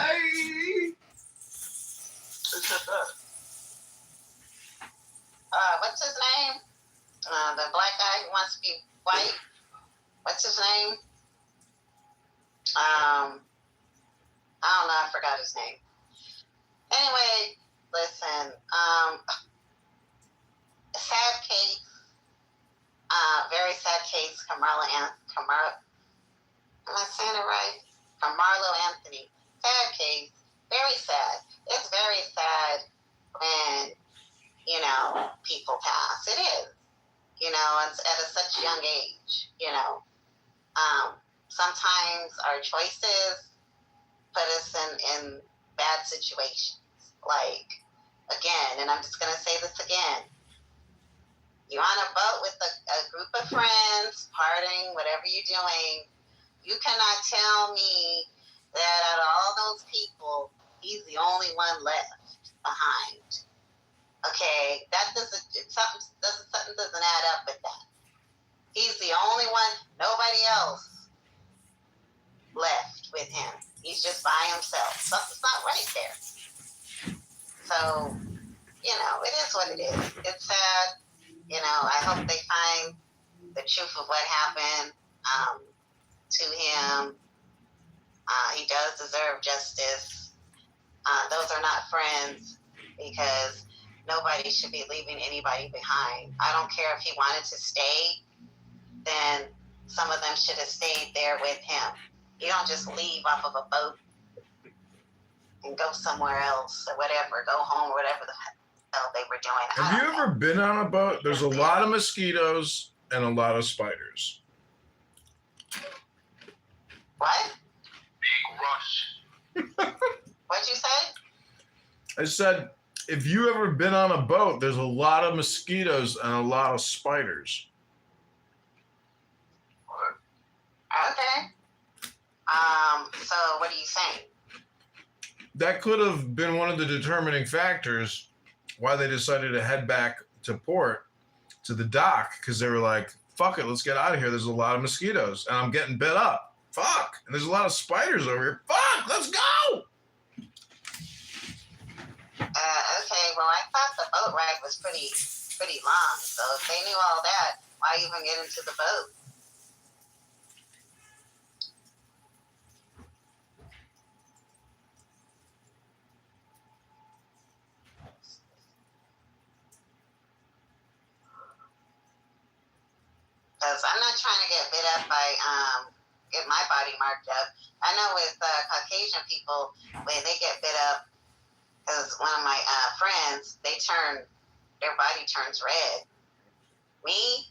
What's his name? The black guy who wants to be white. What's his name? I don't know. I forgot his name. Anyway, listen. Sad case. Very sad case. Am I saying it right? Carmelo Anthony. Sad case. Very sad. It's very sad when, people pass. It is. It's at such a young age, sometimes our choices put us in bad situations. Like, again, and I'm just going to say this again. You're on a boat with a group of friends, partying, whatever you're doing. You cannot tell me that out of all those people, he's the only one left behind. Okay, something doesn't add up with that. He's the only one, nobody else left with him. He's just by himself. Something's not right there. So, it is what it is. It's sad. I hope they find the truth of what happened to him. He does deserve justice. Those are not friends because nobody should be leaving anybody behind. I don't care if he wanted to stay, then some of them should have stayed there with him. You don't just leave off of a boat and go somewhere else or whatever, go home or whatever the hell they were doing. Have you ever been on a boat? There's a lot of mosquitoes and a lot of spiders. What? Big rush. What'd you say? I said, if you ever been on a boat, there's a lot of mosquitoes and a lot of spiders. Okay. So what are you saying? That could have been one of the determining factors why they decided to head back to port, to the dock, because they were like, fuck it, let's get out of here. There's a lot of mosquitoes, and I'm getting bit up. Fuck. And there's a lot of spiders over here. Fuck, let's go. Okay, well, I thought the boat ride was pretty long, so if they knew all that, why even get into the boat? Because I'm not trying to get bit up by, get my body marked up. I know with Caucasian people, when they get bit up, because one of my friends, their body turns red. Me,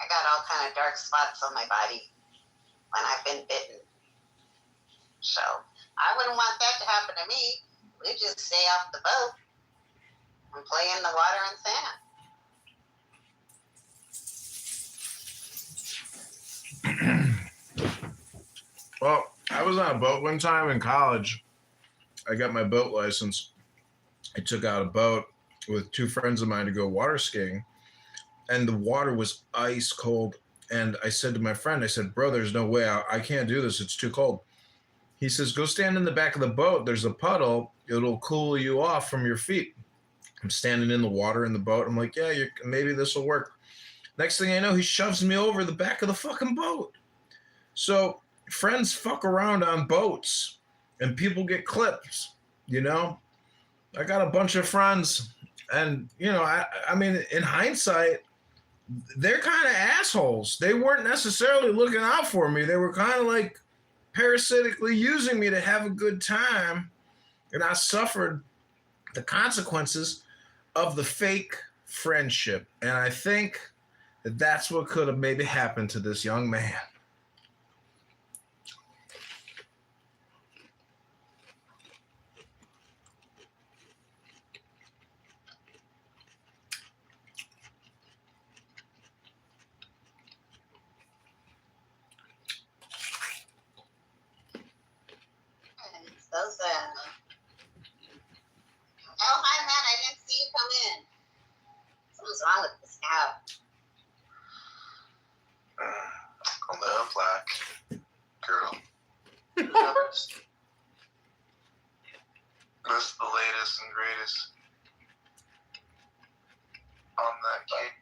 I got all kind of dark spots on my body when I've been bitten. So I wouldn't want that to happen to me. We just stay off the boat and play in the water and sand. Well, I was on a boat one time in college. I got my boat license. I took out a boat with two friends of mine to go water skiing, and the water was ice cold. And I said to my friend, I said, bro, there's no way. I can't do this. It's too cold. He says, go stand in the back of the boat. There's a puddle. It'll cool you off from your feet. I'm standing in the water in the boat. I'm like, yeah, maybe this will work. Next thing I know, he shoves me over the back of the fucking boat. So friends fuck around on boats and people get clipped, you know? I got a bunch of friends and, you know, I mean, in hindsight, they're kind of assholes. They weren't necessarily looking out for me. They were kind of like parasitically using me to have a good time. And I suffered the consequences of the fake friendship. And I think that that's what could have maybe happened to this young man. So sad. Oh, hi, Matt. I didn't see you come in. Something's wrong with this app. Calm down, Black girl. This is the latest and greatest on that cake.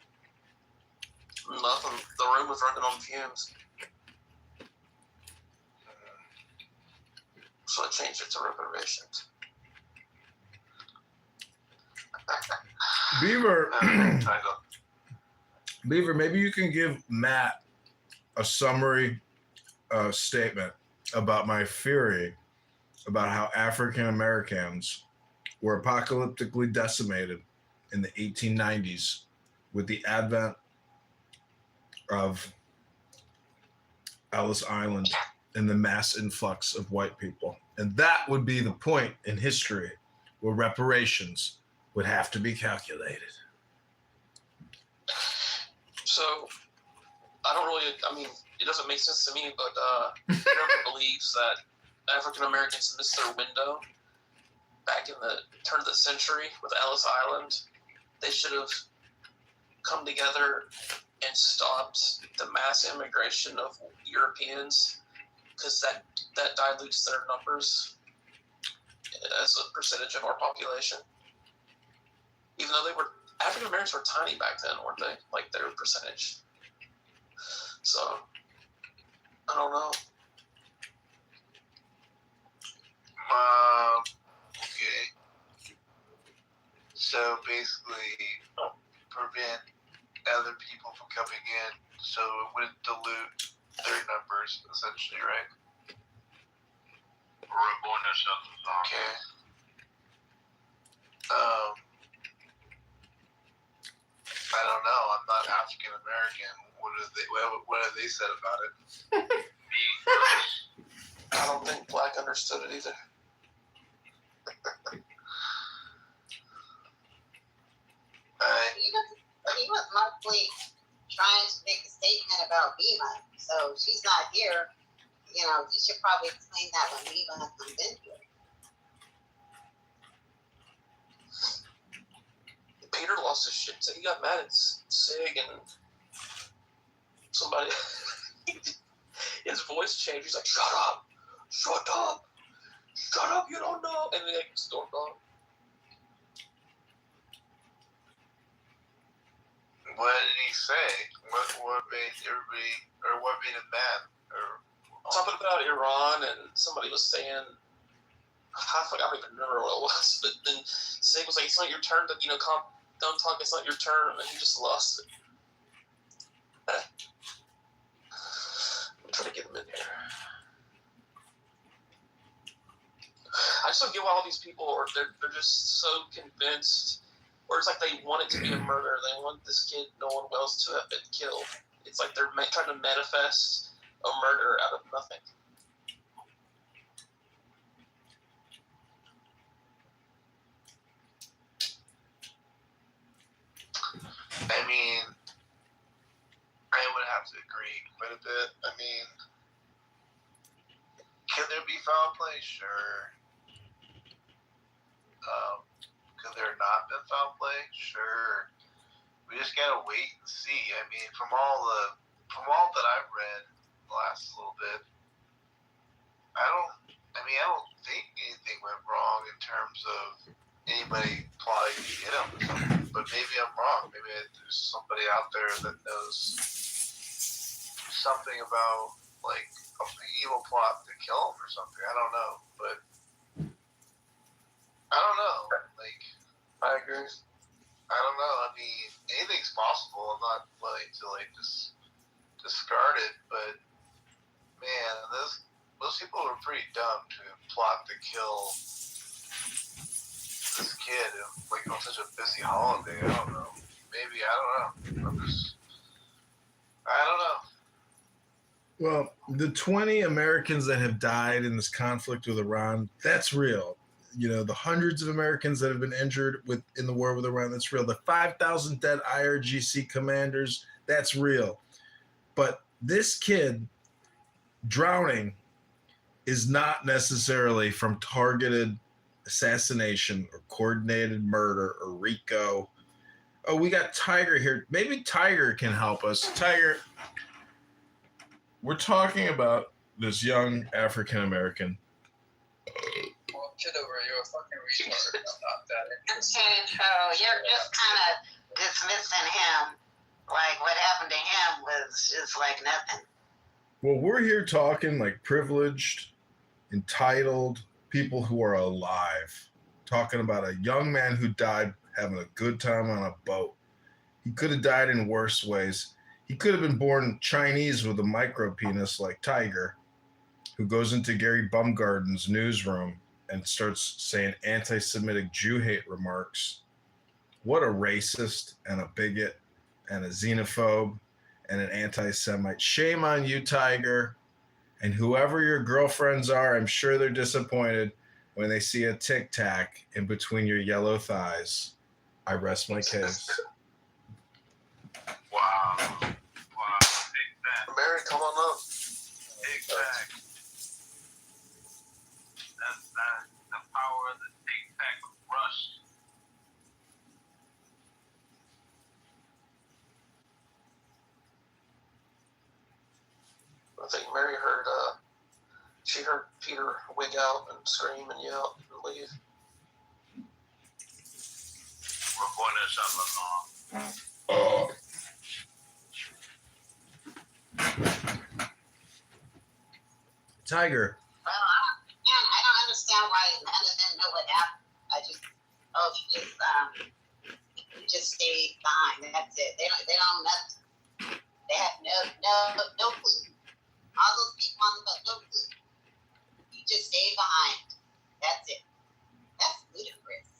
Nothing. The room was running on fumes. So I changed it to reparations. Beaver, Beaver, maybe you can give Matt a summary statement about my theory about how African Americans were apocalyptically decimated in the 1890s with the advent of Ellis Island and the mass influx of white people. And that would be the point in history where reparations would have to be calculated. So, I mean, it doesn't make sense to me, but whoever believes that African Americans missed their window back in the turn of the century with Ellis Island, they should have come together and stopped the mass immigration of Europeans, because that dilutes their numbers as a percentage of our population. Even though African Americans were tiny back then, weren't they? Like their percentage. So, I don't know. Okay. So basically, prevent other people from coming in, so it wouldn't dilute their numbers, essentially, right? Okay. I don't know. I'm not African American. What have they said about it? I don't think Black understood it either. He was mostly trying to make a statement about Bima, so she's not here. You should probably explain that when Bima comes in here. Peter lost his shit. So he got mad at Sig and somebody. His voice changed. He's like, "Shut up! Shut up! Shut up! You don't know!" And then he stormed off. What did he say? What made everybody, or what made him mad? Or something about Iran, and somebody was saying, I don't even remember what it was, but then Sig was like, "It's not your turn to, don't talk, it's not your turn," and he just lost it. I'm trying to get him in here. I just don't get why all these people are, they're just so convinced, or it's like they want it to be a murder. They want this kid, no one else, to have been killed. It's like they're trying to manifest a murder out of nothing. I mean, I would have to agree quite a bit. I mean, can there be foul play? Sure. Could there not been foul play? Sure. We just gotta wait and see. I mean, from all that I've read the last little bit, I don't think anything went wrong in terms of anybody plotting to get him or something. But maybe I'm wrong. Maybe there's somebody out there that knows something about like an evil plot to kill him or something. I don't know, but I don't know. Like, I agree. I don't know. I mean, anything's possible. I'm not willing to just discard it, but man, those people were pretty dumb to plot to kill this kid on such a busy holiday. I don't know. Maybe, I don't know. I don't know. Well, the 20 Americans that have died in this conflict with Iran, that's real. The hundreds of Americans that have been injured in the war with Iran, that's real. The 5,000 dead IRGC commanders, that's real. But this kid drowning is not necessarily from targeted assassination or coordinated murder or RICO. Oh, we got Tiger here. Maybe Tiger can help us. Tiger, we're talking about this young African-American. Well, Kitover, you're a fucking retard. I'm not that interested. Okay, so you're just kind of dismissing him. Like what happened to him was just like nothing. Well, we're here talking like privileged, entitled people who are alive. Talking about a young man who died having a good time on a boat. He could have died in worse ways. He could have been born Chinese with a micro penis like Tiger, who goes into Gary Bumgarden's newsroom and starts saying anti-Semitic Jew hate remarks. What a racist and a bigot and a xenophobe and an anti-Semite. Shame on you, Tiger. And whoever your girlfriends are, I'm sure they're disappointed when they see a Tic Tac in between your yellow thighs. I rest my case. Wow. Big fat. Mary, come on up. Big fat. That's the power of the Tic Tac rush. I think Mary heard, she heard Peter wig out and scream and yell and leave. We're going to shut along. Tiger. Well, I don't understand why none of them know what happened. He just stayed behind. That's it. They don't nothing. They have no clue. All those people on the boat, no clue. He just stayed behind. That's it. That's ludicrous.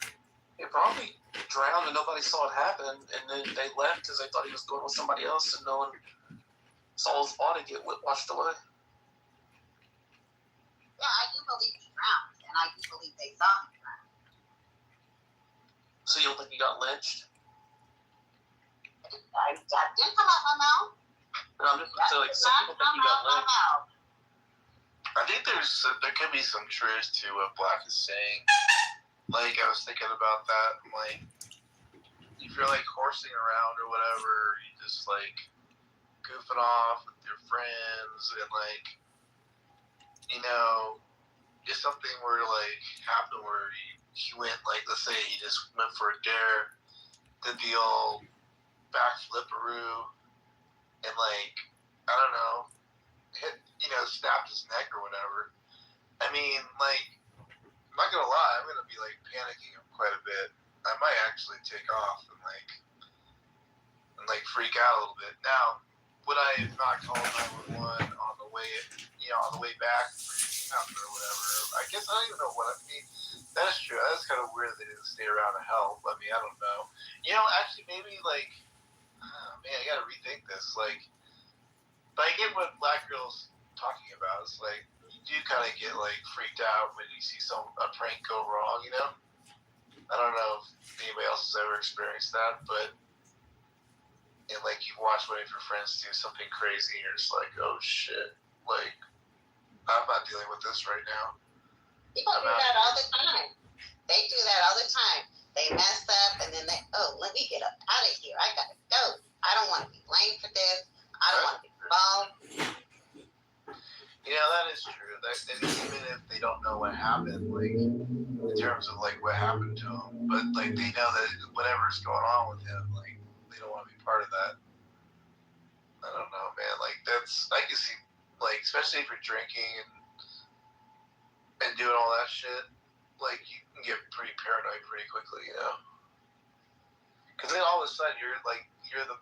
They probably drowned and nobody saw it happen, and then they left because they thought he was going with somebody else, and no one saw his body get washed away. Yeah, I do believe he drowned, and I do believe they saw him drown. So you don't think he got lynched? That didn't come out my mouth. No, I'm just saying, like, some people think he got lynched. I think there could be some truth to what Black is saying. Like, I was thinking about that. Like, if you're like horsing around or whatever, you just like goofing off with your friends, and like, you know, if something were to like happen where he went, like, let's say he just went for a dare, did the old backfliparoo, and like, I don't know, snapped his neck or whatever. I mean, like, I'm not gonna lie, I'm gonna be like panicking quite a bit. I might actually take off and freak out a little bit. Now, would I have not called 911 on the way back or whatever? I guess I don't even know what I mean. That's true. That's kind of weird they didn't stay around to help. I mean, I don't know. Actually, maybe like, man, I gotta rethink this. Like, but I get what Black Girl's talking about. It's like, you do kind of get like freaked out when you see a prank go wrong, you know? I don't know if anybody else has ever experienced that, but like you watch one of your friends do something crazy and you're just like, oh shit, like, I'm not dealing with this right now. People do that all the time. They do that all the time. They mess up and then let me get up out of here. I gotta go. I don't want to be blamed for this. I don't want to be involved. That is true. And even if they don't know what happened, like, in terms of like what happened to him, but like they know that whatever's going on with him, like, they don't want to be part of that. I don't know, man. Like, I can see, like, especially if you're drinking and doing all that shit, like, you can get pretty paranoid pretty quickly, you know? Because then all of a sudden you're the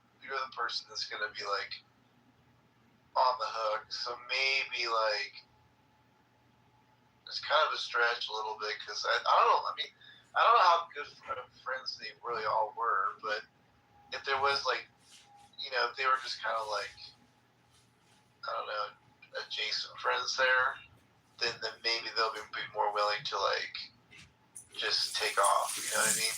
person that's gonna be like on the hook. So maybe like it's kind of a stretch a little bit, because I don't know. I mean, I don't know how good friends they really all were, but if there was like, if they were just kind of like, I don't know, adjacent friends there, then maybe they'll be more willing to like just take off. You know what I mean?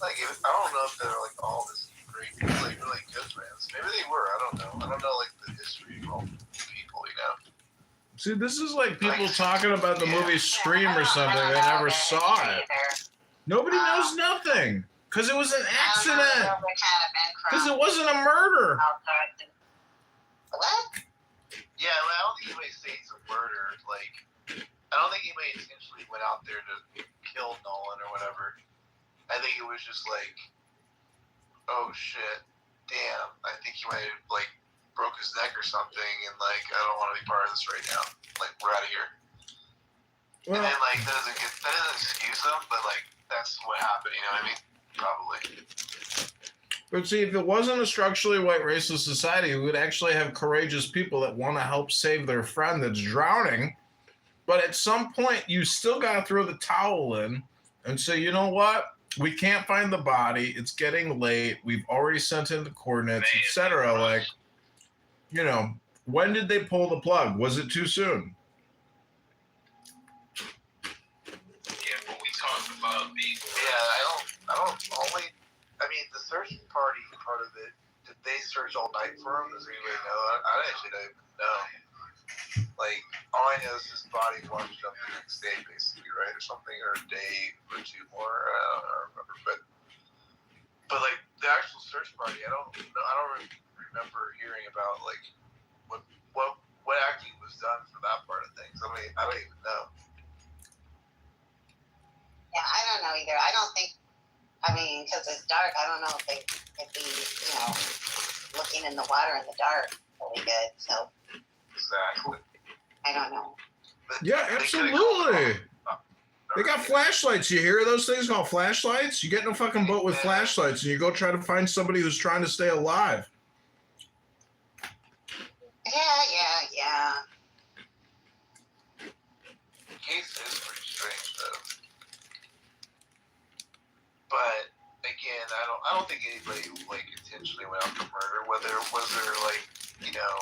Like, I don't know if they're like all this great, like really good friends. Maybe they were. I don't know. I don't know like the history of all people. See, this is like people talking about the movie Scream or something. They never saw it. Nobody knows nothing. Because it was an accident. Because it wasn't a murder. What? Yeah, well, I don't think anybody say it's a murder. Like, I don't think anybody intentionally went out there to kill Nolan or whatever. I think it was just like, oh shit, damn, I think he might have like broke his neck or something, and like, I don't want to be part of this right now. Like, we're out of here. Well, and then like that doesn't excuse them, but like that's what happened. You know what I mean? Probably. But see, if it wasn't a structurally white racist society, we would actually have courageous people that want to help save their friend that's drowning. But at some point, you still got to throw the towel in and say, you know what? We can't find the body. It's getting late. We've already sent in the coordinates, etc. Like, when did they pull the plug? Was it too soon? Yeah, but we talked about the. Yeah, I mean, the search party part of it, did they search all night for him? Does anybody know? I actually don't even know. Like, all I know is his body washed up the next day, basically, right? Or something, or a day or two more. I don't remember. But like, the actual search party, I don't know. I don't really remember hearing about, like, what actually was done for that part of things. I mean, I don't even know. Yeah, I don't know either. I don't think, because it's dark, I don't know if they'd be, looking in the water in the dark really good, so. Exactly. I don't know. Yeah, absolutely. They got flashlights. You hear those things called flashlights? You get in a fucking boat with flashlights and you go try to find somebody who's trying to stay alive. Yeah. Case is pretty strange though. But again, I don't think anybody like intentionally went out to murder. Was there like, you know,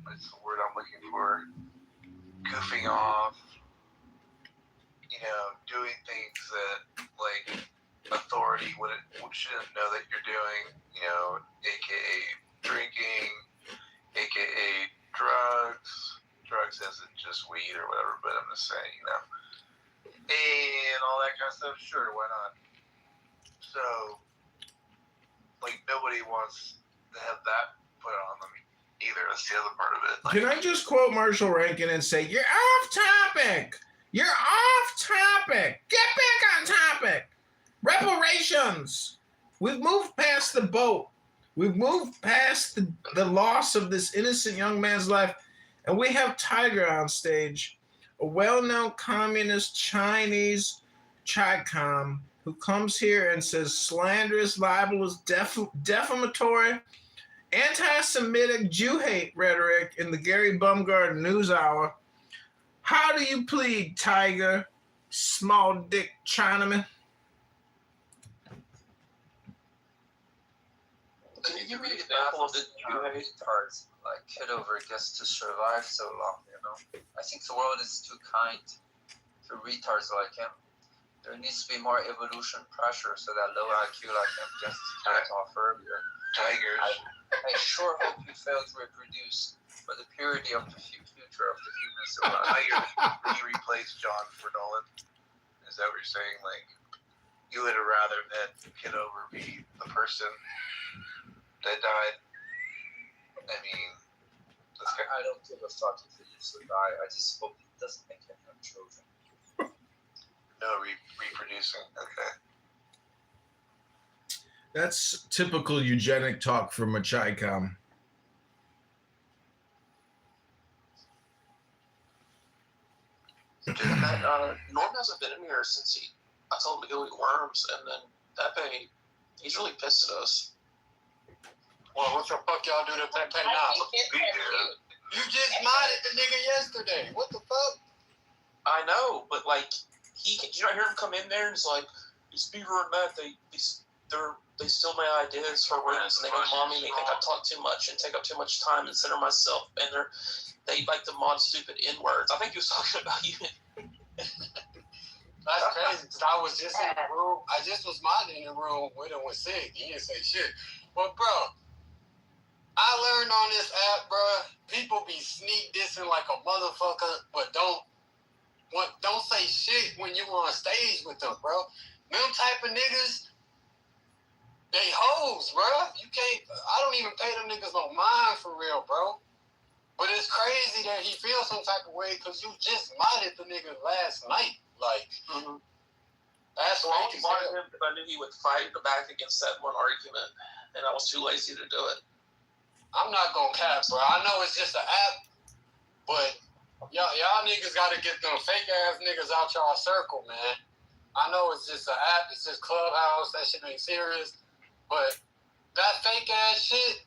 what's the word I'm looking for? Goofing off, you know, doing things that like authority shouldn't know that you're doing, you know, aka drinking, aka drugs isn't just weed or whatever, but I'm just saying, you know, and all that kind of stuff. Sure, why not? So like nobody wants to have that put on them either. That's the other part of it. Like, can I just quote Marshall Rankin and say, you're off topic. You're off topic. Get back on topic. Reparations. We've moved past the boat. We've moved past the loss of this innocent young man's life. And we have Tiger on stage, a well-known communist Chinese Chi-Com who comes here and says slanderous, libelous, defamatory, anti-Semitic, Jew-hate rhetoric in the Gary Bumgarner News Hour. How do you plead, Tiger, small dick Chinaman? Can you give me an example of the Jew-hate? Cards like Kitover gets to survive so long, you know? I think the world is too kind to retards like him. There needs to be more evolution pressure so that low IQ like him gets cut off earlier. Tigers. I sure hope you fail to reproduce for the purity of the future of the human survival. Tigers, you replace John for Nolan? Is that what you're saying? Like, you would have rather that Kitover be the person that died? I mean, I don't give a fuck if he used to die. I just hope he doesn't make him have children. No reproducing. Okay. That's typical eugenic talk from a Chi-Com. Norm hasn't been in here since I told him to go eat worms, and then Pepe, he's really pissed at us. Well, what the fuck y'all do to Pepe now? You just modded the nigga yesterday. What the fuck? I know, but like, did you not hear him come in there and it's like, these people are mad, they steal my ideas for rooms, and they go mommy, and they think I talk too much and take up too much time and center myself, and they like to mod stupid N-words. I think he was talking about you. That's crazy, because I was just in the room. I just was modding in the room with him with Sig. He didn't say shit. But, bro, I learned on this app, bro, people be sneak dissing like a motherfucker, but don't say shit when you on stage with them, bro. Them type of niggas, they hoes, bro. You can't, I don't even pay them niggas no mind for real, bro. But it's crazy that he feels some type of way because you just modded the nigga last night. Like, that's why I modded him, because I knew he would fight back against that one argument, and I was too lazy to do it. I'm not gonna cap, bro. I know it's just an app, but y'all niggas gotta get them fake ass niggas out y'all circle, man. I know it's just an app, it's just Clubhouse, that shit ain't serious, but that fake ass shit,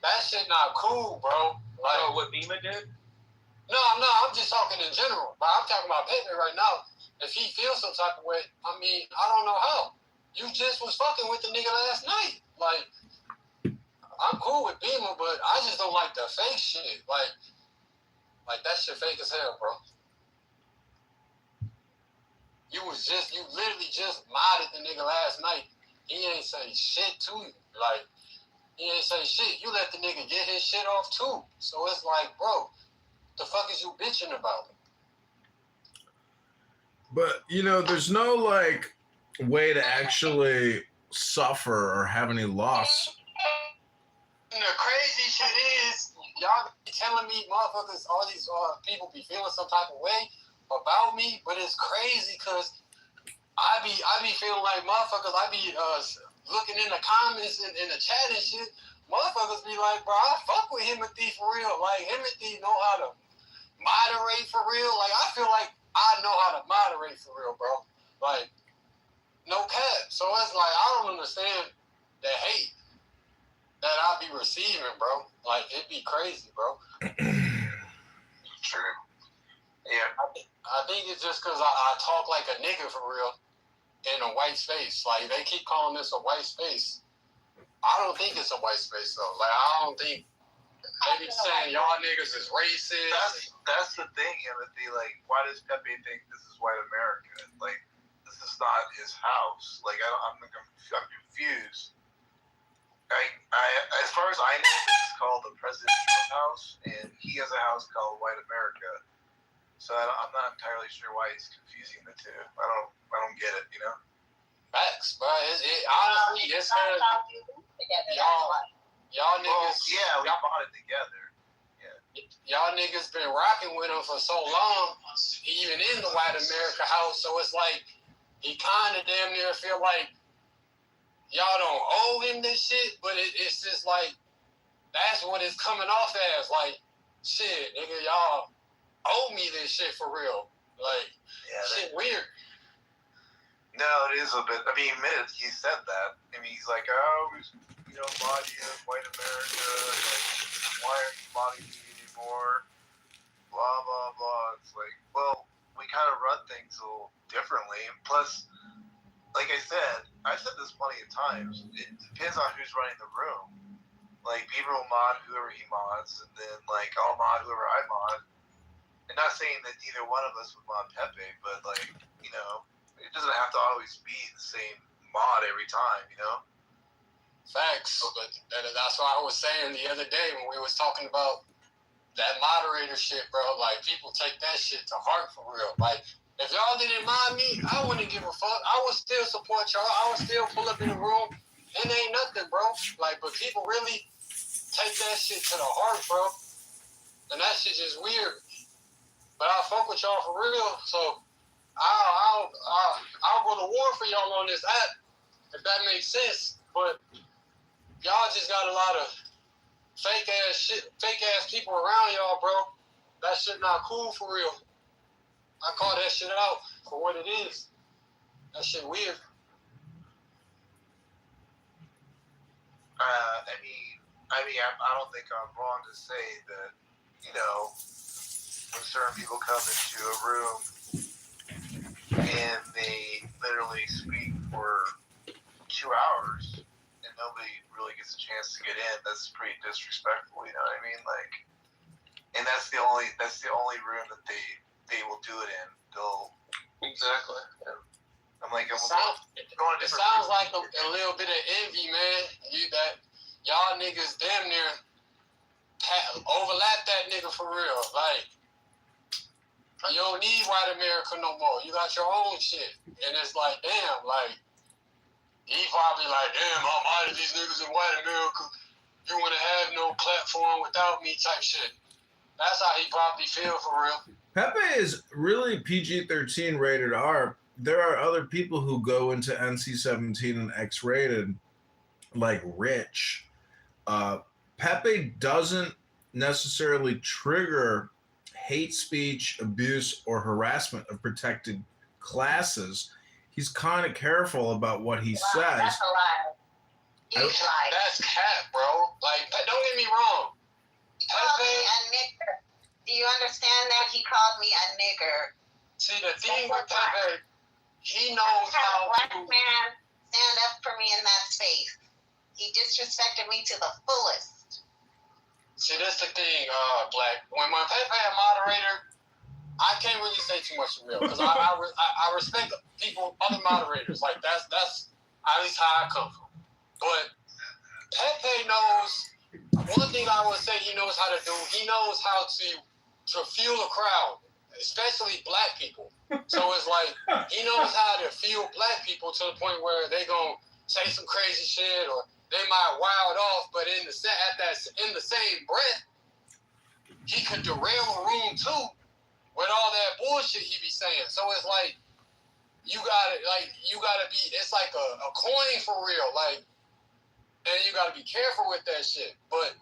that shit not cool, bro. Like, what Beamer did? No, I'm just talking in general. But I'm talking about Pepe right now. If he feels some type of way, I mean, I don't know how. You just was fucking with the nigga last night. Like, I'm cool with Beamer, but I just don't like the fake shit. Like that shit fake as hell, bro. You literally just modded the nigga last night. He ain't say shit to you. Like, he ain't say shit. You let the nigga get his shit off too. So it's like, bro, the fuck is you bitching about? But, you know, there's no, like, way to actually suffer or have any loss. And the crazy shit is, y'all be telling me motherfuckers, all these people be feeling some type of way about me, but it's crazy because I be feeling like motherfuckers, I be looking in the comments in the chat and shit, motherfuckers be like, bro, I fuck with Timothy for real. Like, Timothy know how to moderate for real. Like, I feel like I know how to moderate for real, bro. Like, no cap. So it's like, I don't understand the hate that I be receiving, bro. Like, it be crazy, bro. True. Yeah. I think it's just because I talk like a nigga for real in a white space. Like, they keep calling this a white space. I don't think it's a white space, though. Like, I don't think they be saying y'all niggas is racist. That's the thing, Timothy. Like, why does Pepe think this is white America? Like, this is not his house. Like, I'm confused. As far as I know, this is called the President Trump House, and he has a house called White America. So I'm not entirely sure why he's confusing the two. I don't get it, you know. Facts, bro. Honestly, it's because y'all niggas. Well, yeah, we bought it together. Y'all niggas been rocking with him for so long, even in the White America house. So it's like he kind of damn near feel like y'all don't owe him this shit, but it's just like that's what it's coming off as. Like, shit, nigga, y'all owe me this shit for real. Like, shit weird. No, it is a bit. I mean, he said that. I mean, he's like, oh, you know, body of white America. Like, why aren't you bodying me anymore? Blah, blah, blah. It's like, well, we kind of run things a little differently. Plus, like I said, I've said this plenty of times. It depends on who's running the room. Like, Bieber will mod whoever he mods, and then, like, I'll mod whoever I mod. And not saying that neither one of us would mod Pepe, but, like, you know, it doesn't have to always be the same mod every time, you know? Facts. But that's what I was saying the other day when we was talking about that moderator shit, bro. Like, people take that shit to heart for real. Like, if y'all didn't mind me, I wouldn't give a fuck. I would still support y'all. I would still pull up in the room. It ain't nothing, bro. Like, but people really take that shit to the heart, bro. And that shit just weird. But I fuck with y'all for real, so I'll go to war for y'all on this app, if that makes sense. But y'all just got a lot of fake ass people around y'all, bro. That shit not cool for real. I call that shit out for what it is. That shit weird. I don't think I'm wrong to say that, you know, when certain people come into a room and they literally speak for 2 hours and nobody really gets a chance to get in, that's pretty disrespectful, you know what I mean? Like, and that's the only room that they will do it in. Exactly. Yeah. I'm like, it sounds like a little bit of envy, man. Y'all niggas damn near overlap that nigga for real. Like, you don't need white America no more. You got your own shit. And it's like, damn, like, he probably like, damn, I'm out of these niggas in white America. You wouldn't have no platform without me type shit. That's how he probably feel for real. Pepe is really PG-13 rated R. There are other people who go into NC-17 and X-rated, like Rich. Pepe doesn't necessarily trigger hate speech, abuse, or harassment of protected classes. He's kind of careful about what he says. That's a lie. That's cap, bro. Like, don't get me wrong. He called me a nigger. Do you understand that? He called me a nigger. See, the thing with Pepe, he knows how a black man stand up for me in that space. He disrespected me to the fullest. See, that's the thing, Black. When Pepe a moderator, I can't really say too much for real because I respect people, other moderators. Like that's at least how I come from. But Pepe knows one thing I would say he knows how to do. He knows how to fuel a crowd, especially black people. So it's like he knows how to fuel black people to the point where they gonna say some crazy shit or they might wild off, but in the same breath, he could derail a room too with all that bullshit he be saying. So it's like you gotta be. It's like a coin for real. Like, and you you got to be careful with that shit. But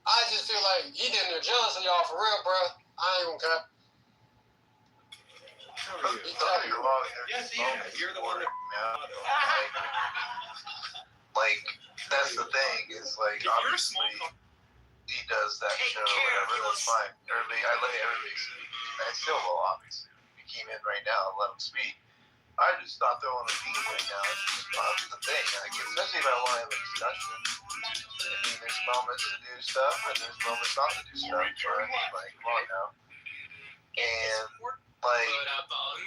I just feel like he did there jealous of y'all for real, bro. I ain't gonna cut. Yes, you're the one that. Like, that's the thing. Is like, obviously, he does that show, whatever. That's fine. I let everybody speak. I still will, obviously. He came in right now and let him speak. I just thought throwing a beat right now is just not the thing. Like, especially if I want to have a discussion. I mean, there's moments to do stuff and there's moments not to do stuff. But I mean, like, come on now. And like,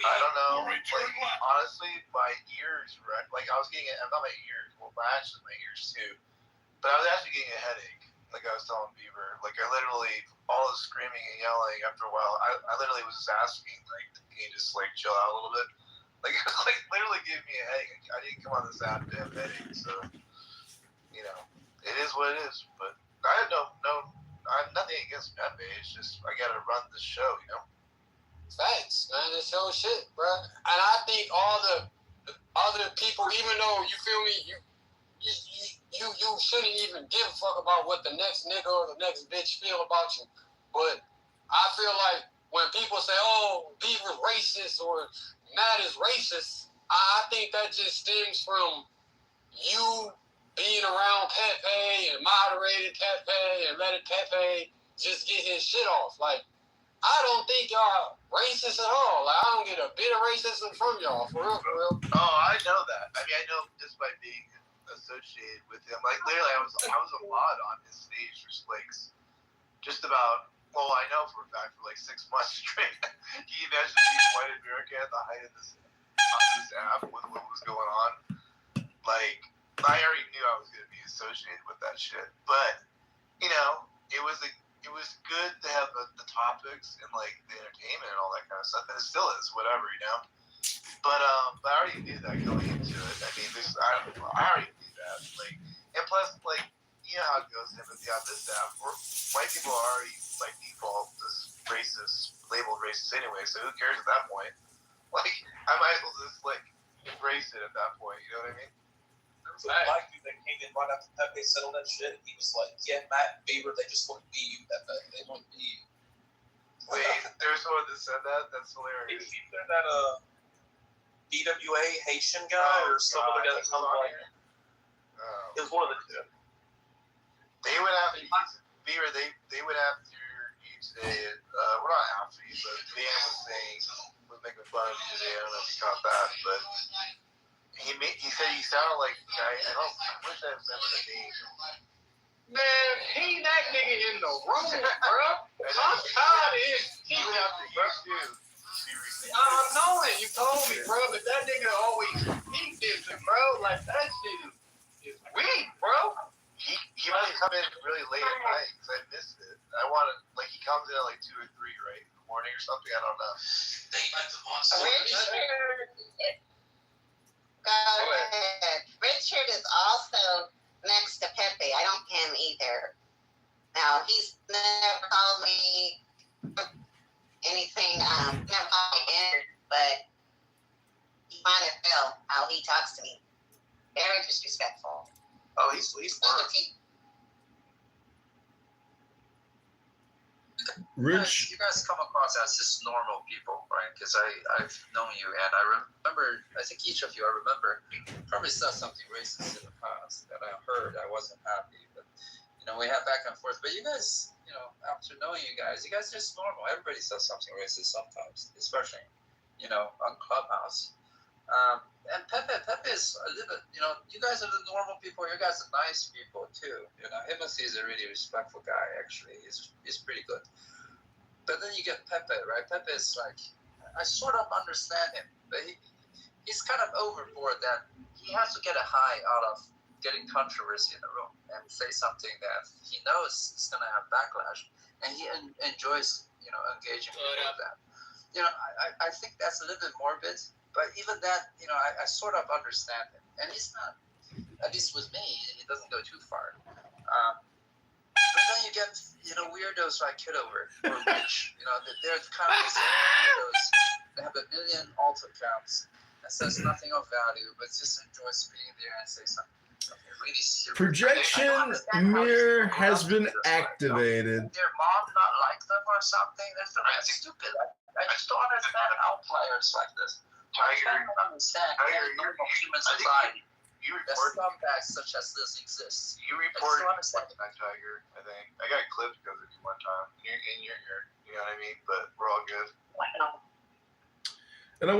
I don't know. Like, honestly, my ears were like, I was getting not my ears. Well, actually, my ears too. But I was actually getting a headache. Like I was telling Beaver. Like I literally, all the screaming and yelling. After a while, I literally was just asking, like, can you just like chill out a little bit? Like, it was, like, literally gave me a headache. I didn't come on this damn headache, so, you know, it is what it is. But I have I have nothing against Pepe. It's just, I gotta run the show, you know? Facts, man. This whole shit, bro. And I think all the other people, even though, you feel me, you shouldn't even give a fuck about what the next nigga or the next bitch feel about you. But I feel like when people say, oh, Beaver's racist or Matt is racist, I think that just stems from you being around Pepe and moderated Pepe and letting Pepe just get his shit off. Like, I don't think y'all racist at all. Like, I don't get a bit of racism from y'all, for real, for real. Oh, I know that. I mean, I know just by being associated with him. Like, literally, I was a mod on his stage for Slicks. Just about, well, I know for a fact for like 6 months straight. He eventually invited America at the height of this app with what was going on. Like, I already knew I was going to be associated with that shit. But, you know, it was good to have the topics and, like, the entertainment and all that kind of stuff. And it still is, whatever, you know? But I already knew that going into it. I mean, I already knew that. Like, and plus, like, you know how it goes on this app. White people are already, by default, just racist, labeled racist anyway, so who cares at that point? Like, I might as well just, like, embrace it at that point, you know what I mean? There was a black dude that came in right after Pepe settled that shit. He was like, yeah, Matt and Beaver, they just wouldn't be you, Pepe. They wouldn't be you. Wait, there's someone that said that? That's hilarious. Is there that, DWA Haitian guy or some other guy that comes like it was one of the two. They went after you, Beaver. They went after you today. Well, not after you, but Dan was making fun of you today. I don't know if you caught that, but he said you sounded like the guy. I wish I remember the name. Man, he that nigga in the room, bro. I'm tired of his. He went after you too. I know it. You told me, bro. But that nigga always he different, bro. Like that shit is weak, bro. He might come in really late at night because I missed it. I wanted, like, he comes in at like 2 or 3, right, in the morning or something. I don't know. Go ahead. Richard is also next to Pepe. I don't pay him either. Now, he's never called me anything, never called me in, but you might have felt how he talks to me. Very disrespectful. Oh, he's Rich. You guys come across as just normal people, right? Because I've known you, and I remember, I think each of you, I remember, probably said something racist in the past that I heard. I wasn't happy, but, you know, we had back and forth. But you guys, you know, after knowing you guys are just normal. Everybody says something racist sometimes, especially, you know, on Clubhouse. And Pepe is a little bit, you know, you guys are the normal people. You guys are nice people too. You know, Himothy is a really respectful guy. Actually, he's pretty good. But then you get Pepe, right? Pepe is like, I sort of understand him, but he's kind of overboard that he has to get a high out of getting controversy in the room and say something that he knows is going to have backlash, and he enjoys, you know, engaging with that. You know, I think that's a little bit morbid. But even that, you know, I sort of understand him. And he's not, at least with me, he doesn't go too far. But then you get, you know, weirdos like Kitover or Rich. You know, they're kind of the same weirdos. They have 1 million alt accounts and says nothing of value, but just enjoys being there and say something really serious. Projection mirror has been activated. Their mom not like them or something. That's stupid. I just don't understand outliers like this. I can't understand normal human society. You The report scumbags such as this exists. You reported one time, Tiger. I think I got clipped because of you one time. You're here. You know what I mean? But we're all good. And I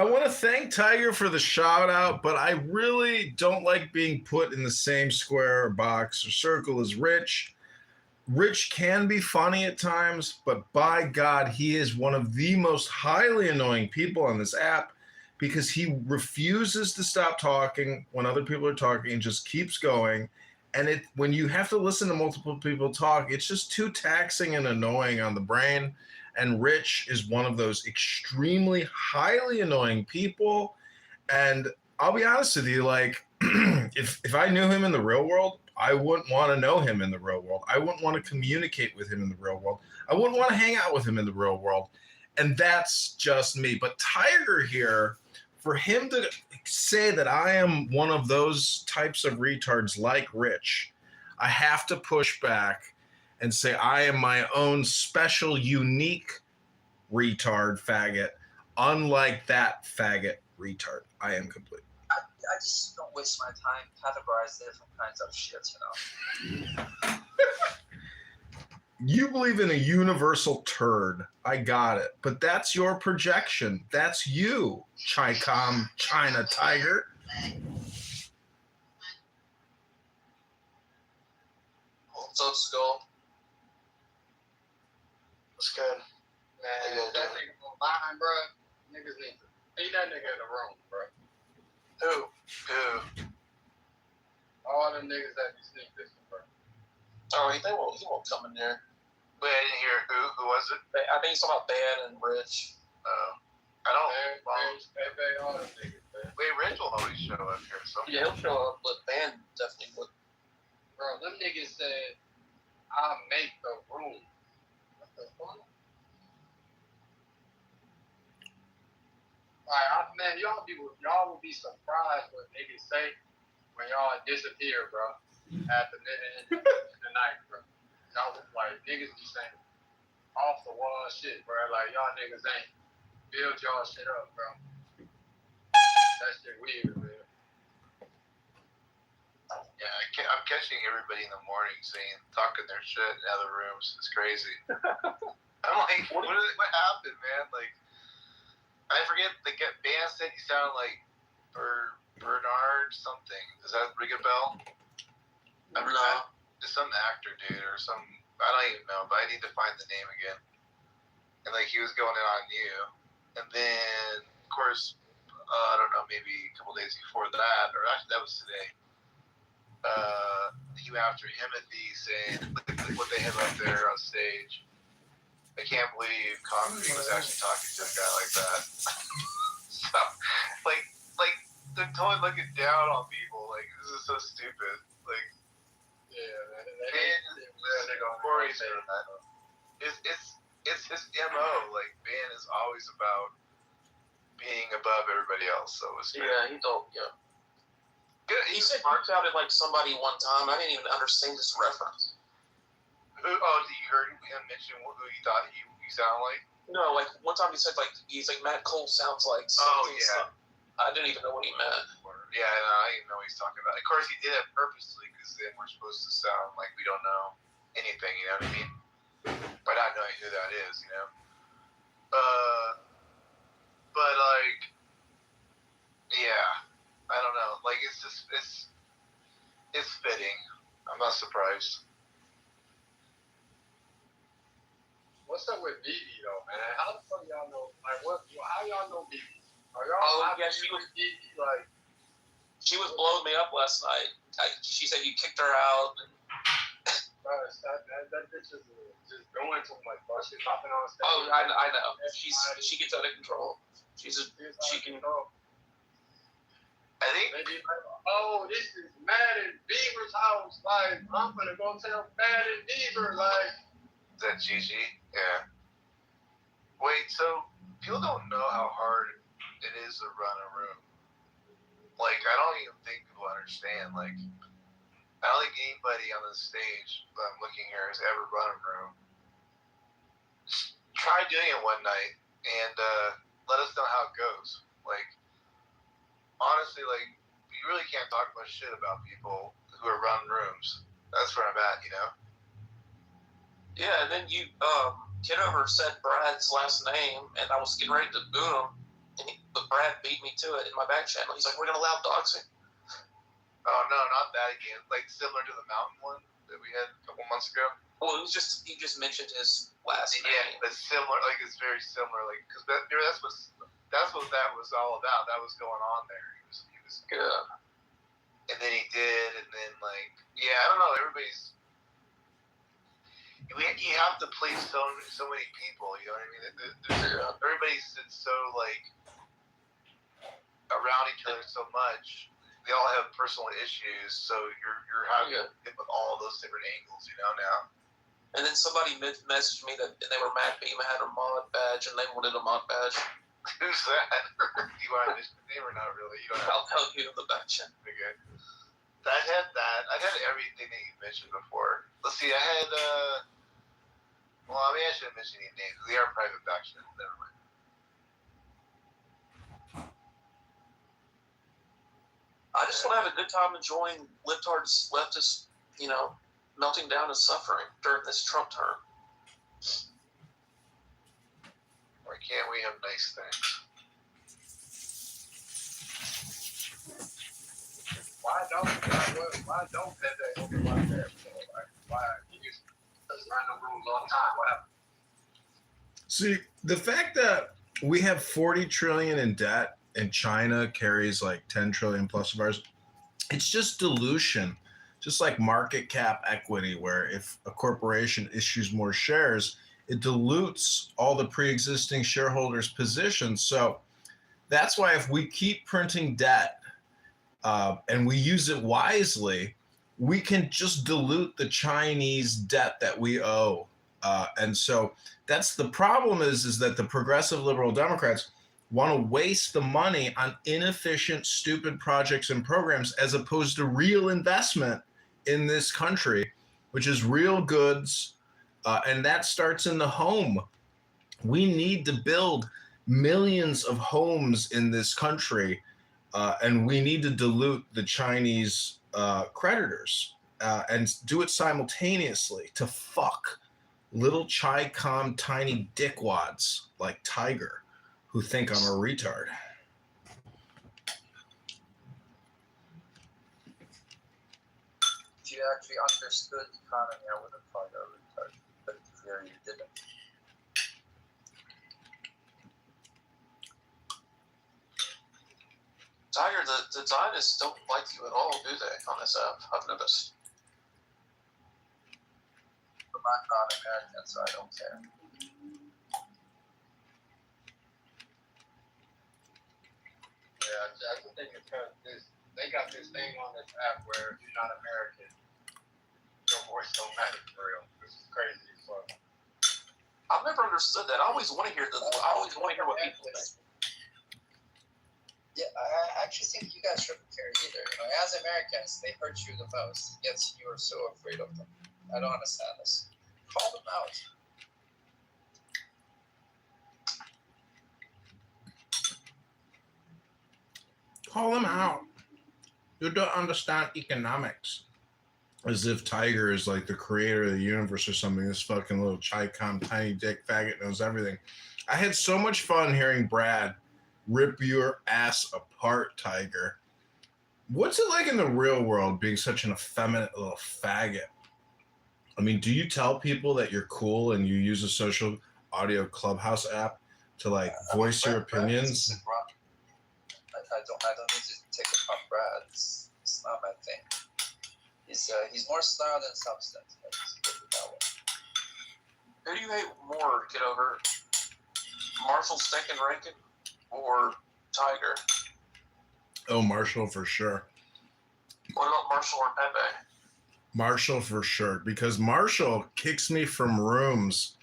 want to thank Tiger for the shout out, but I really don't like being put in the same square or box or circle as Rich. Rich can be funny at times, but by God, he is one of the most highly annoying people on this app because he refuses to stop talking when other people are talking and just keeps going. And when you have to listen to multiple people talk, it's just too taxing and annoying on the brain. And Rich is one of those extremely highly annoying people. And I'll be honest with you, like, if I knew him in the real world, I wouldn't want to know him in the real world. I wouldn't want to communicate with him in the real world. I wouldn't want to hang out with him in the real world. And that's just me. But Tiger here, for him to say that I am one of those types of retards like Rich, I have to push back and say I am my own special, unique retard faggot, unlike that faggot retard. I am complete. I just don't waste my time categorize different kinds of shit, you know. You believe in a universal turd. I got it. But that's your projection. That's you, Chicom China Tiger. What's up, Skull? What's good? Man, that nigga online, bro. Niggas need to leave that nigga in the room, bro. Who? All the niggas that be sneak this, bro. Oh, he won't come in there. Wait, I didn't hear who. Who was it? I think he's talking about Dan and Rich. I don't. Rich, all the niggas, man. Wait, Rich will always show up here. So. Yeah, he'll show up, but Dan definitely would. Bro, them niggas said, I'll make the room. What the fuck? Like, man, y'all will be surprised what niggas say when y'all disappear, bro. At the end of the night, bro. Y'all like niggas be saying off the wall shit, bro. Like y'all niggas ain't build y'all shit up, bro. That shit weird, man. Yeah, I'm catching everybody in the morning talking their shit in other rooms. It's crazy. I'm like, what happened, man? Like, I forget the band said you sound like Bernard something. Does that ring a bell? I don't know. It's some actor dude or some, I don't even know, but I need to find the name again. And like he was going in on you. And then, of course, I don't know, maybe a couple days before that, or actually that was today. You after Timothy saying what they have up there on stage. I can't believe Congressman was actually talking to a guy like that. So, like they're totally looking down on people. Like this is so stupid. Like, yeah, man. It's his MO. Like Ben is always about being above everybody else. So it's yeah, he don't. Yeah. Good. He said Mark sounded like somebody one time. I didn't even understand this reference. You heard him mention who he thought he sounded like? No, like one time he said he's like Matt Cole sounds like something. Oh yeah. Stuff. I didn't even know what he meant. Yeah, no, I didn't know what he's talking about. Of course, he did it purposely because then we're supposed to sound like we don't know anything. You know what I mean? By not knowing who that is, you know. But like, yeah. I don't know. Like, it's just, it's fitting. I'm not surprised. What's up with BB though, man? How the fuck y'all know? Like, how y'all know BB? Are y'all? Yeah, she was BB like. She was blowing me up last night. She said you kicked her out. Bro, that bitch is just doing too much, bro. She's hopping on stage. Oh, I know. She gets out of control. She can. I think. Maybe like, oh, this is Madden Beaver's house. Like, I'm gonna go tell Madden Beaver. Like, is that Gigi? Yeah. Wait, so people don't know how hard it is to run a room. Like, I don't even think people understand. Like, I don't think anybody on the stage that I'm looking here has ever run a room. Just try doing it one night and let us know how it goes. Like, honestly, like, you really can't talk much shit about people who are running rooms. That's where I'm at, you know? Yeah, and then you, Kitover said Brad's last name, and I was getting ready to boot him, but Brad beat me to it in my back channel. He's like, we're going to allow doxing. Oh, no, not that again. Like, similar to the mountain one that we had a couple months ago. Well, he just mentioned his last name. Yeah, but similar, like, it's very similar. Like, because that's what that was all about. That was going on there. He was good. And then he did, and then, like, yeah, I don't know, everybody's, you have to please so many people, you know what I mean? Everybody's so, like, around each other so much. They all have personal issues, so you're having to hit with all those different angles, you know, now. And then somebody messaged me that they were mad Beam had a mod badge, and they wanted a mod badge. Who's that? You want to mention the name or not really? You don't have I'll tell you in the back chat. Okay. I had that. I had everything that you mentioned before. Let's see, I had, well, I mean, I shouldn't mention any names. They are private back channels. Never mind. I just want to have a good time enjoying leftist, you know, melting down and suffering during this Trump term. Why can't we have nice things? Why don't Pepe open like that? Why he just doesn't run no rules all the time? What happened? See, the fact that we have 40 trillion in debt and China carries like 10 trillion plus of ours, it's just dilution. Just like market cap equity, where if a corporation issues more shares, it dilutes all the pre-existing shareholders' positions. So that's why if we keep printing debt and we use it wisely, we can just dilute the Chinese debt that we owe. And so that's the problem is that the progressive liberal Democrats want to waste the money on inefficient, stupid projects and programs as opposed to real investment in this country, which is real goods. And that starts in the home. We need to build millions of homes in this country, and we need to dilute the Chinese creditors and do it simultaneously to fuck little Chi-Com tiny dickwads like Tiger who think I'm a retard. If you actually understood the economy, I wouldn't call you a retard. But here you didn't. Tiger, the Zionists don't like you at all, do they, on this app? I've noticed. But I'm not American, so I don't care. Yeah, I think it's because they got this thing on this app where if you're not American, your voice don't matter for real. This is crazy as fuck. I've never understood that. I always want to hear what people think. Yeah, I actually think you guys shouldn't care either. You know, as Americans, they hurt you the most, yet you are so afraid of them. I don't understand this. Call them out. Call them out. You don't understand economics. As if Tiger is like the creator of the universe or something. This fucking little Chi-Com tiny dick faggot knows everything. I had so much fun hearing Brad rip your ass apart, Tiger. What's it like in the real world being such an effeminate little faggot? I mean, do you tell people that you're cool and you use a social audio clubhouse app to like voice your opinions? I don't need to take it from Brad. It's not my thing. He's more style than substance. Let's put it that way. Who do you hate more, Kitover? Marshall Stinkin' Rankin or Tiger? Oh, Marshall for sure. What about Marshall or Pepe? Marshall for sure, because Marshall kicks me from rooms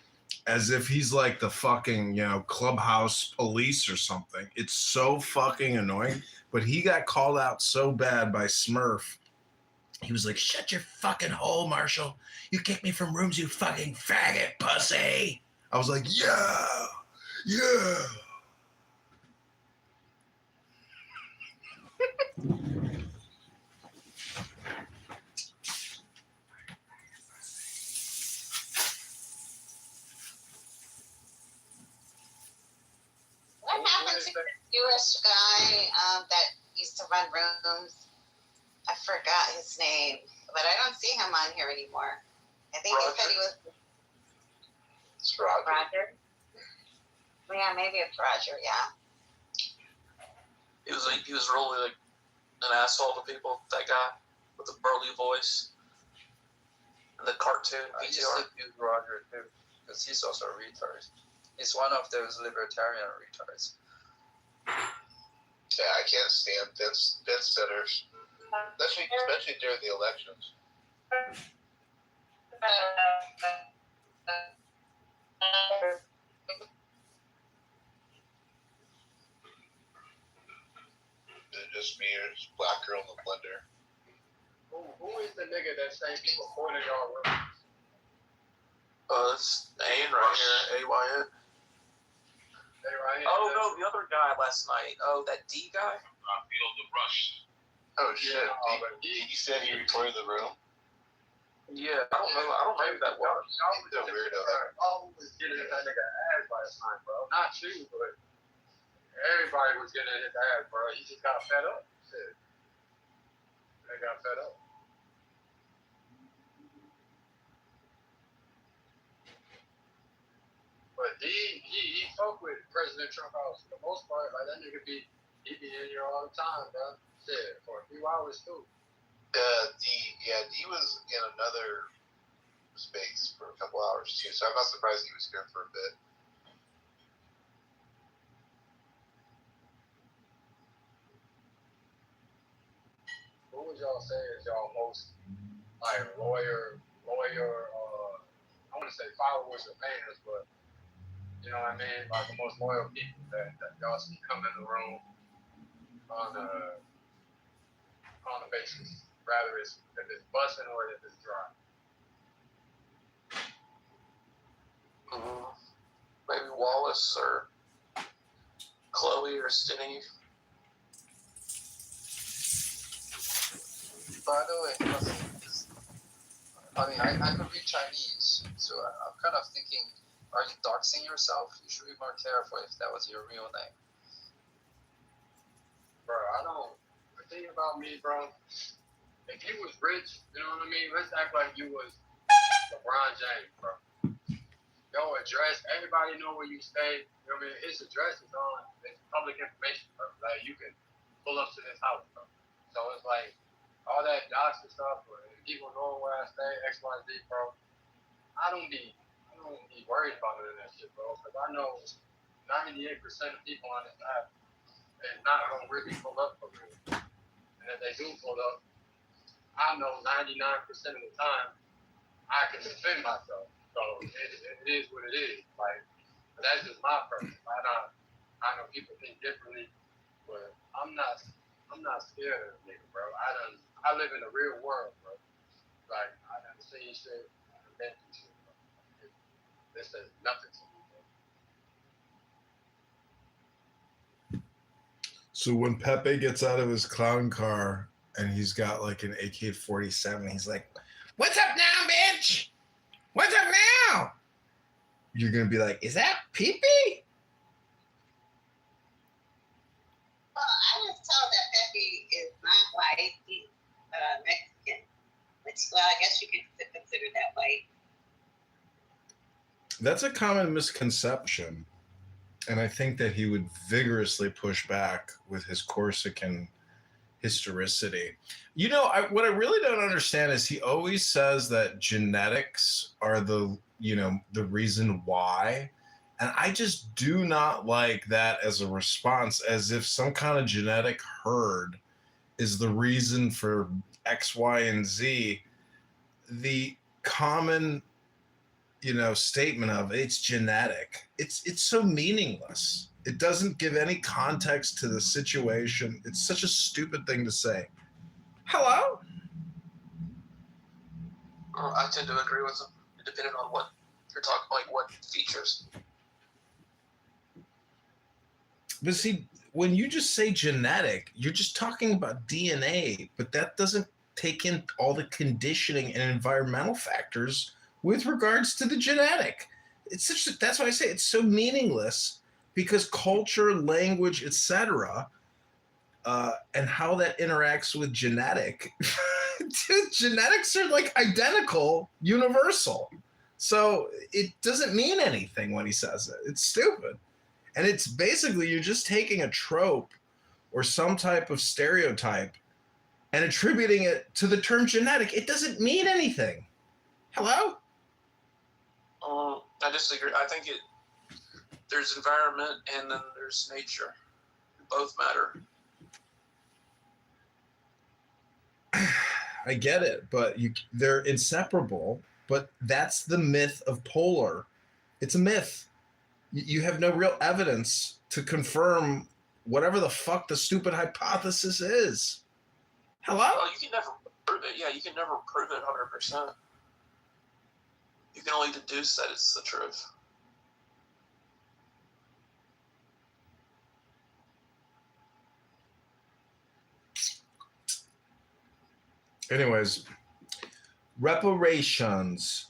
as if he's like the fucking, clubhouse police or something. It's so fucking annoying. But he got called out so bad by Smurf He was like, shut your fucking hole, Marshall. You kicked me from rooms, you fucking faggot pussy. I was like, yeah, yeah. What happened to the Jewish guy that used to run rooms? I forgot his name, but I don't see him on here anymore. I think he said he was. It's Roger. Roger? Yeah, maybe it's Roger, yeah. He was really like an asshole to people, that guy with the burly voice. And the cartoon I used PTR. to use Roger too, because he's also a retard. He's one of those libertarian retards. Yeah, I can't stand fence sitters, especially during the elections. It's just me or just black girl in the blender. Who is the nigga that say he recorded y'all room? It's Ayn right here, A-Y-N. Oh, no, the other guy last night. Oh, that D guy? I feel the rush. Oh, shit. Yeah, he said he recorded the room? Yeah, I don't know who that was. He's a weirdo. Y'all was getting that nigga ass last night, bro. Not you, but everybody was getting his ass, bro. He just got fed up. Shit. They got fed up. But he fuck with President Trump house for the most part. Like that nigga he be in here all the time, bro. Shit, for a few hours too. D was in another space for a couple hours too, so I'm not surprised he was here for a bit. Who would y'all say is y'all most like lawyer? I want to say followers or fans, but you know what I mean? Like the most loyal people that y'all see come in the room on a basis, rather if it's busting or if it's dry. Maybe Wallace or Chloe or Stinny. By the way, I could read Chinese, so I'm kind of thinking, are you doxing yourself? You should be more careful if that was your real name. Bro, the thing about me, bro, if you was rich, you know what I mean? Let's act like you was LeBron James, bro. Your address, everybody know where you stay. You know what I mean? His address is on, it's public information, bro. Like, you can pull up to this house, bro. So it's like, all that doxing stuff, people knowing where I stay, X, Y, Z, bro. I don't be worried about none of that shit, bro. Because I know 98% of people on this app is not gonna really pull up for real. And if they do pull up, I know 99% of the time I can defend myself. So it is what it is. Like, that's just my preference. I know people think differently, but I'm not scared of a nigga, bro. I live in the real world, bro. Like, I done seen shit, I done been through shit, bro. This is nothing to me, bro. So when Pepe gets out of his clown car and he's got like an AK-47, he's like, "What's up now, bitch? What's up now?" You're gonna be like, "Is that Pee-Pee?" Well, I was told that Pepe is not white. He's Mexican. Which, well, I guess you could consider that white. That's a common misconception. And I think that he would vigorously push back with his Corsican historicity. You know, what I really don't understand is he always says that genetics are the reason why. And I just do not like that as a response, as if some kind of genetic herd is the reason for X, Y, and Z. The common, statement of it's genetic. It's so meaningless. It doesn't give any context to the situation. It's such a stupid thing to say. Hello? I tend to agree with him, depending on what you're talking, like what features. But see, when you just say genetic, you're just talking about DNA, but that doesn't take in all the conditioning and environmental factors with regards to the genetic. That's why I say it's so meaningless, because culture, language, etc., and how that interacts with genetic. Dude, genetics are like identical, universal. So it doesn't mean anything when he says it. It's stupid. And it's basically, you're just taking a trope or some type of stereotype and attributing it to the term genetic. It doesn't mean anything. Hello? I disagree. I think there's environment and then there's nature. Both matter. I get it, but they're inseparable. But that's the myth of polar. It's a myth. You have no real evidence to confirm whatever the fuck the stupid hypothesis is. Hello? Well, you can never prove it. Yeah, you can never prove it 100%. You can only deduce that it's the truth. Anyways, reparations.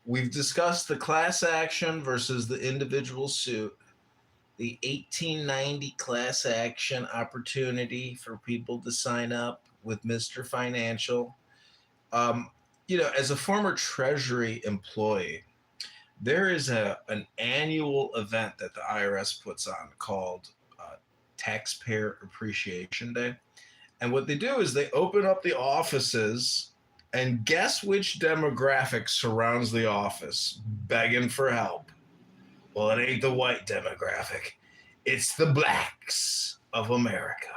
We've discussed the class action versus the individual suit, the 1890 class action opportunity for people to sign up with Mr. Financial. As a former Treasury employee, there is an annual event that the IRS puts on called Taxpayer Appreciation Day. And what they do is they open up the offices, and guess which demographic surrounds the office begging for help? Well, it ain't the white demographic. It's the blacks of America.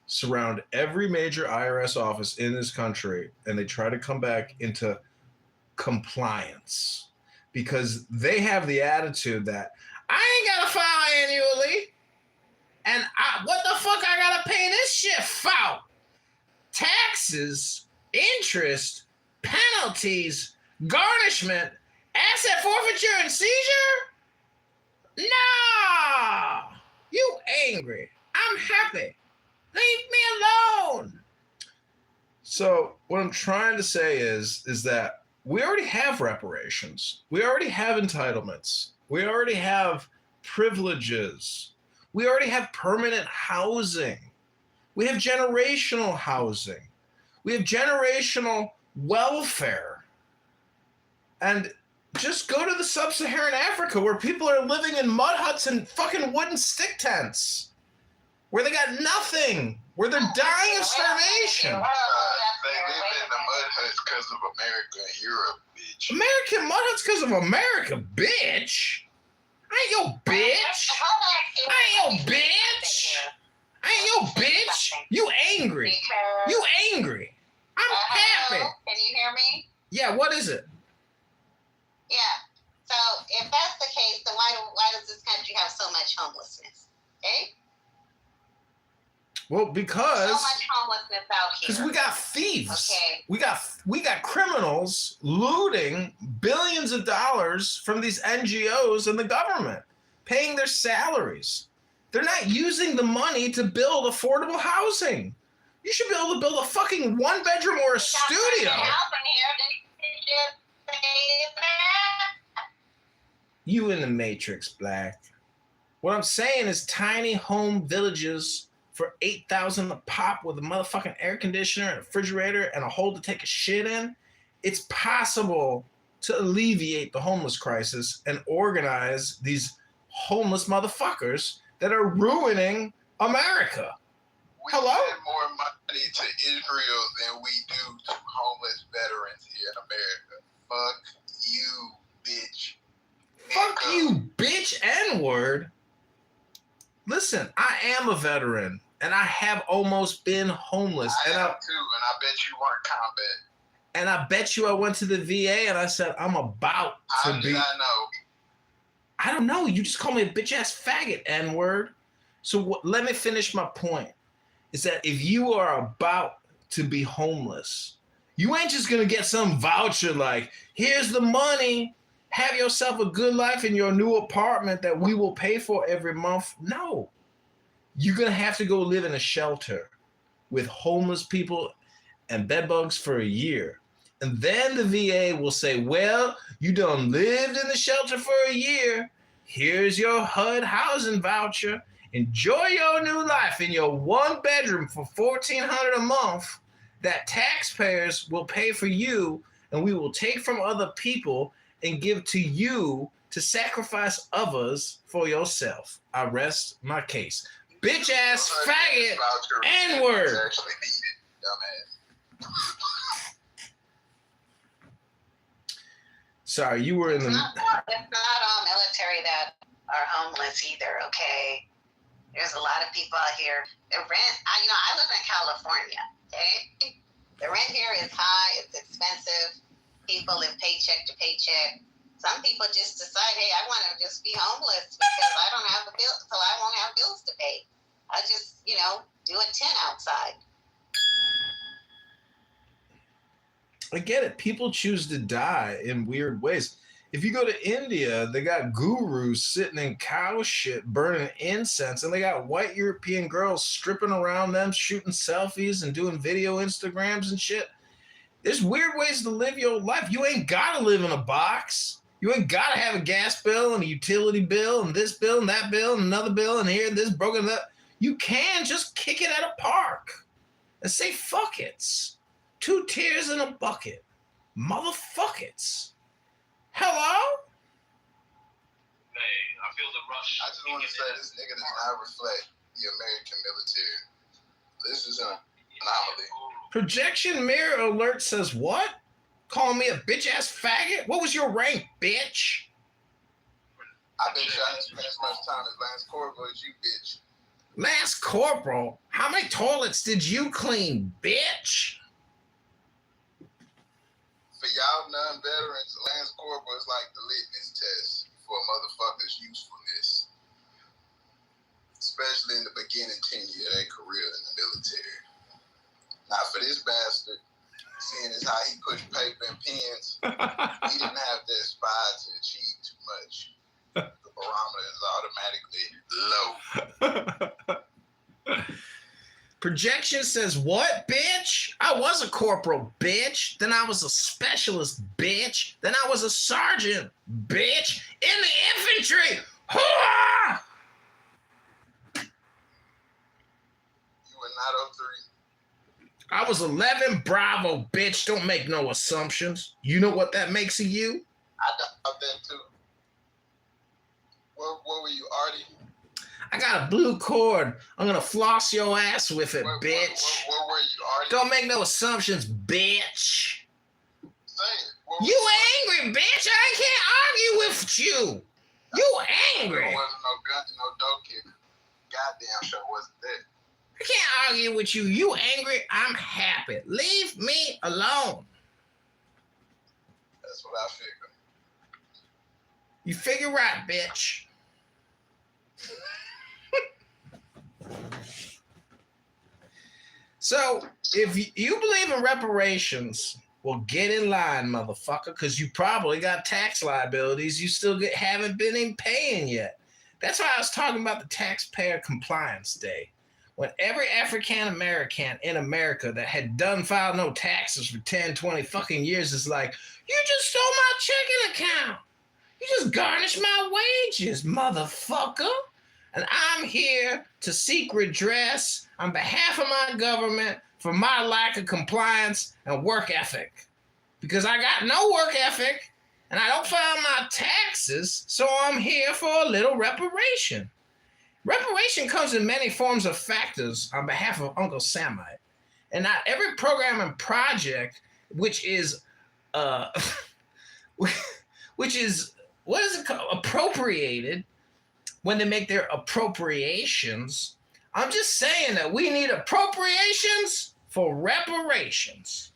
Surround every major IRS office in this country, and they try to come back into compliance because they have the attitude that I ain't got to file annually. And what the fuck I gotta pay this shit for? Taxes, interest, penalties, garnishment, asset forfeiture, and seizure? Nah! You angry. I'm happy. Leave me alone. So what I'm trying to say is that we already have reparations. We already have entitlements. We already have privileges. We already have permanent housing. We have generational housing. We have generational welfare. And just go to the sub-Saharan Africa where people are living in mud huts and fucking wooden stick tents, where they got nothing, where they're dying of starvation. They live in the mud huts because of America and Europe, bitch. American mud huts because of America, bitch. I ain't your bitch. I ain't your bitch. I ain't your bitch. You angry. You angry. I'm happy. Can you hear me? Yeah, what is it? Yeah. So if that's the case, then why does this country have so much homelessness? Okay? Well, because so much homelessness out here. Because we got thieves. Okay. We got criminals looting billions of dollars from these NGOs and the government, paying their salaries. They're not using the money to build affordable housing. You should be able to build a fucking one-bedroom or a studio. You in the Matrix, Black. What I'm saying is tiny home villages for $8,000 a pop with a motherfucking air conditioner and a refrigerator and a hole to take a shit in. It's possible to alleviate the homeless crisis and organize these homeless motherfuckers that are ruining America. We Hello? send more money to Israel than we do to homeless veterans here in America. Fuck you, bitch. Fuck you, bitch, N-word. Listen, I am a veteran, and I have almost been homeless. I am too, and I bet you weren't combat. And I bet you I went to the VA, and I said, I'm about to How be... did I know? I don't know. You just called me a bitch-ass faggot, N-word. So let me finish my point. Is that if you are about to be homeless, You ain't just gonna get some voucher like, here's the money, have yourself a good life in your new apartment that we will pay for every month. No. You're gonna have to go live in a shelter with homeless people and bedbugs for a year. And then the VA will say, well, you done lived in the shelter for a year. Here's your HUD housing voucher. Enjoy your new life in your one bedroom for $1,400 a month that taxpayers will pay for you, and we will take from other people and give to you to sacrifice others for yourself. I rest my case. Bitch ass faggot N-word. Actually needed, dumbass. Sorry, you were in the. It's not all military that are homeless either. Okay, there's a lot of people out here. The rent, I live in California. Okay, the rent here is high. It's expensive. People live paycheck to paycheck. Some people just decide, hey, I want to just be homeless because I don't have a bill, so I won't have bills to pay. I just, do a tent outside. I get it. People choose to die in weird ways. If you go to India, they got gurus sitting in cow shit, burning incense, and they got white European girls stripping around them, shooting selfies and doing video Instagrams and shit. There's weird ways to live your life. You ain't got to live in a box. You ain't got to have a gas bill and a utility bill and this bill and that bill and another bill and here, this broken up. You can just kick it at a park and say, fuck it. 2 tears in a bucket. Motherfuckers. Hello? Hey, I feel the rush. I just want to say this nigga does not reflect the American military. This is an anomaly. Projection mirror alert says what? Calling me a bitch ass faggot? What was your rank, bitch? I bet you I didn't spend as much time as Lance Corporal as you, bitch. Lance Corporal? How many toilets did you clean, bitch? For y'all non-veterans, Lance Corporal is like the litmus test for a motherfucker's usefulness. Especially in the beginning tenure of their career in the military. Not for this bastard, seeing as how he pushed paper and pens, he didn't have to aspire to achieve too much. The barometer is automatically low. Projection says what, bitch? I was a corporal, bitch. Then I was a specialist, bitch. Then I was a sergeant, bitch. In the infantry. Hurrah! You were not 03. I was 11 Bravo, bitch. Don't make no assumptions. You know what that makes of you? I doubt that too. What were you, Artie? I got a blue cord. I'm gonna floss your ass with it, bitch. What were you, Artie? Don't make no assumptions, bitch. Say it. You angry, bitch. I can't argue with you. You angry. There wasn't no gun, no dope kick. Goddamn sure wasn't that. I can't argue with you. You angry, I'm happy. Leave me alone. That's what I figured. You figure right, bitch. So, if you believe in reparations, well, get in line, motherfucker, because you probably got tax liabilities you still haven't been in paying yet. That's why I was talking about the Taxpayer Compliance Day. When every African American in America that had filed no taxes for 10, 20 fucking years is like, you just stole my checking account. You just garnished my wages, motherfucker. And I'm here to seek redress on behalf of my government for my lack of compliance and work ethic. Because I got no work ethic and I don't file my taxes, so I'm here for a little reparation. Reparation comes in many forms of factors on behalf of Uncle Samite. And not every program and project, which is, what is it called? Appropriated, when they make their appropriations. I'm just saying that we need appropriations for reparations.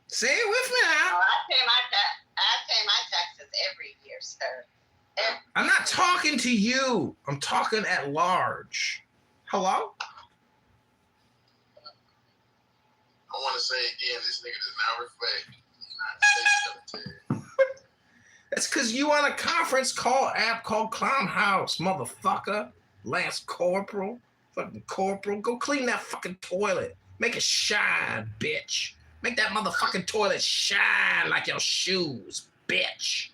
Say it with me now. I pay my taxes every year, sir. Every I'm not talking to you. I'm talking at large. Hello? I want to say again, this nigga does not reflect the United States military. That's because you on a conference call app called Clown House, motherfucker. Lance Corporal. Fucking Corporal. Go clean that fucking toilet. Make it shine, bitch. Make that motherfucking toilet shine like your shoes, bitch.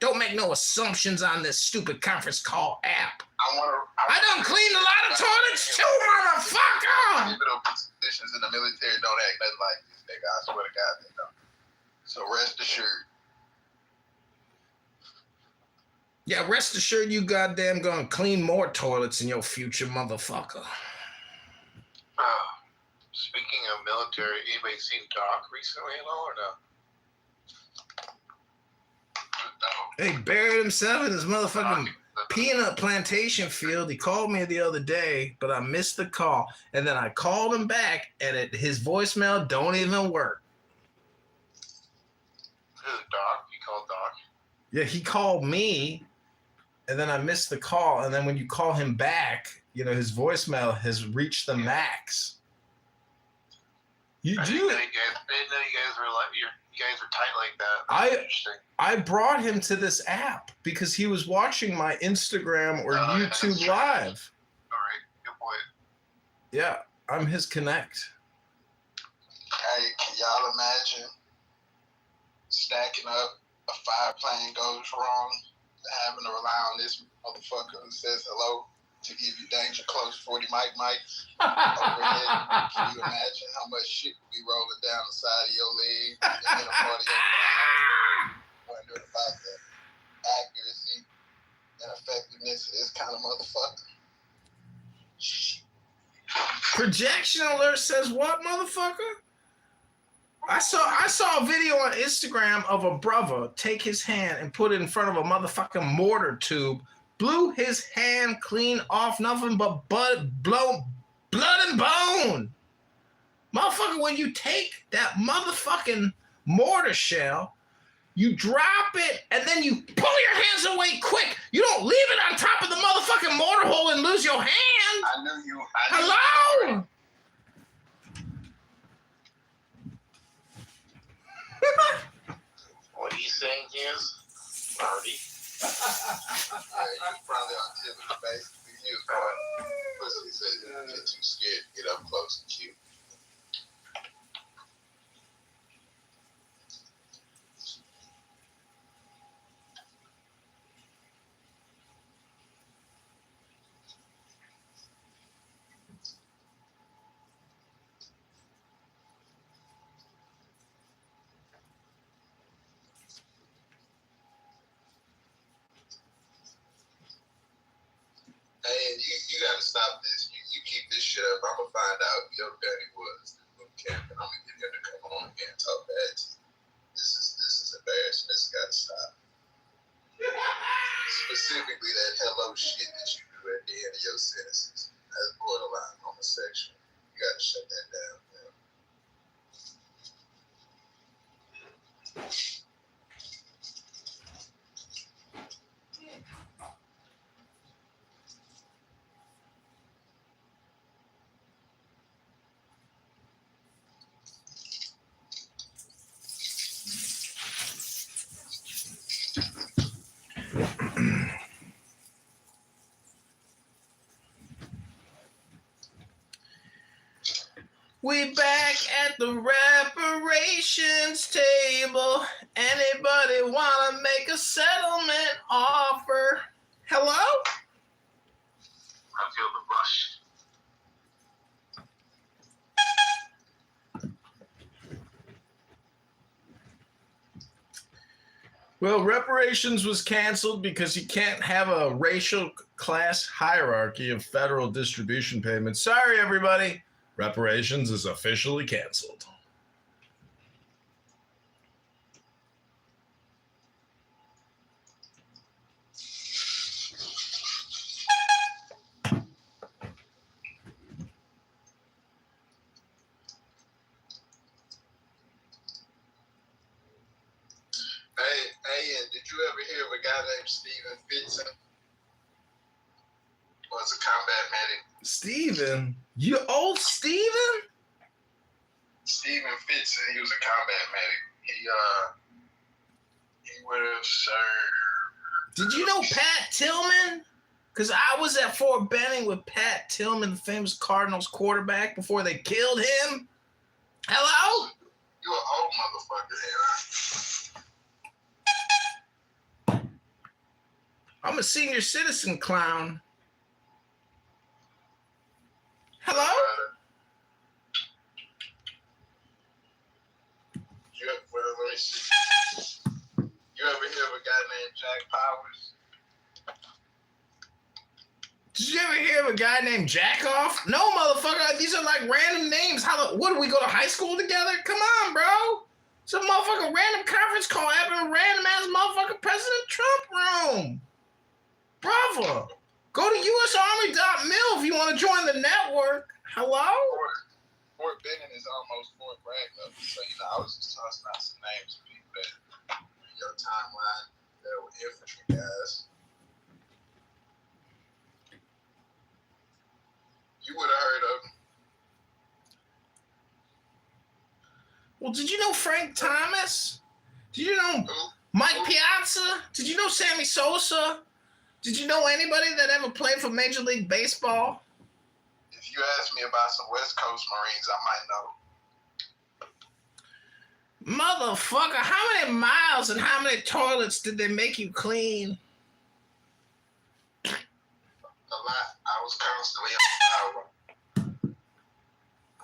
Don't make no assumptions on this stupid conference call app. I done cleaned a lot of toilets too, motherfucker! Even positions in the military don't act nothing like this, nigga. I swear to God, they don't. So rest assured. Yeah, rest assured you goddamn gonna clean more toilets in your future, motherfucker. Speaking of military, anybody seen Doc recently at all or no? He buried himself in his motherfucking peanut plantation field. He called me the other day, but I missed the call. And then I called him back, and his voicemail don't even work. Who's Doc? You called Doc? Yeah, he called me, and then I missed the call. And then when you call him back, you know, his voicemail has reached the max. I didn't know you guys were like you guys are tight like that. That's interesting. I brought him to this app because he was watching my Instagram or YouTube Live. All right, good point. Yeah, I'm his connect. Hey, can y'all imagine stacking up a fire plane goes wrong, having to rely on this motherfucker who says hello to give you danger close 40 mics overhead? Can you imagine how much shit would be rolling down the side of your leg and in a part of your mind, wondering about the accuracy and effectiveness of this kind of motherfucker? Projection alert says what, motherfucker? I saw a video on Instagram of a brother take his hand and put it in front of a motherfucking mortar tube, blew his hand clean off, nothing but blood and bone. Motherfucker, when you take that motherfucking mortar shell, you drop it, and then you pull your hands away quick. You don't leave it on top of the motherfucking mortar hole and lose your hand. I knew you. Hello? What he's saying is, Marty. Yeah, you probably on tip of the face. He was going, pussy said, don't get too scared to get up close and cute. Hey, you gotta stop this. You keep this shit up. I'm gonna find out who your daddy was in boot camp, and I'm gonna get him to come on here and talk bad to you. This is embarrassing. This gotta stop. Specifically, that hello shit that you do at the end of your sentences. That's borderline homosexual. You gotta shut that down, man. We back at the reparations table. Anybody wanna make a settlement offer? Hello? I feel the rush. Well, reparations was canceled because you can't have a racial class hierarchy of federal distribution payments. Sorry, everybody. Reparations is officially canceled. Hey, did you ever hear of a guy named Steven Fitson? Was a combat medic. Steven? You old Steven? Steven Fitson, he was a combat medic. He would have served. Did you know Pat Tillman? Because I was at Fort Benning with Pat Tillman, the famous Cardinals quarterback, before they killed him. Hello? You an old motherfucker here. I'm a senior citizen clown. Hello? Let me see. You ever hear of a guy named Jack Powers? Did you ever hear of a guy named Jackoff? No, motherfucker. These are like random names. What, do we go to high school together? Come on, bro. It's a motherfucking random conference call happening in a random-ass motherfucking President Trump room. Bravo. Go to usarmy.mil if you want to join the network. Hello? Fort Benning is almost Fort Bragg level. So, I was just tossing out some names of people that in your timeline that were infantry guys. You would have heard of them. Well, did you know Frank Thomas? Did you know Mike Piazza? Did you know Sammy Sosa? Did you know anybody that ever played for Major League Baseball? If you ask me about some West Coast Marines, I might know. Motherfucker, how many miles and how many toilets did they make you clean? A lot. I was constantly on the highway.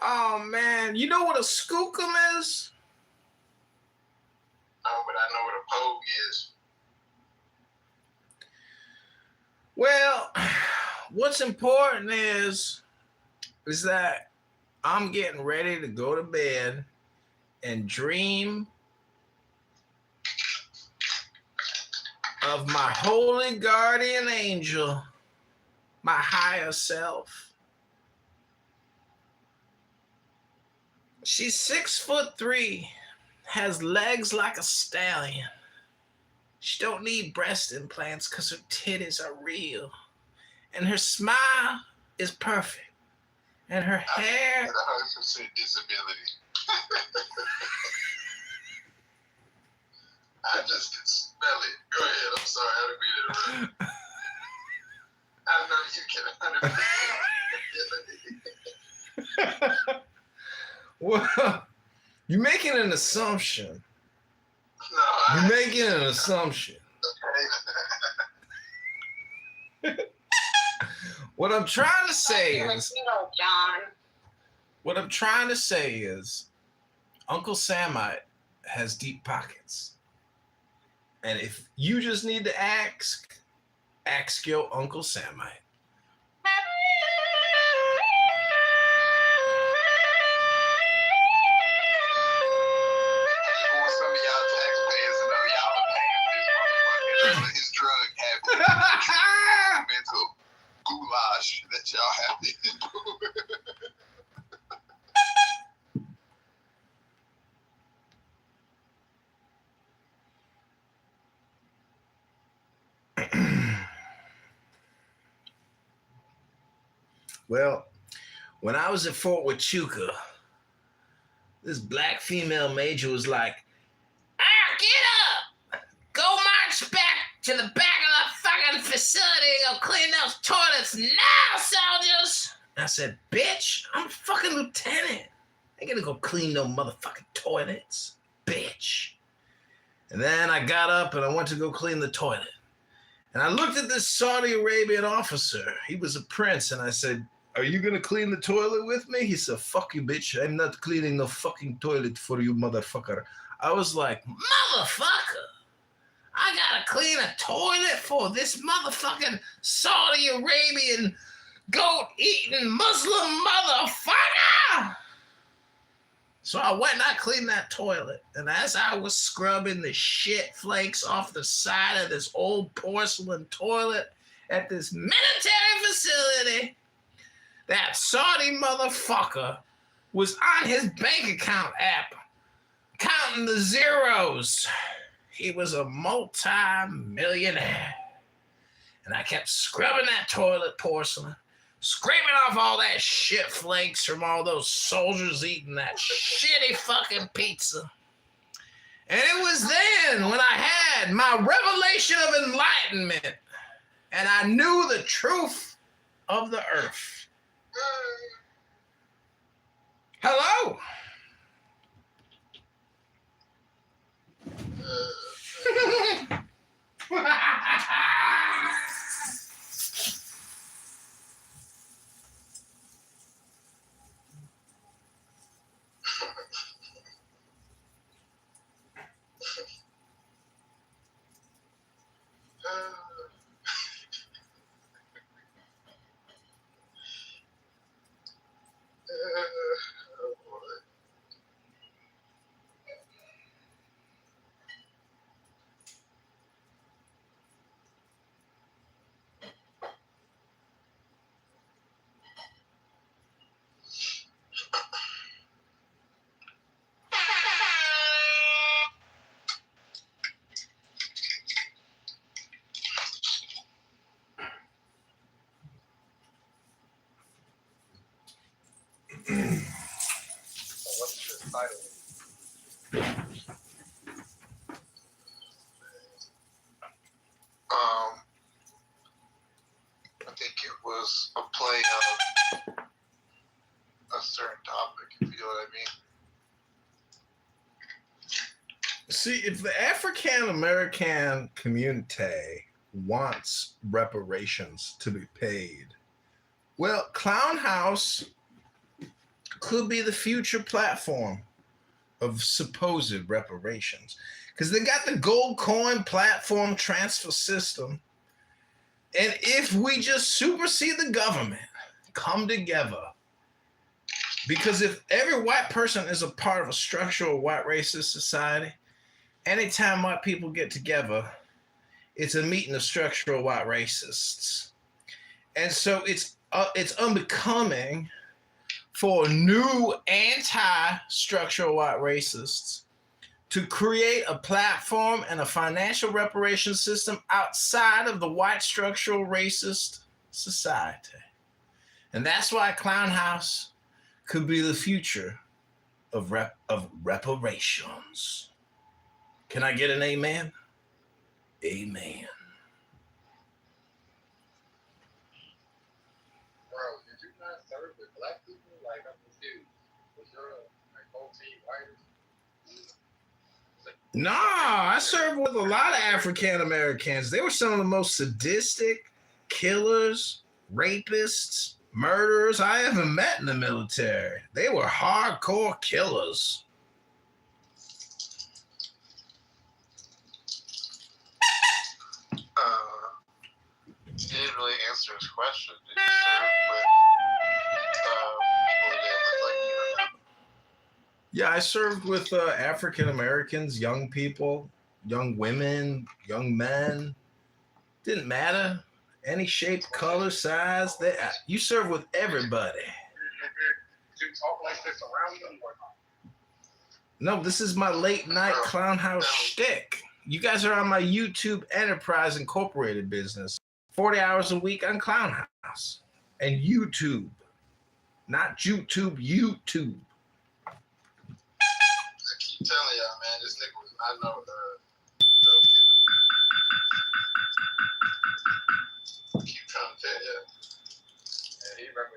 Oh, man. You know what a skookum is? No, but I know what a pogue is. Well, what's important is that I'm getting ready to go to bed and dream of my holy guardian angel, my higher self. She's 6'3", has legs like a stallion. She don't need breast implants because her titties are real. And her smile is perfect. And her hair... 100% disability. I just can smell it. Go ahead. I'm sorry. I didn't mean to interrupt. I know you can 100%. Well, you're making an assumption. No, you're making an assumption. What I'm trying to say is... What I'm trying to say is Uncle Samite has deep pockets. And if you just need to ask your Uncle Samite. His drug habit. Mental goulash that y'all have to do. Well, when I was at Fort Huachuca, this black female major was like, get up! Go march back to the back of the fucking facility and go clean those toilets now, soldiers! I said, bitch, I'm a fucking lieutenant. I ain't gonna go clean no motherfucking toilets, bitch. And then I got up and I went to go clean the toilet. And I looked at this Saudi Arabian officer. He was a prince. And I said, are you going to clean the toilet with me? He said, fuck you, bitch. I'm not cleaning no fucking toilet for you, motherfucker. I was like, motherfucker. I got to clean a toilet for this motherfucking Saudi Arabian goat-eating Muslim motherfucker. So I went and I cleaned that toilet. And as I was scrubbing the shit flakes off the side of this old porcelain toilet at this military facility, that Saudi motherfucker was on his bank account app, counting the zeros. he was a multi-millionaire. And I kept scrubbing that toilet porcelain, scraping off all that shit flakes from all those soldiers eating that shitty fucking pizza. And it was then when I had my revelation of enlightenment and I knew the truth of the earth. Hello? What's the title? I think it was a play of a certain topic, if you know what I mean. See, if the African American community wants reparations to be paid, well, Clown House could be the future platform of supposed reparations. Because they got the gold coin platform transfer system. And if we just supersede the government, come together, because if every white person is a part of a structural white racist society, anytime white people get together, it's a meeting of structural white racists. And so it's unbecoming for new anti-structural white racists to create a platform and a financial reparation system outside of the white structural racist society. And that's why Clown House could be the future of reparations. Can I get an amen? Amen. Bro, did you not serve with black people? Like, I'm confused. Was your whole team white? Nah, I served with a lot of African Americans. They were some of the most sadistic killers, rapists, murderers I ever met in the military. They were hardcore killers. You didn't really answer his question. Did you serve with people that look like you or not? Yeah, I served with African Americans, young people, young women, young men. Didn't matter. Any shape, color, size. You serve with everybody. Did you talk like this around them or not? No, this is my late night Clown House shtick. You guys are on my YouTube Enterprise Incorporated business. 40 hours a week on Clown House. And YouTube. Not YouTube, YouTube. I keep telling y'all, man, this nigga was not no dope kid. Keep trying to tell you.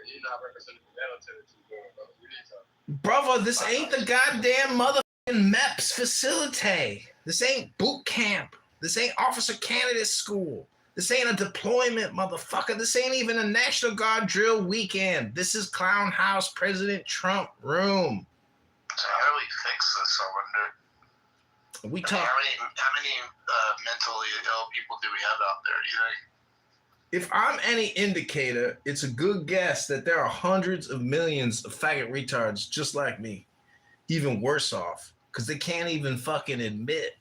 He not representing the military too good, bro. We need to. Brother, this ain't the goddamn motherfucking MEPS facility. This ain't boot camp. This ain't officer candidate school. This ain't a deployment, motherfucker. This ain't even a National Guard drill weekend. This is Clown House President Trump room. So how do we fix this, I wonder? How many mentally ill people do we have out there, do you think? If I'm any indicator, it's a good guess that there are hundreds of millions of faggot retards just like me, even worse off, because they can't even fucking admit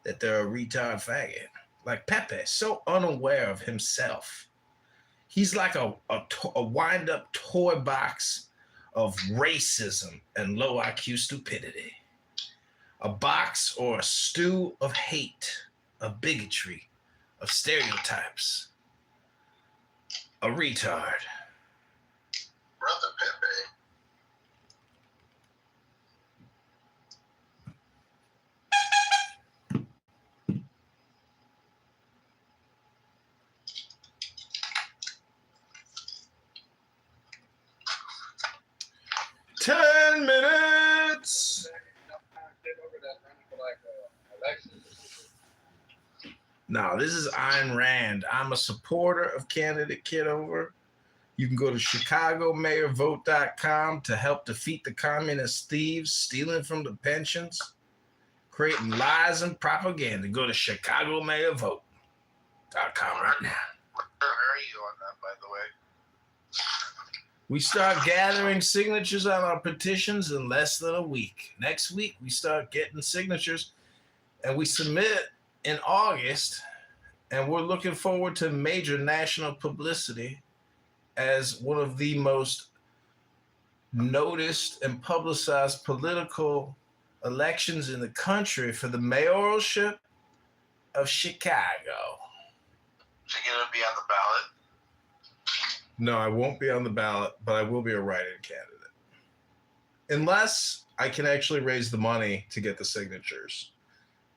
that they're a retard faggot. Like Pepe, so unaware of himself. He's like a wind-up toy box of racism and low IQ stupidity. a box or a stew of hate, of bigotry, of stereotypes. A retard. Brother Pepe. Ten minutes. Now, this is Ayn Rand. I'm a supporter of candidate Kitover. You can go to ChicagoMayorVote.com to help defeat the communist thieves stealing from the pensions, creating lies and propaganda. Go to ChicagoMayorVote.com right now. Where are you on that, by the way? We start gathering signatures on our petitions in less than a week. Next week, we start getting signatures, and we submit in August, and we're looking forward to major national publicity as one of the most noticed and publicized political elections in the country for the mayoralship of Chicago. So you're going to be on the ballot? No, I won't be on the ballot, but I will be a write-in candidate. Unless I can actually raise the money to get the signatures.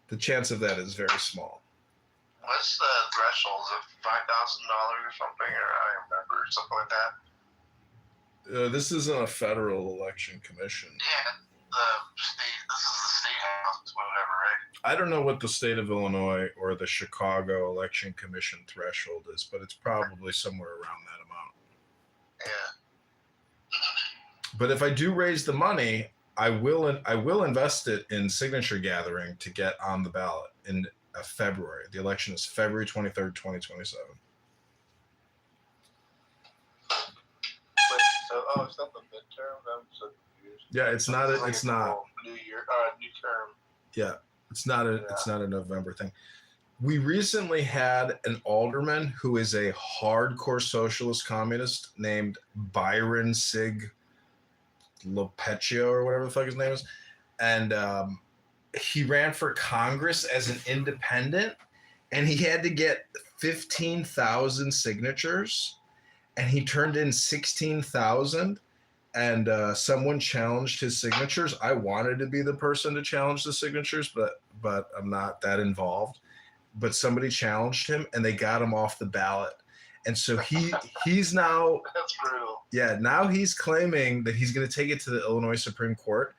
The chance of that is very small. What's the threshold? Is it $5,000 or something? Or I don't remember, something like that? This isn't a federal election commission. Yeah, this is the state house, whatever, right? I don't know what the state of Illinois or the Chicago Election Commission threshold is, but it's probably somewhere around that amount. Yeah. But if I do raise the money, I will invest it in signature gathering to get on the ballot in February. The election is February 23rd, 2027. Wait, so it's not the midterm? I'm so confused. Yeah, it's not. It's not. New year, new term. Yeah, it's not a November thing. We recently had an alderman who is a hardcore socialist communist named Byron Sig Lopecchio or whatever the fuck his name is. And he ran for Congress as an independent, and he had to get 15,000 signatures, and he turned in 16,000. And someone challenged his signatures. I wanted to be the person to challenge the signatures, but I'm not that involved. But somebody challenged him, and they got him off the ballot. And so he's now. That's brutal. Yeah, now he's claiming that he's going to take it to the Illinois Supreme Court.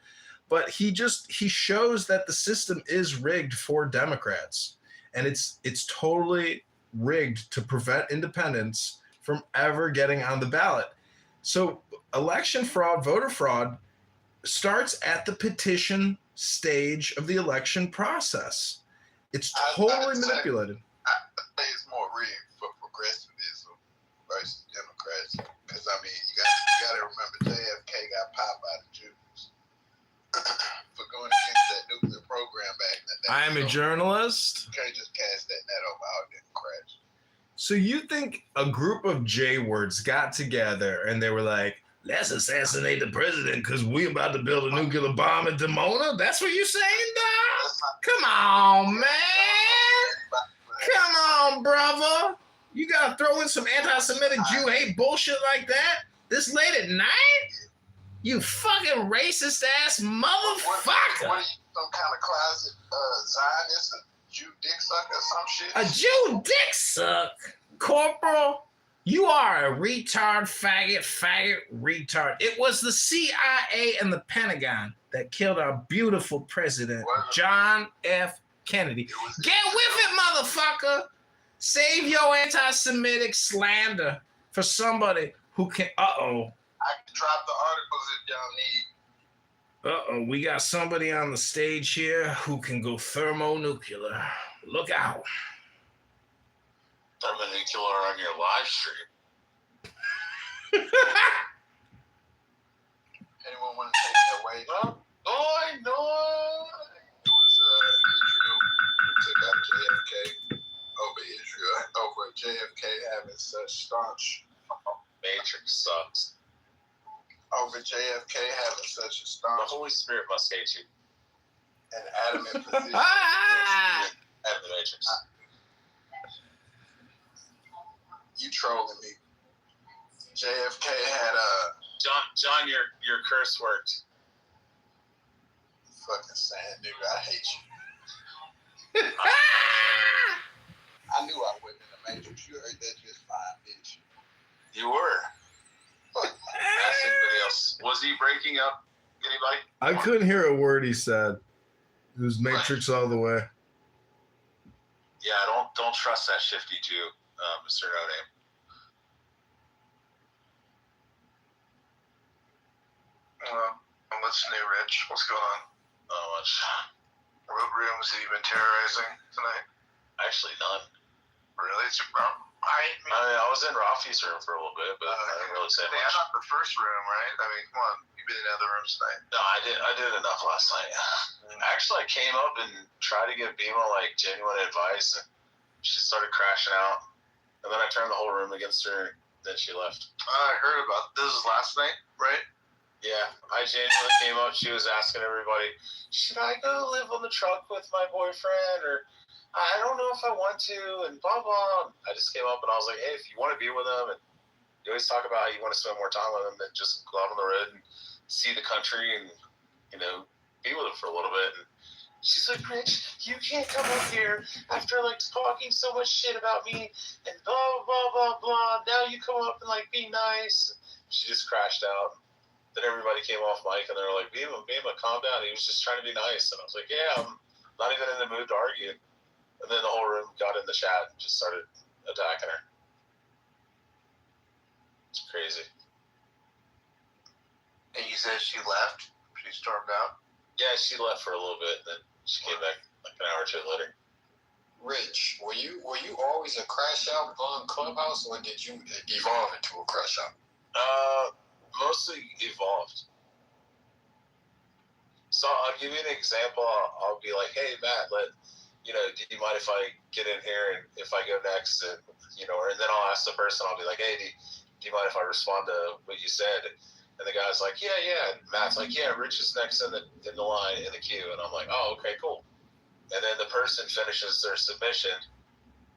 But he shows that the system is rigged for Democrats, and it's totally rigged to prevent independents from ever getting on the ballot. So election fraud, voter fraud starts at the petition stage of the election process. It's totally manipulated. I think it's more rigged for progressivism versus Democrats. Because, I mean, you got to remember JFK got popped by the Jews for going against that nuclear program back in the day. I am a journalist. You can't just cast that net over all Democrats. So you think a group of J-words got together and they were like, let's assassinate the president because we're about to build a nuclear bomb in Dimona? That's what you're saying, dog? Come on, man. Come on, brother. You got to throw in some anti-Semitic Jew hate bullshit like that this late at night? You fucking racist-ass motherfucker. What are you, some kind of closet Zionist, a Jew dick sucker or some shit? A Jew dick suck? Corporal, you are a retard, faggot, retard. It was the CIA and the Pentagon that killed our beautiful president, John F. Kennedy. Get with it, motherfucker. Save your anti-Semitic slander for somebody who can... I can drop the articles if y'all need. We got somebody on the stage here who can go thermonuclear. Look out. Thermonuclear on your live stream. Anyone want to take that away? No. It was Israel who took out JFK over JFK having such staunch. Matrix sucks. Over JFK having such a staunch. The Holy Spirit must hate you. an adamant position against Out of the Matrix. you trolling me. JFK had John, your curse worked. fucking saying, dude, I hate you. I knew I wasn't in the Matrix. You heard that just fine, bitch. You were. Ask anybody else. Was he breaking up anybody? I couldn't hear a word he said. It was Matrix all the way. Yeah, don't trust that shifty Jew, Mr. No Name. I'm listening, Rich. What's going on? Not much. What rooms have you been terrorizing tonight? Actually, none. Really? It's I was in Rafi's room for a little bit, but I didn't really say much. Yeah, not the first room, right? I mean, come on. You've been in other rooms tonight. No, I did enough last night. Actually, I came up and tried to give Bima like genuine advice, and she started crashing out. And then I turned the whole room against her. Then she left. I heard about this. Was last night, right? Yeah, I genuinely came up. She was asking everybody, "Should I go live on the truck with my boyfriend?" Or I don't know if I want to, and blah blah. I just came up and I was like, "Hey, if you want to be with them, and you always talk about how you want to spend more time with them, then just go out on the road and see the country and be with them for a little bit." And she's like, "Rich, you can't come up here after like talking so much shit about me and blah blah blah blah. Now you come up and like be nice." She just crashed out. Then everybody came off mic and they were like, Bima, calm down. He was just trying to be nice. And I was like, yeah, I'm not even in the mood to argue. And then the whole room got in the chat and just started attacking her. It's crazy. And you said she left? She stormed out? Yeah, she left for a little bit, and then she came back like an hour or two later. Rich, were you always a crash out on Clubhouse, or did you evolve into a crash out? Mostly evolved. So I'll give you an example. I'll be like, "Hey Matt, do you mind if I get in here and if I go next?" And and then I'll ask the person. I'll be like, "Hey, do you mind if I respond to what you said?" And the guy's like, "Yeah." And Matt's like, "Yeah, Rich is next in the line in the queue." And I'm like, "Oh, okay, cool." And then the person finishes their submission,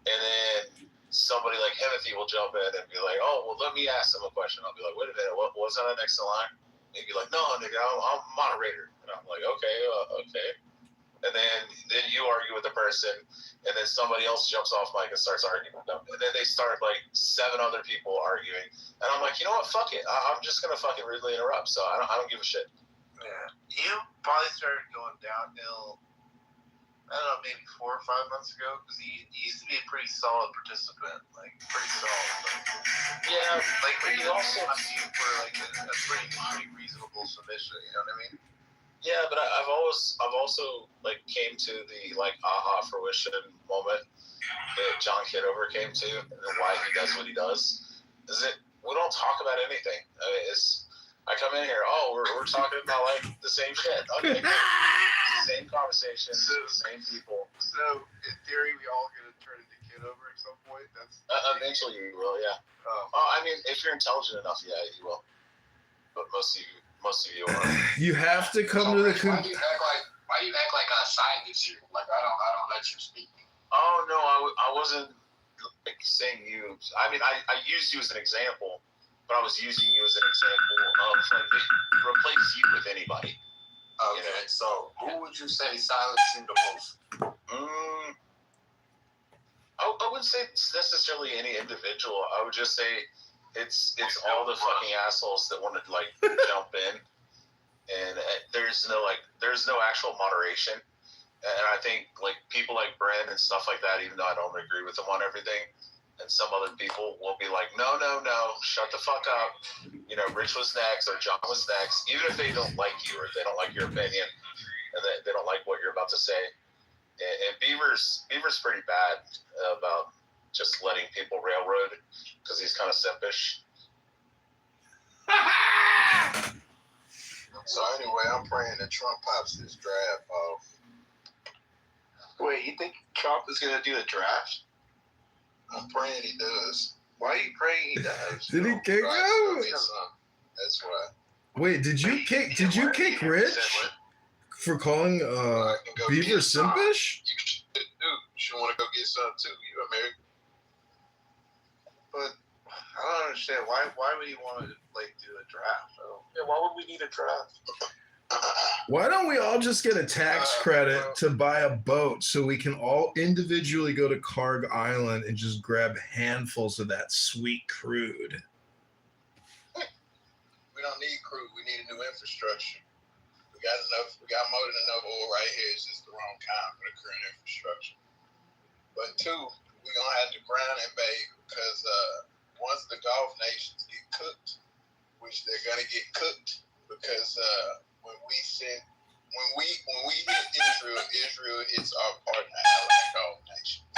and then somebody like Himothy will jump in and be like, "Oh, well, let me ask him a question." I'll be like, "Wait a minute, what was I next in line?" And he'd be like, "No, nigga, I'm moderator." And I'm like, okay. And then you argue with the person, and then somebody else jumps off mic and starts arguing with them. And then they start like 7 other people arguing. And I'm like, you know what, fuck it. I'm just going to fucking rudely interrupt. So I don't give a shit. Yeah. You probably started going downhill, I don't know, maybe 4 or 5 months ago, because you used to be a pretty solid participant, like pretty solid. Yeah, like you also on you for like a pretty reasonable submission. You know what I mean? Yeah, but I've also like came to the like aha fruition moment that John Kitover came to, and why he does what he does. Is that we don't talk about anything. I mean, I come in here, we're talking about like the same shit. Okay. Same conversation, same people. So, in theory, we all going to turn into Kitover at some point? That's eventually you will, yeah. I mean, if you're intelligent enough, yeah, you will. But most of you are. You have to come to the Why do you act like I signed this year? Like I don't let you speak. Oh no, I wasn't like saying you. I mean, I used you as an example, but I was using you as an example of like replace you with anybody. Okay, so who would you say silenced you the most? I wouldn't say it's necessarily any individual. I would just say it's all the fucking assholes that want to like jump in, and there's no actual moderation. And I think like people like Brent and stuff like that, even though I don't agree with them on everything, and some other people will be like, no, shut the fuck up. Rich was next or John was next, even if they don't like you or they don't like your opinion and they don't like what you're about to say. And Beaver's pretty bad about just letting people railroad because he's kind of simpish. So anyway, I'm praying that Trump pops this draft off. Wait, you think Trump is going to do a draft? I'm praying he does. Why are you praying he does? Did he kick him? That's why. Wait, did you kick Rich? For calling Beaver simpish? You should want to go get some too. You American. But I don't understand why would he want to like do a draft? Yeah, why would we need a draft? Why don't we all just get a tax credit to buy a boat so we can all individually go to Carg Island and just grab handfuls of that sweet crude? We don't need crude. We need a new infrastructure. We got more than enough oil right here. It's just the wrong kind for the current infrastructure. But two, we're gonna have to ground and bait because once the Gulf nations get cooked, which they're gonna get cooked, because when we hit Israel, Israel hits our partner allied Gulf nations.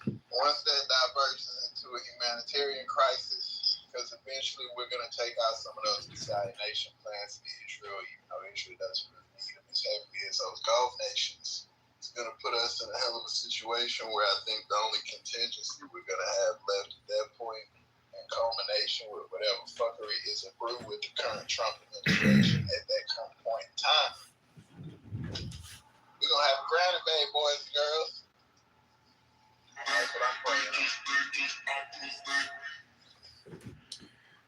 Once that diverges into a humanitarian crisis, because eventually we're going to take out some of those desalination plants in Israel, even though Israel doesn't really need them as heavily as those Gulf nations. It's going to put us in a hell of a situation where I think the only contingency we're going to have left at that point, in culmination with whatever fuckery is approved with the current Trump administration at that current point in time. We're going to have a grounded bay, boys and girls. That's what I'm praying on.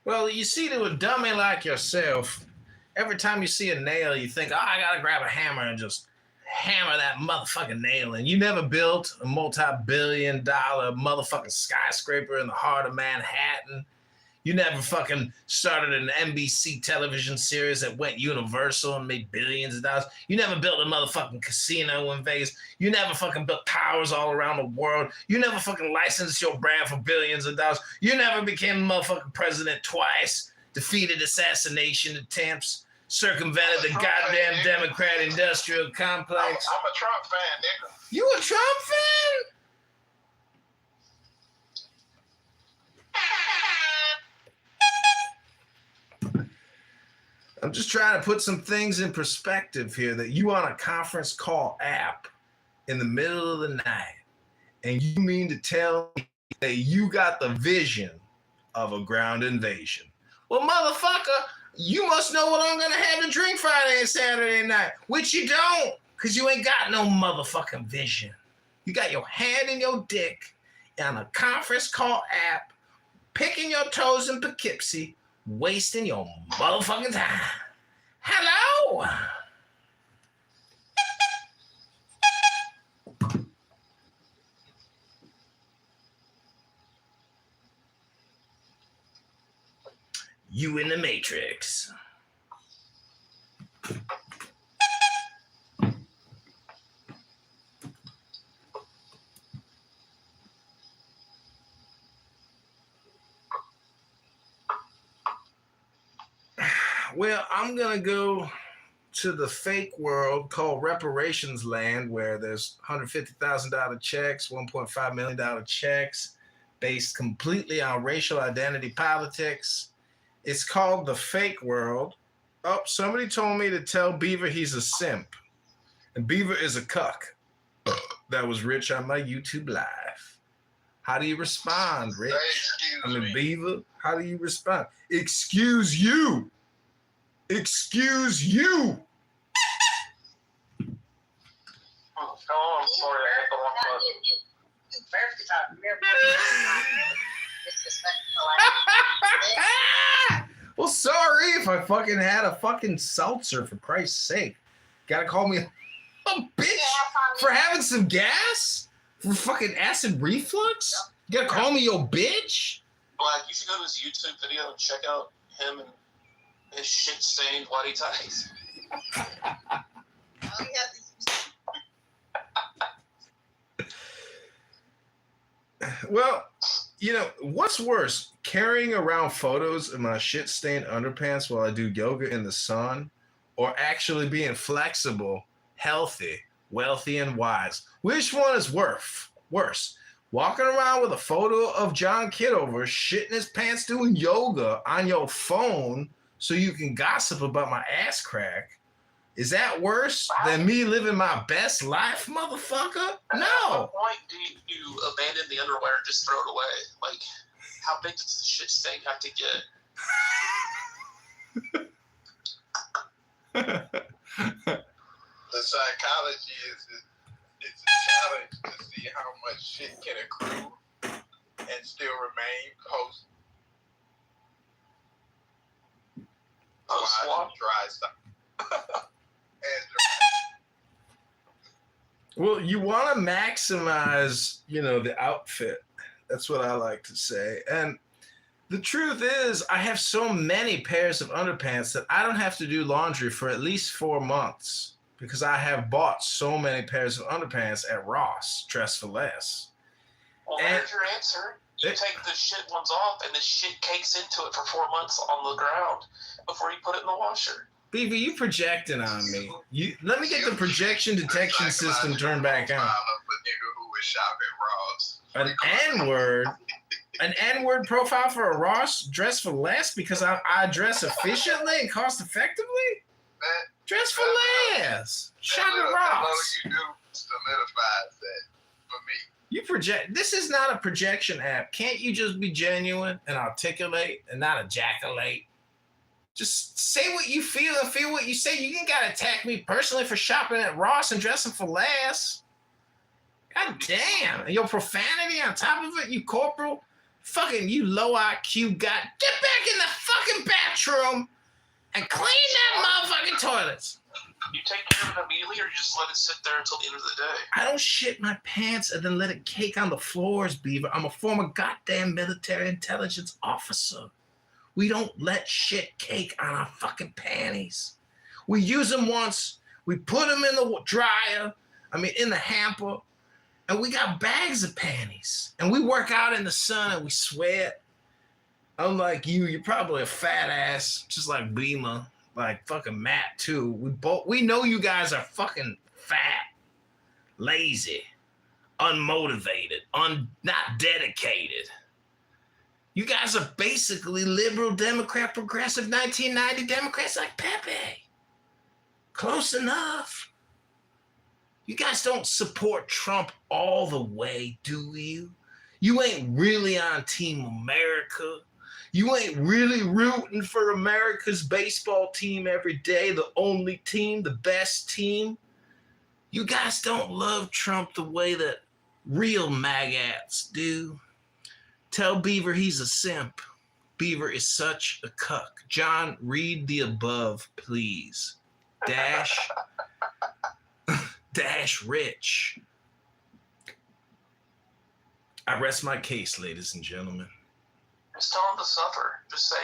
Well, you see, to a dummy like yourself, every time you see a nail, you think, oh, I gotta grab a hammer and just hammer that motherfucking nail in. You never built a multi-billion-dollar motherfucking skyscraper in the heart of Manhattan. You never fucking started an NBC television series that went universal and made billions of dollars. You never built a motherfucking casino in Vegas. You never fucking built towers all around the world. You never fucking licensed your brand for billions of dollars. You never became a motherfucking president twice, defeated assassination attempts, circumvented the goddamn Democrat industrial complex. I'm a Trump fan, nigga. You a Trump fan? I'm just trying to put some things in perspective here, that you on a conference call app in the middle of the night, and you mean to tell me that you got the vision of a ground invasion. Well, motherfucker, you must know what I'm going to have to drink Friday and Saturday night, which you don't, because you ain't got no motherfucking vision. You got your hand in your dick on a conference call app, picking your toes in Poughkeepsie, wasting your motherfucking time. Hello? You in the Matrix. Well, I'm going to go to the fake world called reparations land, where there's $150,000 checks, $1.5 million checks based completely on racial identity politics. It's called the fake world. Oh, somebody told me to tell Beaver he's a simp. And Beaver is a cuck. That was Rich on my YouTube live. How do you respond, Rich? Beaver, how do you respond? Excuse you. Excuse you. Well, sorry if I fucking had a fucking seltzer, for Christ's sake. Gotta call me a bitch for having some gas? For fucking acid reflux? You gotta call me your bitch? Black, you should go to his YouTube video and check out him and his shit-stained whitey ties. Well, you know, what's worse, carrying around photos of my shit-stained underpants while I do yoga in the sun, or actually being flexible, healthy, wealthy, and wise? Which one is worse? Walking around with a photo of John Kitover shitting his pants doing yoga on your phone so you can gossip about my ass crack? Is that worse than me living my best life, motherfucker? No. At what point do you abandon the underwear and just throw it away? Like, how big does the shit stain have to get? analogy is it's a challenge to see how much shit can accrue and still remain post dry stuff. Well, you want to maximize, the outfit. That's what I like to say. And the truth is, I have so many pairs of underpants that I don't have to do laundry for at least 4 months because I have bought so many pairs of underpants at Ross, Dress for Less. Well, there's your answer. You take the shit ones off, and the shit cakes into it for 4 months on the ground before you put it in the washer. Beaver, you projecting on me. Let me get the projection detection system turned back on. An N-word? An N-word profile for a Ross Dress for Less because I dress efficiently and cost effectively? Dress for Less. Shop at Ross. You do solidifies that for me. You project. This is not a projection app. Can't you just be genuine and articulate and not ejaculate? Just say what you feel and feel what you say. You ain't gotta attack me personally for shopping at Ross and dressing for less. God damn. And your profanity on top of it, you corporal. Fucking you low IQ guy. Get back in the fucking bathroom and clean that motherfucking toilets. You take care of it immediately, or you just let it sit there until the end of the day? I don't shit my pants and then let it cake on the floors, Beaver. I'm a former goddamn military intelligence officer. We don't let shit cake on our fucking panties. We use them once, we put them in the dryer, in the hamper, and we got bags of panties. And we work out in the sun and we sweat. Unlike you, you're probably a fat ass, just like Beamer, like fucking Matt too. We know you guys are fucking fat, lazy, unmotivated, not dedicated. You guys are basically liberal, Democrat, progressive, 1990 Democrats like Pepe. Close enough. You guys don't support Trump all the way, do you? You ain't really on Team America. You ain't really rooting for America's baseball team every day, the only team, the best team. You guys don't love Trump the way that real magats do. Tell Beaver he's a simp. Beaver is such a cuck. John, read the above, please. Dash rich. I rest my case, ladies and gentlemen. Just tell him to suffer. Just say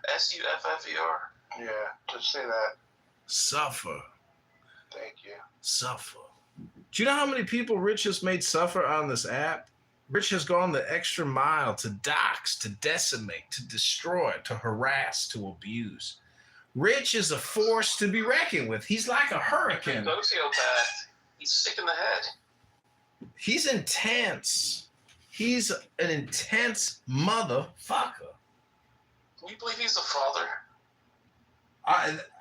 S-U-F-F-E-R. Yeah, just say that. Suffer. Thank you. Suffer. Do you know how many people Rich has made suffer on this app? Rich has gone the extra mile to dox, to decimate, to destroy, to harass, to abuse. Rich is a force to be reckoned with. He's like a hurricane. He's a sociopath. He's sick in the head. He's intense. He's an intense motherfucker. Can you believe he's a father?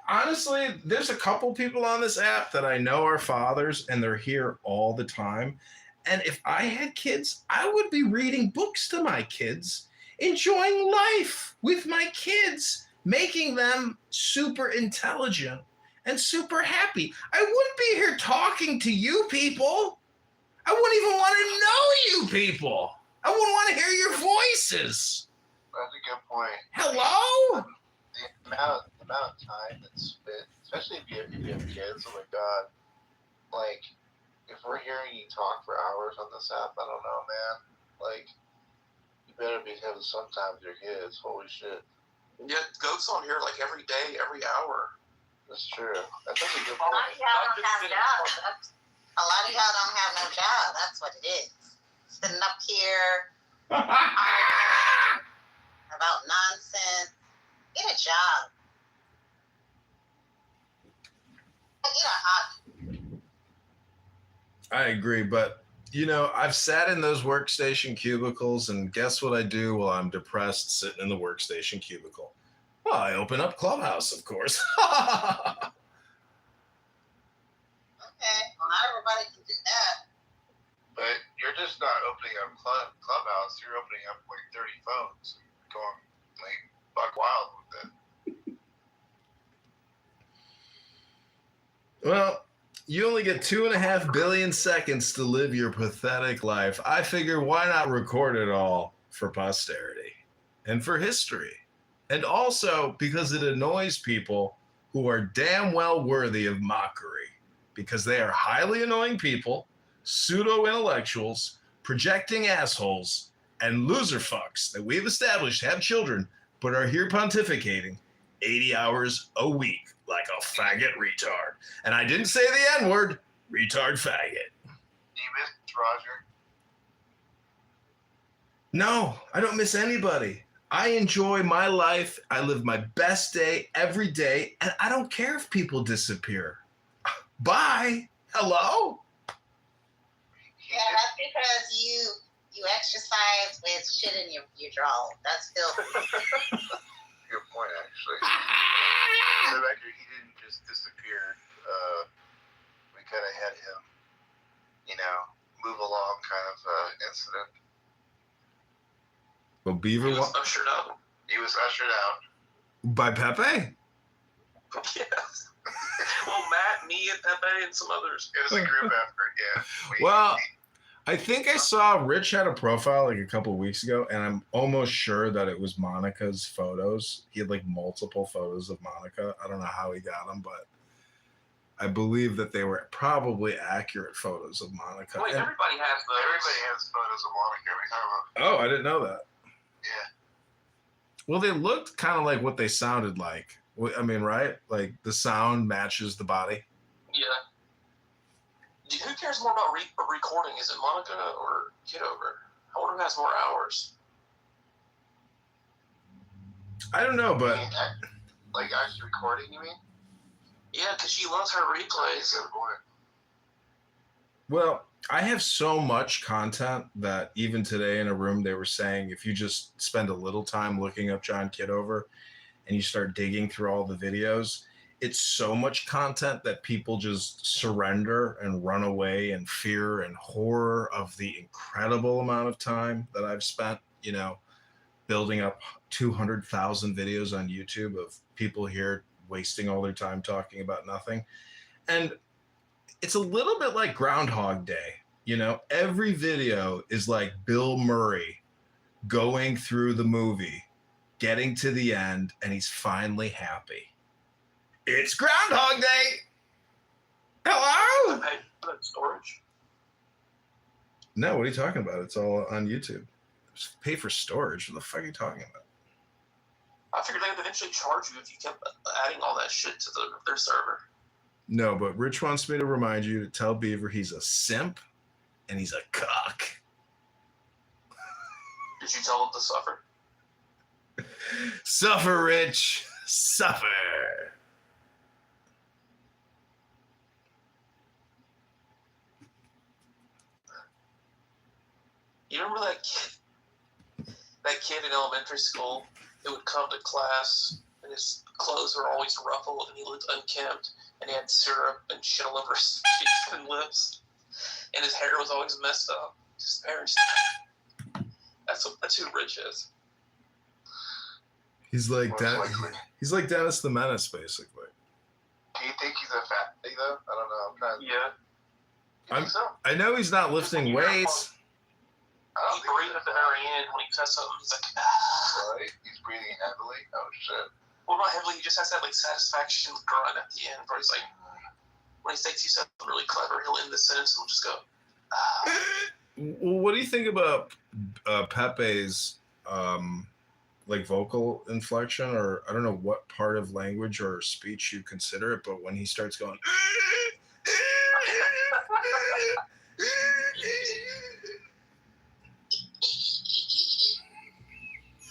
Honestly, there's a couple people on this app that I know are fathers, and they're here all the time. And if I had kids, I would be reading books to my kids, enjoying life with my kids, making them super intelligent and super happy. I wouldn't be here talking to you people. I wouldn't even want to know you people. I wouldn't want to hear your voices. That's a good point. Hello? The amount of time that's spent, especially if you have kids, oh my God. Like, if we're hearing you talk for hours on this app, I don't know, man. Like, you better be having some time with your kids. Holy shit. Yeah, Goat's on here like every day, every hour. That's true. That's a good A lot point. of y'all don't have jobs. A lot of y'all don't have no job. That's what it is. Sitting up here about nonsense. Get a job. Get a hobby. I agree, but I've sat in those workstation cubicles, and guess what I do while I'm depressed sitting in the workstation cubicle? Well, I open up Clubhouse, of course. Okay, well, not everybody can do that. But you're just not opening up Clubhouse. You're opening up like 30 phones and going like buck wild with it. Well, You only get 2.5 billion seconds to live your pathetic life. I figure why not record it all for posterity and for history. And also because it annoys people who are damn well worthy of mockery because they are highly annoying people, pseudo-intellectuals, projecting assholes, and loser fucks that we've established have children but are here pontificating 80 hours a week like a faggot retard. And I didn't say the N-word, retard faggot. Do you miss Roger? No, I don't miss anybody. I enjoy my life. I live my best day every day, and I don't care if people disappear. Bye. Hello? Yeah, that's because you exercise with shit in your draw. That's filthy. Good point, actually. The record, he didn't just disappear. We kind of had him, move along kind of incident. Well, Beaver He was ushered out. He was ushered out. by Pepe? Yes. Well, Matt, me, and Pepe, and some others. It was a group effort, yeah. Well, I think I saw Rich had a profile like a couple of weeks ago, and I'm almost sure that it was Monica's photos. He had like multiple photos of Monica. I don't know how he got them, but I believe that they were probably accurate photos of Monica. Wait, everybody has those. Everybody has photos of Monica every time. Oh, I didn't know that. Yeah. Well, they looked kind of like what they sounded like. I mean, right? Like the sound matches the body. Yeah. Who cares more about recording? Is it Monica or Kitover? I wonder who has more hours. I don't know, but Like actually recording, you mean? Yeah, because she loves her replays. Good point. well, I have so much content that even today in a room they were saying if you just spend a little time looking up John Kitover and you start digging through all the videos, it's so much content that people just surrender and run away in fear and horror of the incredible amount of time that I've spent, building up 200,000 videos on YouTube of people here wasting all their time talking about nothing. And it's a little bit like Groundhog Day. Every video is like Bill Murray going through the movie, getting to the end, and he's finally happy. It's Groundhog Day. Hello? I paid for that storage. No, what are you talking about? It's all on YouTube. Just pay for storage. What the fuck are you talking about? I figured they would eventually charge you if you kept adding all that shit to their server. No, but Rich wants me to remind you to tell Beaver he's a simp and he's a cock. Did you tell him to suffer? Suffer, Rich. Suffer. You remember that kid? That kid in elementary school who would come to class and his clothes were always ruffled and he looked unkempt and he had syrup and shit all over his cheeks and lips and his hair was always messed up. His parents. That's who Rich is. He's like he's like Dennis the Menace, basically. Do you think he's a fatty though? I don't know. I'm trying to. Yeah. I know he's not lifting weights. He breathed at the very end when he says something. He's like, Right? He's breathing heavily. Oh shit. well, not heavily. He just has that like satisfaction grunt at the end, where he's like, when he thinks he said something really clever, he'll end the sentence and he'll just go. Well, what do you think about Pepe's like vocal inflection, or I don't know what part of language or speech you consider it, but when he starts going.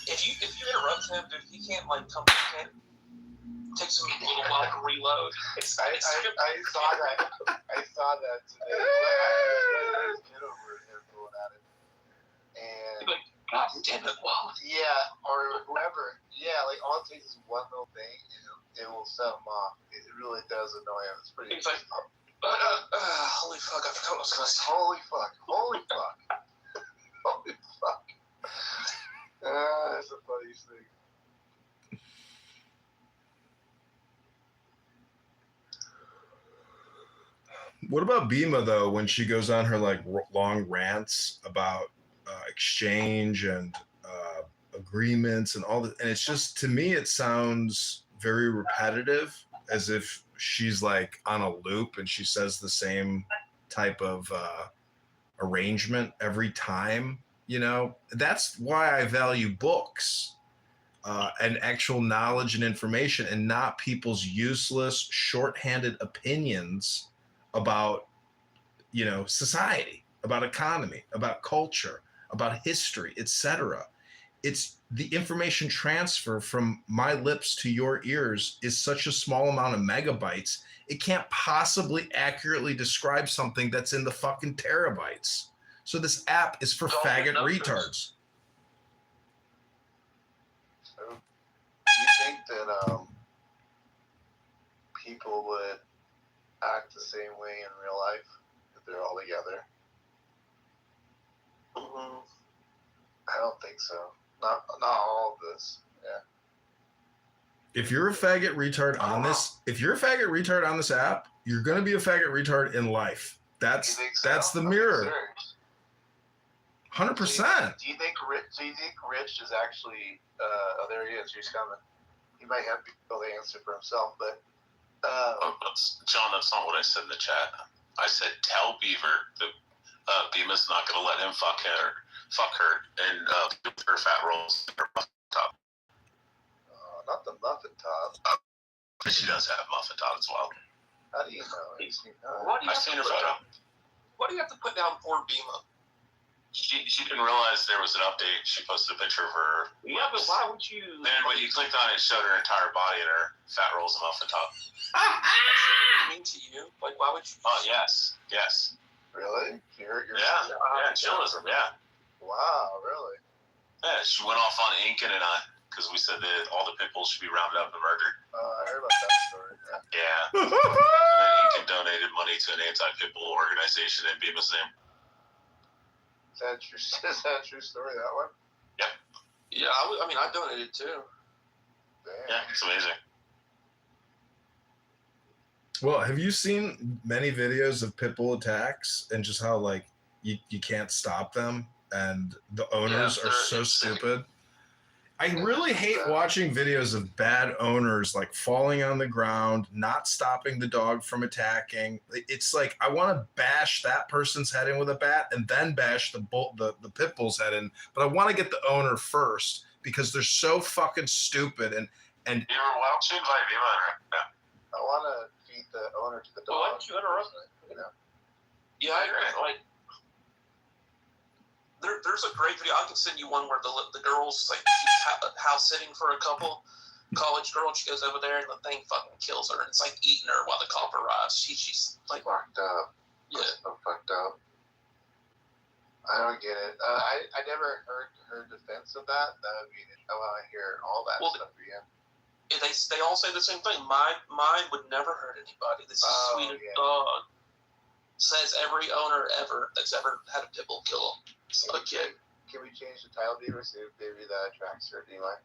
If you interrupt him, dude, he can't like come. He can't take some little while to reload. I saw that. I saw that today. I was Kitover here going at it, and like, God damn it, Wall. yeah, or whoever. Yeah, like all it takes is one little thing, and it will set him off. It really does annoy him. It's pretty. He's like, holy fuck! I forgot what I was gonna say. Holy fuck! Holy fuck! Holy fuck! That's the funniest thing. What about Bima though? When she goes on her like long rants about exchange and agreements and all that, and it's just, to me, it sounds very repetitive, as if she's like on a loop and she says the same type of arrangement every time. You know, that's why I value books and actual knowledge and information, and not people's useless, shorthanded opinions about, you know, society, about economy, about culture, about history, etc. It's the information transfer from my lips to your ears is such a small amount of megabytes. It can't possibly accurately describe something that's in the fucking terabytes. So this app is for faggot retards. So, do you think that people would act the same way in real life if they're all together? I don't think so. Not all of this. Yeah. If you're a faggot retard on this, app, you're gonna be a faggot retard in life. That's the mirror. 100%. Do you think Rich is actually? Oh, there he is. He's coming. He might have to be able to answer for himself, but. John, that's not what I said in the chat. I said tell Beaver that Beamer's not going to let him fuck her, and her fat rolls in her muffin top. Not the muffin top. She does have muffin top as well. How do you know? I've seen her photo. Why do you have to put down poor Bima? She didn't realize there was an update. She posted a picture of her. Yeah, but why would you? Then when you clicked on it, it showed her entire body and her fat rolls and muffin top. Mean to you? Like, why would you? Oh yes. Really? You hurt your chillism. Yeah. Wow, really? Yeah, she went off on Incan and I, because we said that all the pit bulls should be rounded up and murdered. I heard about that story. Yeah. And then Incan donated money to an anti-pit bull organization in Beamer's name. Is that a true story, that one? Yep. Yeah, I donated too. Damn. Yeah, it's amazing. Well, have you seen many videos of pit bull attacks and just how like you can't stop them and the owners are so stupid? I really hate watching videos of bad owners like falling on the ground, not stopping the dog from attacking. It's like I want to bash that person's head in with a bat and then bash the pit bull's head in, but I want to get the owner first because they're so fucking stupid. And you were wild too, like I want to feed the owner to the dog. Why don't you interrupt? You know? Yeah, I agree. Like, there's a great video. I can send you one where the girl's like house sitting for a couple, college girl. And she goes over there and the thing fucking kills her. And it's like eating her while the cop arrives. She's like fucked up. Yeah, so fucked up. I don't get it. I never heard her defense of that. That would be. I want to hear all that stuff again. They all say the same thing. Mine would never hurt anybody. This is the sweetest dog. Says every owner ever that's ever had a pit bull kill him. Okay. Can we change the title, Beaver? See if maybe that attracts her anyway.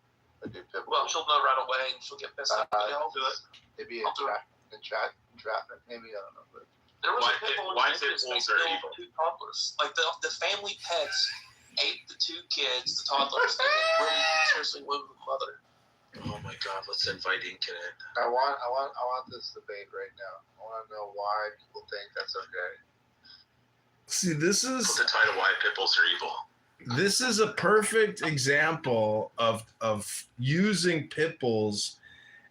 Well, she'll know right away, and she'll get pissed off. I'll do it. Maybe entrapment. Maybe I don't know. But there was a pit bull in Memphis. They killed 2 toddlers. Like the family pets ate the 2 kids, the toddlers, and then really seriously wounded the mother. Oh my God! Let's invite Incan in. I want this debate right now. I want to know why people think that's okay. See, this is the title why pit bulls are evil. This is a perfect example of using pit bulls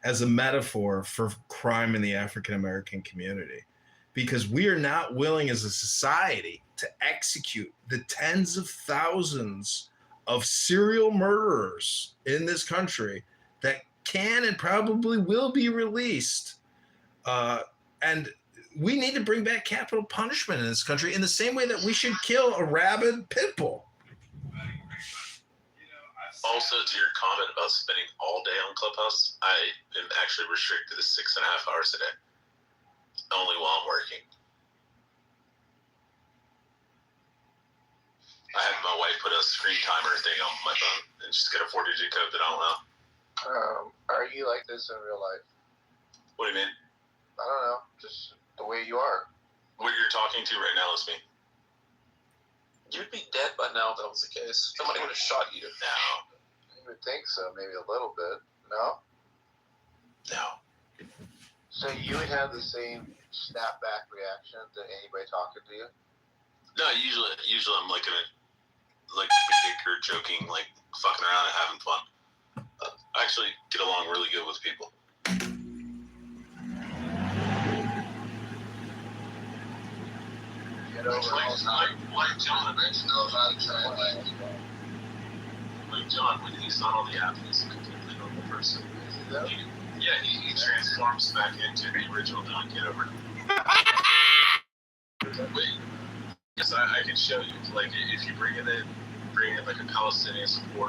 as a metaphor for crime in the African American community, because we are not willing as a society to execute the tens of thousands of serial murderers in this country that can and probably will be released. And we need to bring back capital punishment in this country in the same way that we should kill a rabid pit bull. Also, to your comment about spending all day on Clubhouse, I am actually restricted to 6.5 hours a day. Only while I'm working. I had my wife put a screen timer thing on my phone, and she's got a 4-digit code that I don't know. Are you like this in real life? What do you mean? I don't know. Just the way you are. What you're talking to right now is me. You'd be dead by now if that was the case. Somebody would have shot you. No. You would think so, maybe a little bit. No? No. So you would have the same snapback reaction to anybody talking to you? No, usually I'm like comedic or joking, like fucking around and having fun. I actually get along really good with people. Like John, Rich knows how to translate. Like John, when he's not on the app, he's a completely normal person. He transforms back into the original Don Kitover. Wait, yes, I can show you. Like if you bring in like a Palestinian support.